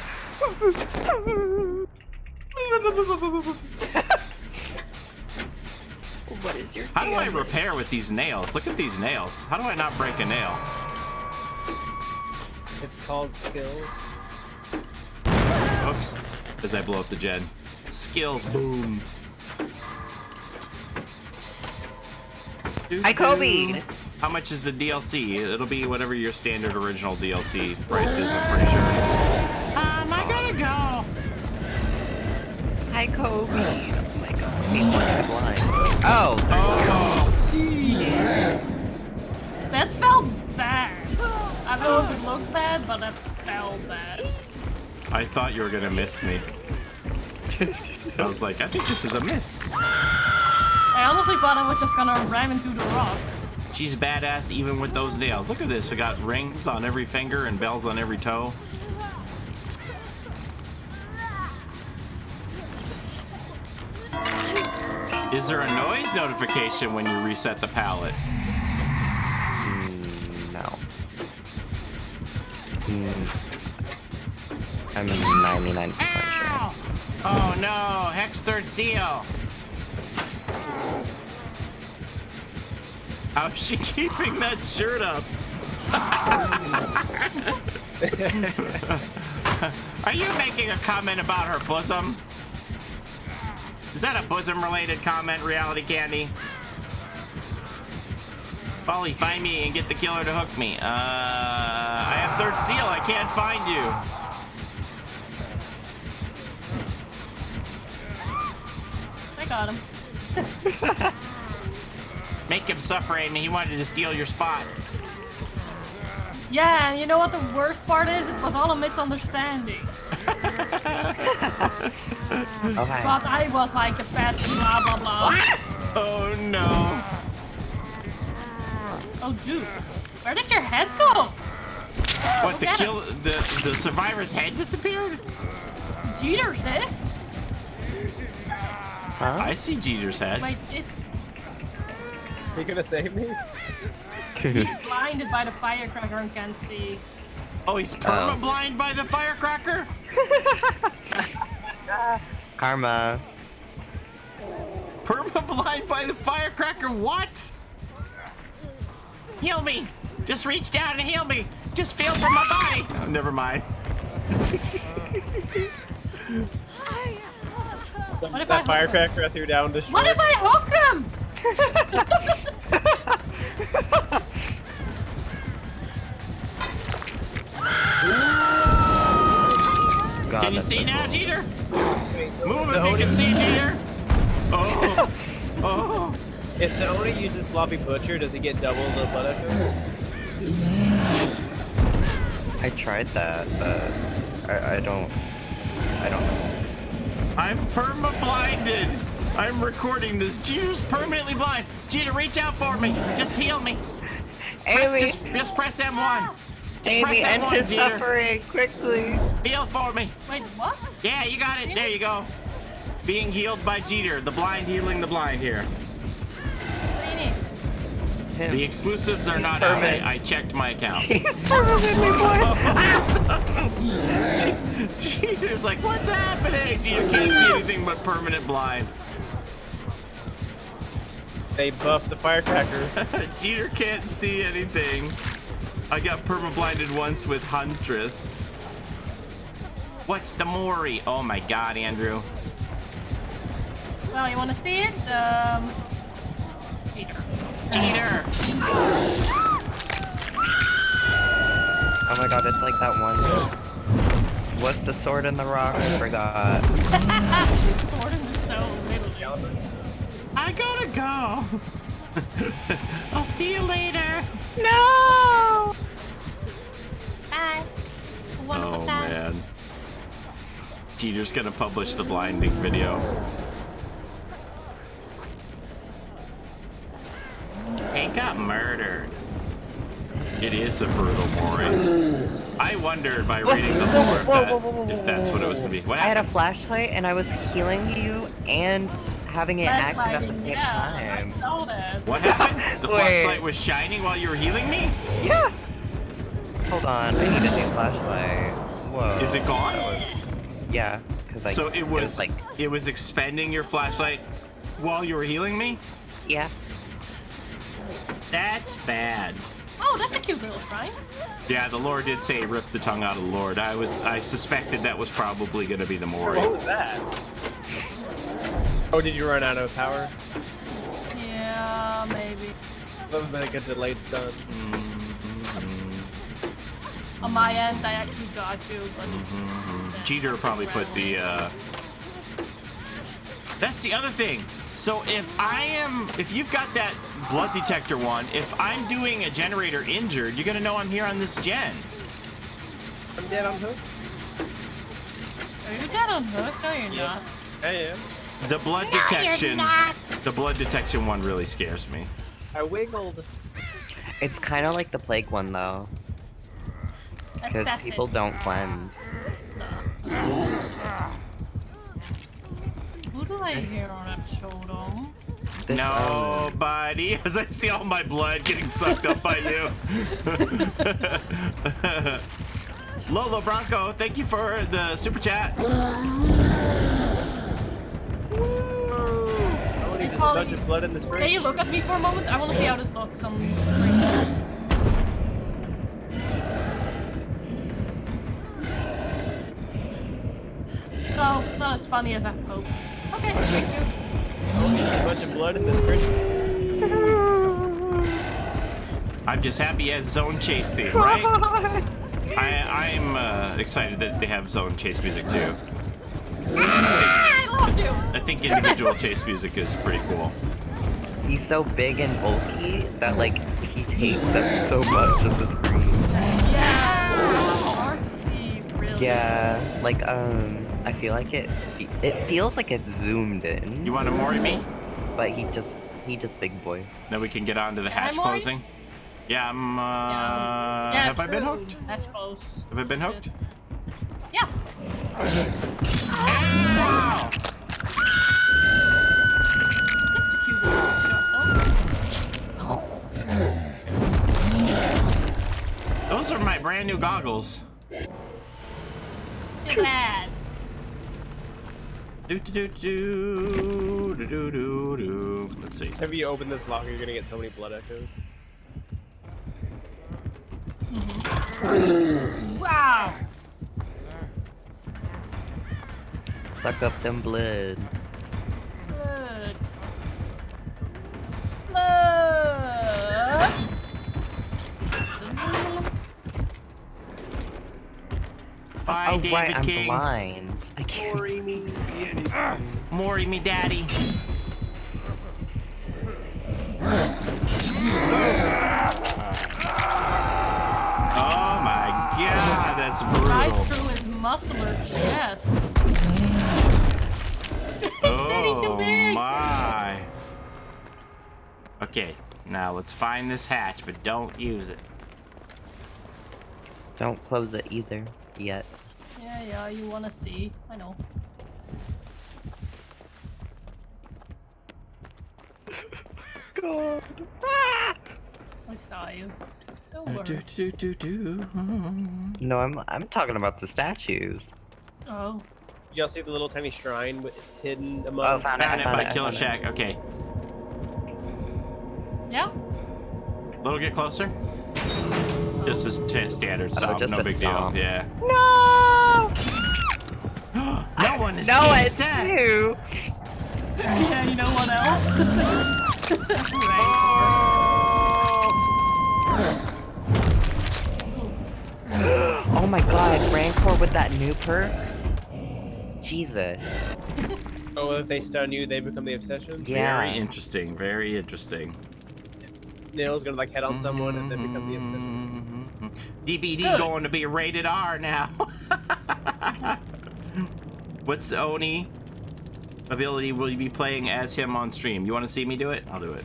What is your How do I damage? repair with these nails? Look at these nails. How do I not break a nail? It's called skills. Oops. As I blow up the gen. Skills, boom. Hi, Kobe. How much is the DLC? It'll be whatever your standard original DLC price is, I'm pretty sure. I gotta go. Hi, Kobe. Oh my god. He's fucking blind. Oh. Oh. That felt bad. I don't know if it looked bad, but that felt bad. I thought you were gonna miss me. I was like, I think this is a miss. I honestly thought I was just gonna ram into the rock. She's badass even with those nails. Look at this. We got rings on every finger and bells on every toe. Is there a noise notification when you reset the pallet? No. I'm 99% sure. Oh no, Hex Third Seal. How's she keeping that shirt up? Are you making a comment about her bosom? Is that a bosom-related comment, Reality Candy? Paulie, find me and get the killer to hook me. I have Third Seal. I can't find you. I got him. Make him suffer, and he wanted to steal your spot. Yeah, and you know what the worst part is? It was all a misunderstanding. Okay. But I was like the fat blah blah blah. Oh no. Oh dude, where did your head go? What, Get the survivor's head disappeared? Jeter's head? Huh? I see Jeter's head. Wait, is Is he gonna save me? he's blinded by the firecracker and can't see. Oh, he's perma-blind by the firecracker? Karma. Perma-blind by the firecracker? What? Heal me! Just reach down and heal me! Just feel from my body! Oh, never mind. What if That firecracker I threw down destroyed. What if I hook him? God, Can you that's see so now, cool. Jeter? Wait, Move the if you Oni- can see, Jeter! Oh! Oh! If the Oni uses Sloppy Butcher, does he get double the blood echoes? I tried that, but I don't know. I'm perma-blinded! I'm recording this. Jeter's permanently blind. Jeter, reach out for me. Just heal me. Amy, Just press M1. Just Amy, press end M1, his Jeter. suffering quickly. Heal for me. Wait, what? Yeah, you got it. There you go. Being healed by Jeter. The blind healing the blind here. What do you need? Him. The exclusives are He's not out. permanent. I checked my account. He's permanently blind. Jeter's like, what's happening? Jeter can't see anything but permanent blind. They buff the firecrackers. Jeter can't see anything. I got perma-blinded once with Huntress. What's the Mori? Oh my god, Andrew. Well, you want to see it? Jeter. Jeter! Oh my god, it's like that one. What's the sword in the rock? I forgot. Sword in the stone, literally. I gotta go. I'll see you later. No! Bye. Oh man. Jeter's gonna publish the blinding video. Hank got murdered. It is a brutal Mori. I wondered by reading the lore if that's what it was gonna be. What I had a happened? flashlight and I was healing you and having it active at the Flashlighting, same yeah, time. I saw that. What happened? The Wait. flashlight was shining while you were healing me? Yeah. Hold on, I need a new flashlight. Whoa. Is it gone? That was- yeah, because So it was like it was expending your flashlight while you were healing me? Yeah. That's bad. Oh, that's a cute little shrine. Yeah, the Lord did say rip the tongue out of the Lord. I suspected that was probably gonna be the Mori. What was that? Oh, did you run out of power? Yeah, maybe. That was like a delayed stun. On my end, I actually got you, but it's... Cheater probably put the That's the other thing. So if you've got that blood detector one, if I'm doing a generator injured, you're gonna know I'm here on this gen. I'm dead on hook. Are you dead on hook? No, you're not. I am. The blood detection, the blood detection one really scares me. I wiggled. It's kind of like the plague one though, Let's because test people it. don't cleanse. Who do I hear on that totem? This, Nobody, as I see all my blood getting sucked up by you. Lolo Bronco, thank you for the super chat. I only need this bunch of blood in this fridge. Can you look at me for a moment? I want to see how this looks on the screen. No, not as funny as I hoped. Okay, thank you. Only needs a bunch of blood in this fridge. I'm just happy as zone chase theme, right? I'm excited that they have zone chase music too. I loved you! I think individual chase music is pretty cool. He's so big and bulky that like he takes up so much of the screen. Yeah! Hard to see, really. Yeah, like I feel like it feels like it's zoomed in. You want to Mori me? But he just big boy. Then we can get on to the Can I hatch Mori? closing. Yeah, I'm Yeah, have I been true. hooked? That's close. Have I been hooked? Yeah. Ow! It's a cute little shot, though. Those are my brand new goggles. Too bad. Do do do do do do do do. Let's see. If you open this locker, you're gonna get so many blood echoes. Wow. Suck up them blood. Good. Blood. Bye, Oh David right, I'm King. blind. I can't. Worry me. Mori me, daddy. Oh my god, that's Right brutal. through his muscular chest. It's getting too Oh big. my. Okay, now let's find this hatch, but don't use it. Don't close it either yet. Yeah, you wanna see. I know. God. I saw you. Don't worry. Do. No, I'm talking about the statues. Oh. Did y'all see the little tiny shrine hidden Oh, amongst? found it, Found it found by it, Killer found it. Shack. Okay, Yeah? little get closer. This is standard Oh, stomp, just no a big stomp. deal. Yeah. No! No one escapes No, it's death. you! Yeah, you know what else? Oh my god, Rancor with that new perk? Jesus. Oh, if they stun you, they become the obsession. Yeah. Very interesting. Very interesting. Nail's gonna like head on someone and then become the obsession. DBD Good. going to be rated R now. What's the Oni ability will you be playing as him on stream? You want to see me do it? I'll do it.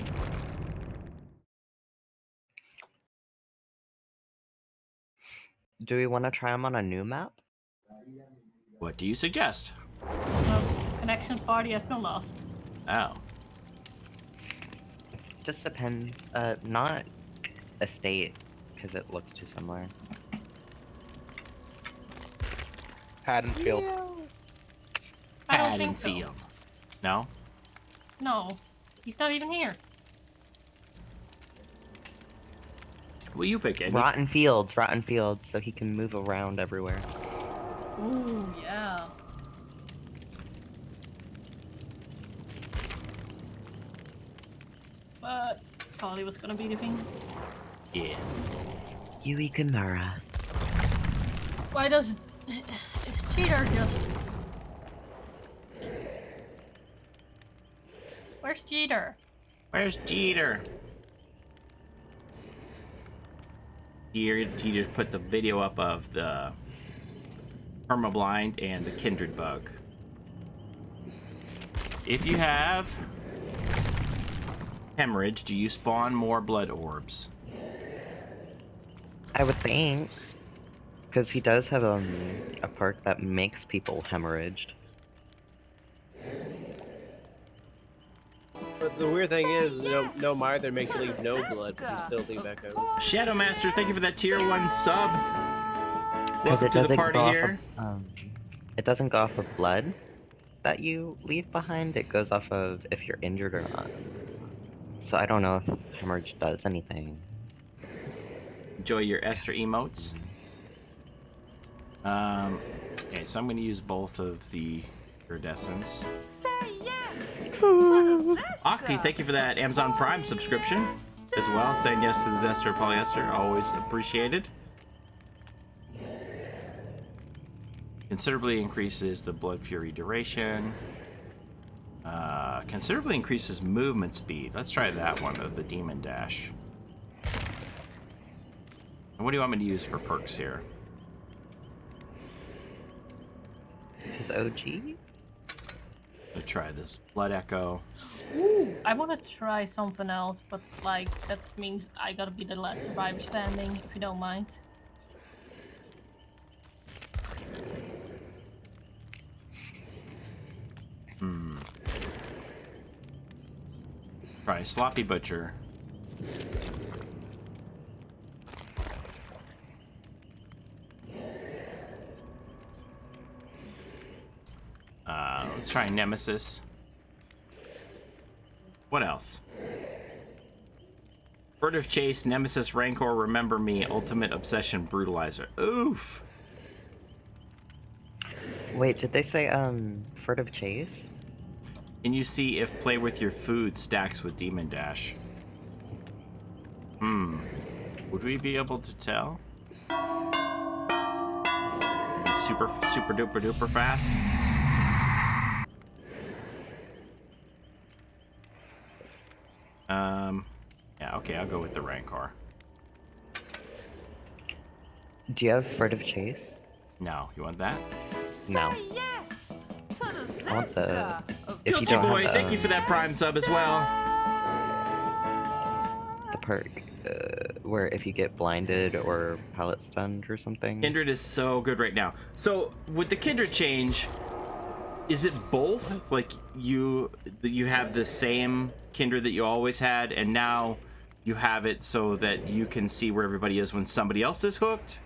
Do we want to try them on a new map? What do you suggest? Connection party has been lost. Oh. Just depends. Not estate, because it looks too similar. Haddonfield. I don't think so. Haddonfield. No? No. He's not even here. Will you pick any? rotten fields, so he can move around everywhere. Ooh, yeah. But Paulie was gonna be the thing. Yeah. Yui Kimura. Why does... Is Cheater just... Where's Cheater? Where's Jeter? Jeter put the video up of the permablind and the kindred bug. If you have hemorrhage, do you spawn more blood orbs? I would think. Because he does have a perk that makes people hemorrhaged. But the weird thing is, no Mither makes you leave no blood, but you still leave echoes. Shadow Master, thank you for that tier 1 sub. Because Welcome it to the doesn't party go off here. of, it doesn't go off of blood that you leave behind. It goes off of if you're injured or not. So I don't know if hemorrhage does anything. Enjoy your Esther emotes. Okay, so I'm going to use both of the iridescents. Octi, thank you for that Amazon Prime subscription as well. Saying yes to the Zester Polyester, always appreciated. Considerably increases the Blood Fury duration. Considerably increases movement speed. Let's try that one, the Demon Dash. And what do you want me to use for perks here? His OG? Let's try this Blood Echo. Ooh, I want to try something else, but like that means I gotta be the last survivor standing, if you don't mind. Try Sloppy Butcher. Let's try Nemesis. What else? Furtive Chase, Nemesis, Rancor, Remember Me, Ultimate Obsession, Brutalizer. Oof! Wait, did they say, furtive chase? Can you see if Play With Your Food stacks with Demon Dash? Would we be able to tell? Super duper duper fast? Yeah, okay, I'll go with the Rancor. Do you have furtive chase? No, you want that? No. I want the... If you Guilty don't Boy, have, thank you for that Prime sub as well. the perk, where if you get blinded or pallet stunned or something. Kindred is so good right now. So, with the Kindred change, is it both? Like, you have the same Kindred that you always had, and now you have it so that you can see where everybody is when somebody else is hooked?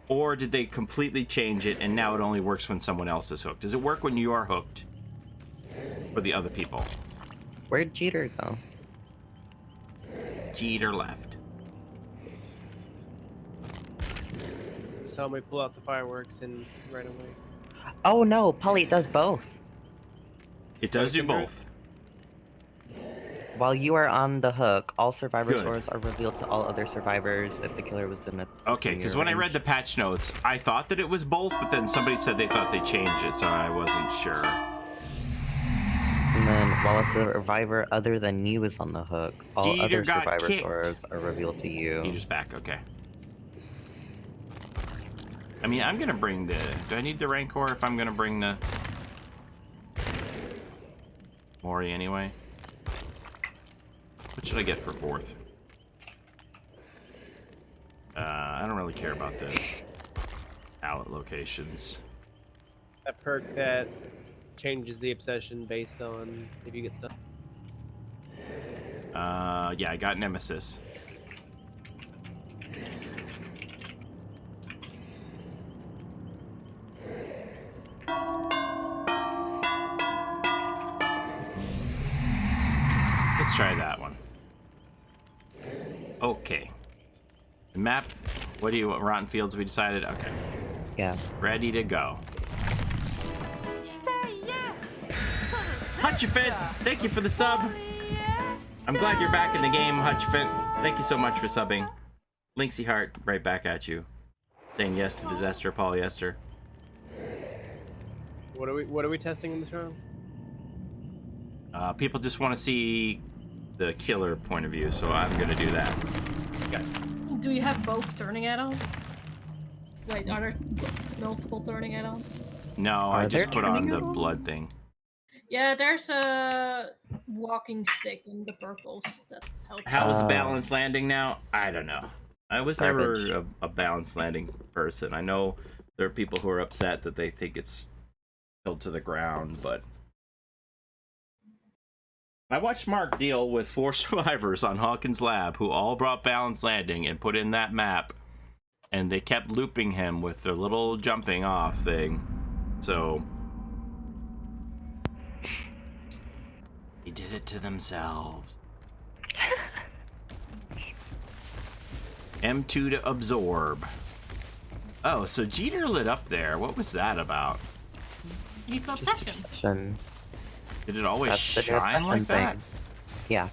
Or did they completely change it and now it only works when someone else is hooked? Does it work when you are hooked? For the other people? Where'd Jeter go? Jeter left. Saw me pull out the fireworks and right away. Oh no, Paulie, it does both. It does do Kindred? both. While you are on the hook, all survivor Good. scores are revealed to all other survivors if the killer was in a... Okay, because when I read the patch notes, I thought that it was both, but then somebody said they thought they changed it, so I wasn't sure. And then, while a survivor other than you is on the hook, all Jeter other got survivor kicked. scores are revealed to you. Jeter's back, okay. I mean, I'm gonna bring the... Do I need the Rancor if I'm gonna bring the... Mori anyway? What should I get for 4th? I don't really care about the pallet locations. That perk that changes the obsession based on if you get stuck. Yeah, I got Nemesis. Let's try that one. Okay. The map. What do you want? Rotten Fields, we decided? Okay. Yeah. Ready to go. Hutchfit, thank you for the sub. I'm glad you're back in the game, Hutchfit. Thank you so much for subbing. Linksy Heart, right back at you. Saying yes to Disaster Polyester. What are we testing in this round? People just want to see the killer point of view, so I'm gonna do that. Gotcha. Do you have both turning add-ons? Wait, are there multiple turning add-ons? No, I Are just there put on turning the add-ons? blood thing. Yeah, there's a walking stick in the purples that helps. How is balance landing now? I don't know. I was Garbage. never a balance landing person. I know there are people who are upset that they think it's held to the ground, but I watched Mark deal with 4 survivors on Hawkins Lab who all brought balance landing and put in that map, and they kept looping him with their little jumping off thing. So they did it to themselves. M2 to absorb. Oh, so Jeter lit up there. What was that about? He's obsession. Then Did it always that's the shine like thing. that? Yeah.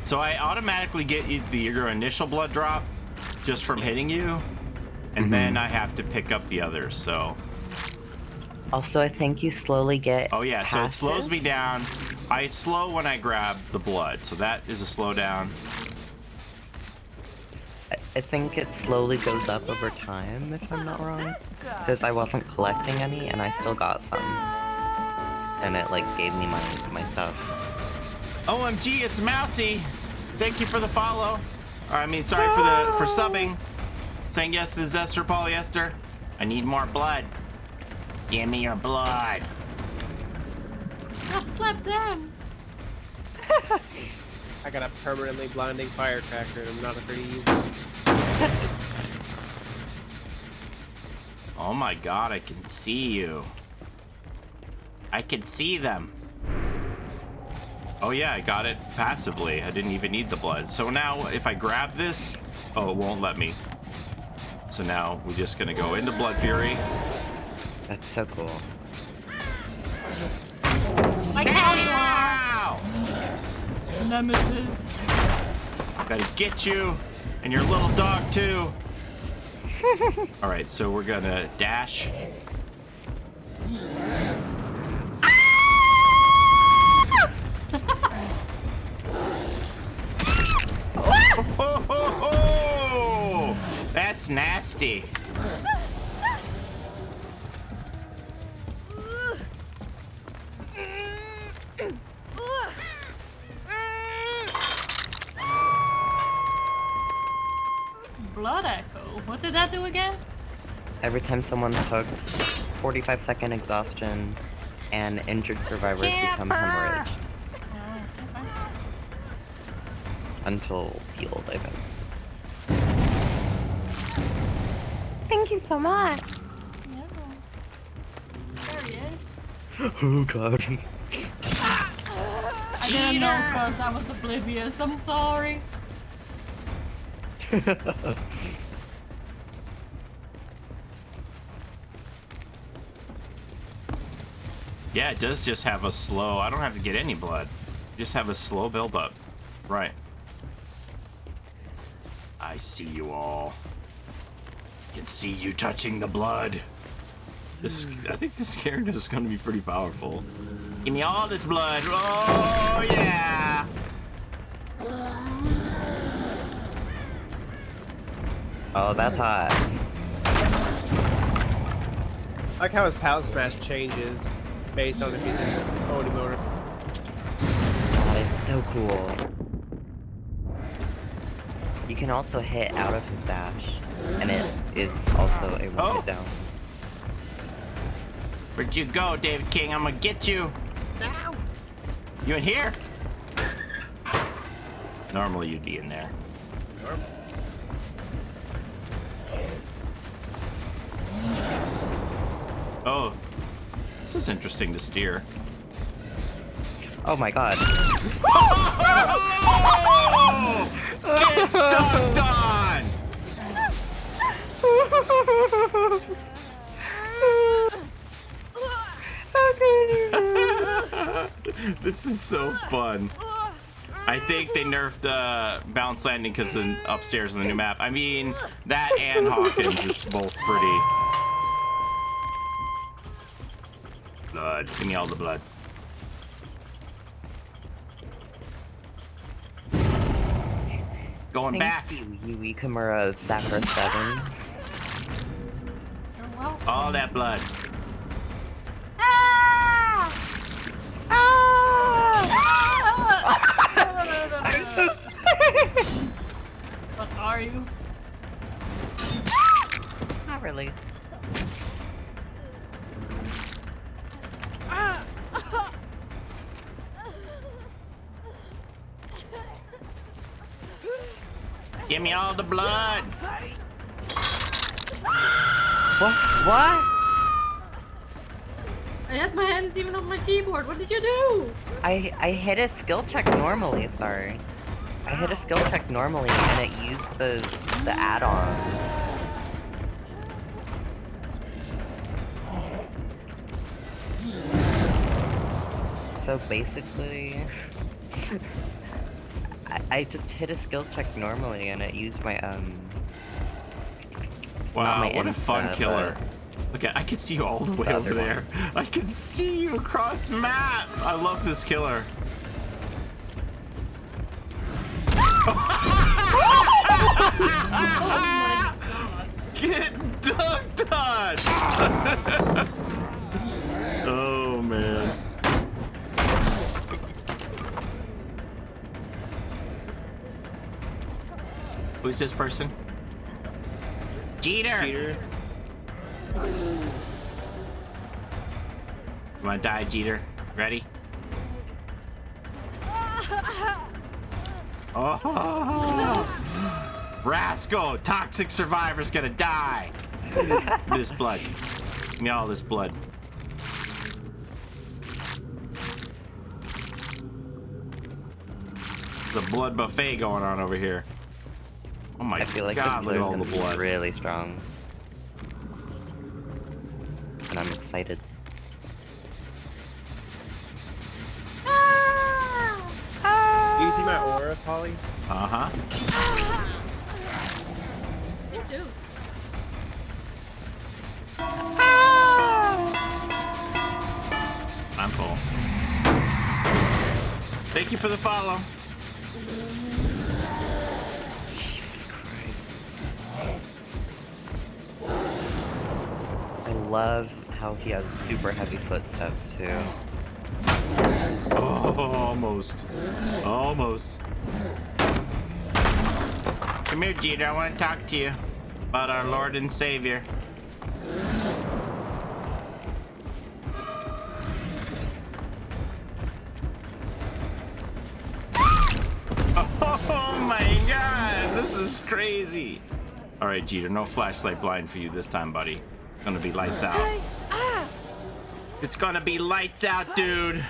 So I automatically get your initial blood drop just from hitting you, and then I have to pick up the others, so. Also, I think you slowly get. Oh yeah, so it slows passive. me down. I slow when I grab the blood, so that is a slowdown. I think it slowly goes up over time, if I'm not wrong. Because I wasn't collecting any, and I still got some. And it, like, gave me my stuff. OMG, it's Mousy! Thank you for the follow. I mean, sorry for subbing. Saying yes to the Zester Polyester. I need more blood. Give me your blood. I slapped them. I got a permanently blinding firecracker and I'm not afraid to use it. Oh my god, I can see you. I can see them. Oh yeah, I got it passively. I didn't even need the blood. So now if I grab this, oh, it won't let me. So now we're just gonna go into Blood Fury. That's so cool. My Ow! nemesis. Gotta get you and your little dog too. All right, so we're gonna dash. Oh, that's nasty. Blood echo. What did that do again? Every time someone's hooked, 45-second exhaustion, and injured survivors become hemorrhaged. Oh, okay. Until healed, I think. Thank you so much! Yeah. There he is. Oh god. I didn't know because I was oblivious. I'm sorry. Yeah, it does just have a slow. I don't have to get any blood. Just have a slow build up. Right. I see you all. I can see you touching the blood. I think this character is going to be pretty powerful. Give me all this blood. Oh yeah. Oh, that's hot. I like how his pallet smash changes based on if he's in Oni mode. That is so cool. You can also hit out of his dash, and it is also a one down. Where'd you go, David King? I'm gonna get you. Ow! You in here? Normally you'd be in there. Oh, this is interesting to steer. Oh my god. Oh! Get dunked on! This is so fun. I think they nerfed bounce landing because upstairs in the new map. I mean, that and Hawkins is both pretty. Blood. Give me all the blood. Going back. Thank you, Yui Kimura, Sapphire 7. You're welcome. All that blood. Ah! What are you? Not really. Give me all the blood. What? What? I had my hands even on my keyboard. What did you do? I hit a skill check normally, sorry. I hit a skill check normally and it used the add-on. So basically, I just hit a skill check normally and it used my Wow, my what a fun insta, killer. Look at, I can see you all the way The over other there. I can see you across map. I love this killer. Get dunked on! Oh man. Who's this person? Jeter! Cheater. You wanna die, Jeter? Ready? Oh! Rascal! Toxic survivor's gonna die! Give me this blood. Give me all this blood. There's a blood buffet going on over here. Oh my I feel like god, look at all gonna the be blood. really strong. And I'm excited. Do you see my aura, Paulie? Uh-huh. Me too. I'm full. Thank you for the follow. I love how he has super heavy footsteps too. Oh, almost. Almost. Come here, Jeter. I want to talk to you about our Lord and Savior. Oh my god, this is crazy. All right, Jeter, no flashlight blind for you this time, buddy. It's gonna be lights out. It's gonna be lights out, dude.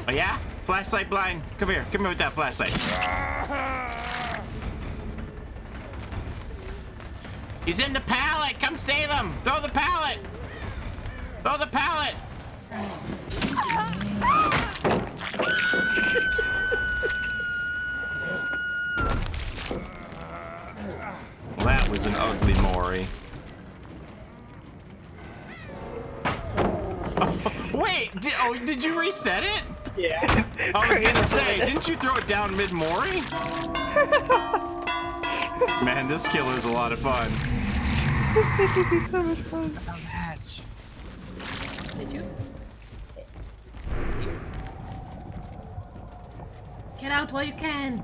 Oh yeah? Flashlight blind. Come here with that flashlight. He's in the pallet. Come save him. Throw the pallet. Throw the pallet. Well, that was an ugly Mori. Wait, did you reset it? Yeah. I was gonna say, didn't you throw it down mid-Mori? Man, this killer's a lot of fun. This would be so much fun. I found the hatch. Did you? Get out while you can.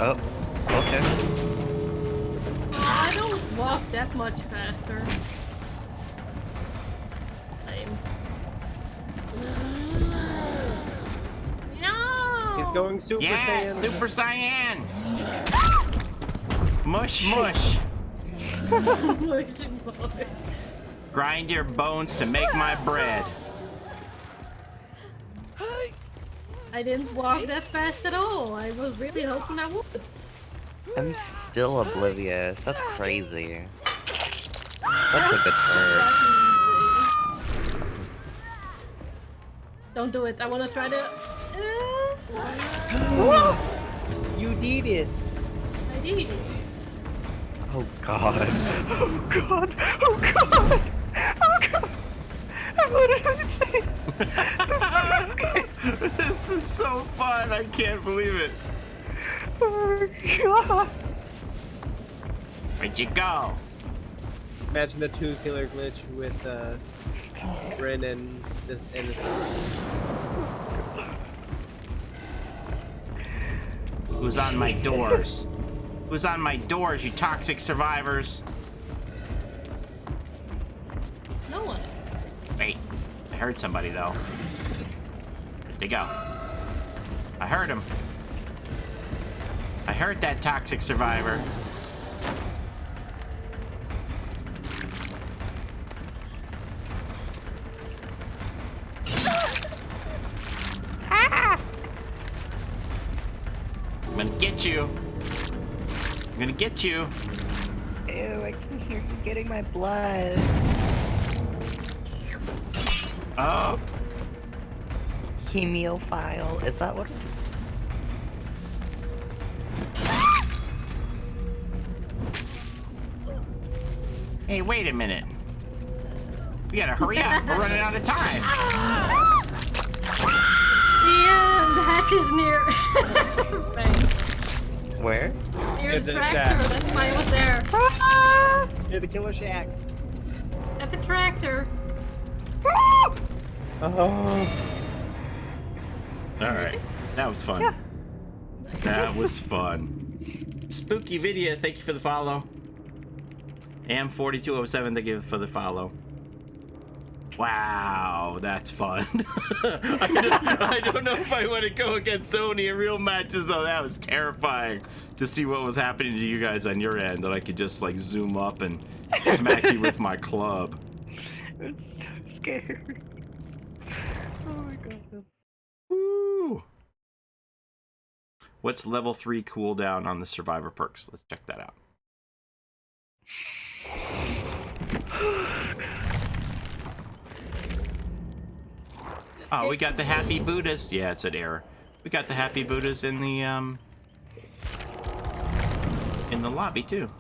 Oh, okay. I don't walk that much faster. Lame. No! He's going Super Yeah, Saiyan. Super Saiyan. Mush, mush. Grind your bones to make my bread. I didn't walk that fast at all. I was really hoping I would. I'm still oblivious. That's crazy. That's a good perk. Don't do it. I want to try to. You did it. I did it. Oh god. Oh god. Oh god. Oh god. What did I say? This is so fun. I can't believe it. Oh god. Where'd you go? Imagine the two killer glitch with Bryn and this Who's on my doors? Who's on my doors, you toxic survivors? No one is. Wait, I heard somebody though. Where'd they go? I heard him. I heard that toxic survivor. I'm gonna get you. I'm gonna get you. Ew, I can hear you getting my blood. Oh. Hemophile. Is that what it is? Hey, wait a minute. We gotta hurry up. We're running out of time. Yeah, the hatch is near. Thanks. Where? Near At the the tractor. shack. That's why I was there. to the killer shack. At the tractor. Oh. All right, that was fun. Yeah. That was fun. Spooky Vidya, thank you for the follow. Am4207, thank you for the follow. Wow, that's fun. I don't know if I want to go against Sony in real matches though. That was terrifying to see what was happening to you guys on your end. That I could just like zoom up and smack you with my club. It's so scary. Oh my god. Woo! What's level 3 cooldown on the survivor perks? Let's check that out. Oh, we got the happy Buddhas. Yeah, it said error. We got the happy Buddhas in the lobby too.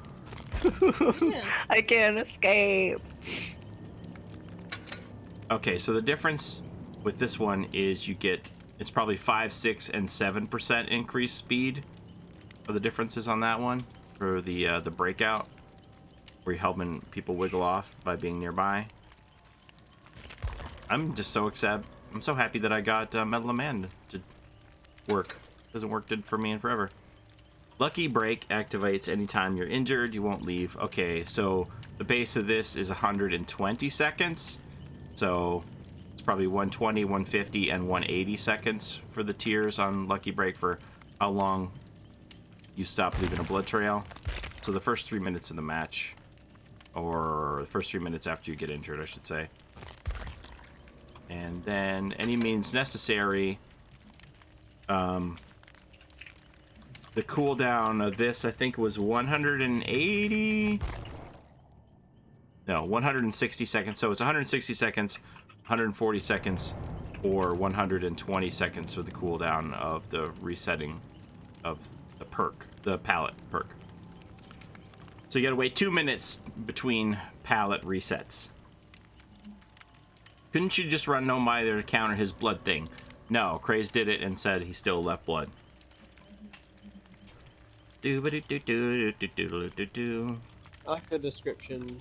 Yeah. I can't escape. Okay, so the difference with this one is you get, it's probably 5, 6, and 7% increased speed are the differences on that one for the breakout, where you're helping people wiggle off by being nearby. I'm just so excited. I'm so happy that I got Metal of Man to work. Doesn't work good for me in forever. Lucky Break activates anytime you're injured. You won't leave. Okay, so the base of this is 120 seconds. So it's probably 120, 150, and 180 seconds for the tiers on Lucky Break for how long you stop leaving a blood trail. So the first 3 minutes of the match, or the first 3 minutes after you get injured, I should say. And then any means necessary. The cooldown of this, I think, was 180. No, 160 seconds. So it's 160 seconds, 140 seconds, or 120 seconds for the cooldown of the resetting of the perk, the palette perk. So you gotta wait 2 minutes between palette resets. Couldn't you just run Gnome by there to counter his blood thing? No, Craze did it and said he still left blood. I like the description,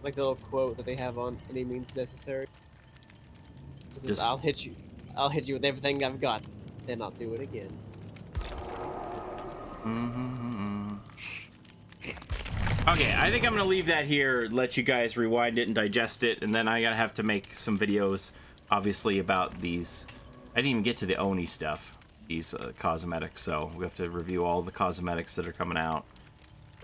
like the little quote that they have on any means necessary. It says, I'll hit you with everything I've got, then I'll do it again. Okay, I think I'm gonna leave that here, let you guys rewind it and digest it, and then I gotta have to make some videos, obviously, about these. I didn't even get to the Oni stuff, these cosmetics, so we have to review all the cosmetics that are coming out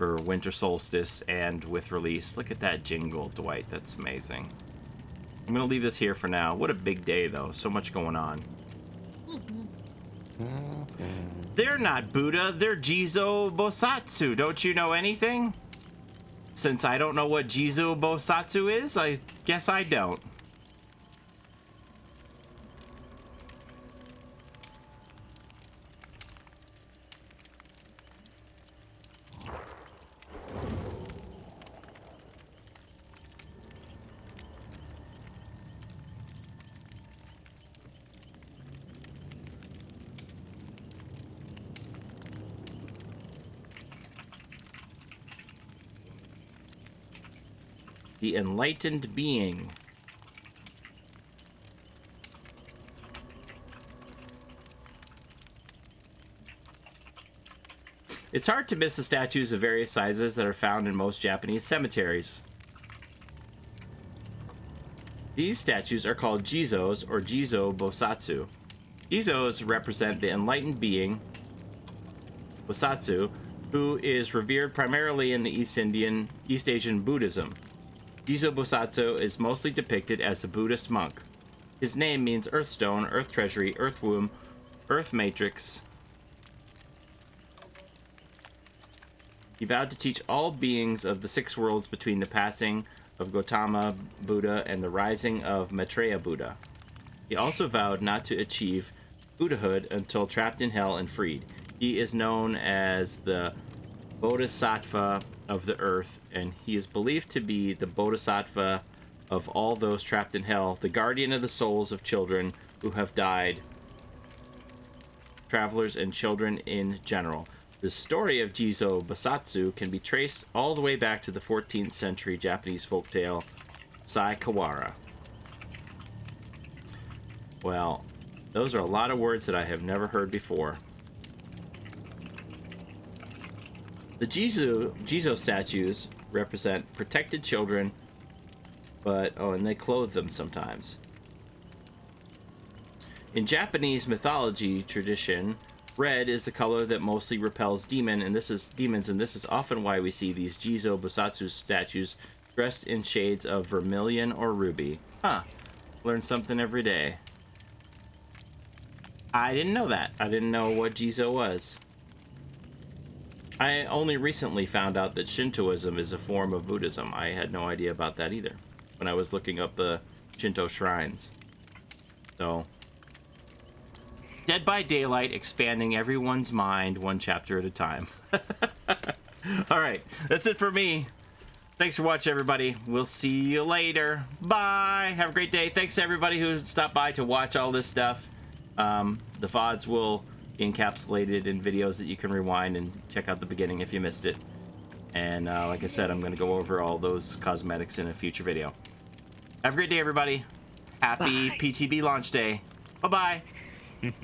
for winter solstice and with release. Look at that jingle, Dwight. That's amazing. I'm gonna leave this here for now. What a big day, though. So much going on. They're not Buddha. They're Jizo Bosatsu. Don't you know anything? Since I don't know what Jizo Bosatsu is, I guess I don't. The enlightened being. It's hard to miss the statues of various sizes that are found in most Japanese cemeteries. These statues are called Jizos or Jizo Bosatsu. Jizos represent the enlightened being, Bosatsu, who is revered primarily in the East Asian Buddhism. Jizo Bosatsu is mostly depicted as a Buddhist monk. His name means Earthstone, Earth Treasury, Earth Womb, Earth Matrix. He vowed to teach all beings of the 6 worlds between the passing of Gautama Buddha and the rising of Maitreya Buddha. He also vowed not to achieve Buddhahood until trapped in hell and freed. He is known as the Bodhisattva of the earth, and he is believed to be the Bodhisattva of all those trapped in hell, the guardian of the souls of children who have died, travelers and children in general. The story of Jizo Bosatsu can be traced all the way back to the 14th century Japanese folktale Saikawara. Well, those are a lot of words that I have never heard before. The Jizo statues represent protected children, and they clothe them sometimes. In Japanese mythology tradition, red is the color that mostly repels demons, and this is often why we see these Jizo Bosatsu statues dressed in shades of vermilion or ruby. Huh. Learn something every day. I didn't know that. I didn't know what Jizo was. I only recently found out that Shintoism is a form of Buddhism. I had no idea about that either when I was looking up the Shinto shrines. So, Dead by Daylight, expanding everyone's mind one chapter at a time. Alright, that's it for me. Thanks for watching, everybody. We'll see you later. Bye! Have a great day. Thanks to everybody who stopped by to watch all this stuff. The VODs will be encapsulated in videos that you can rewind and check out the beginning if you missed it. And like I said, I'm going to go over all those cosmetics in a future video. Have a great day, everybody. Happy PTB launch day. Bye-bye.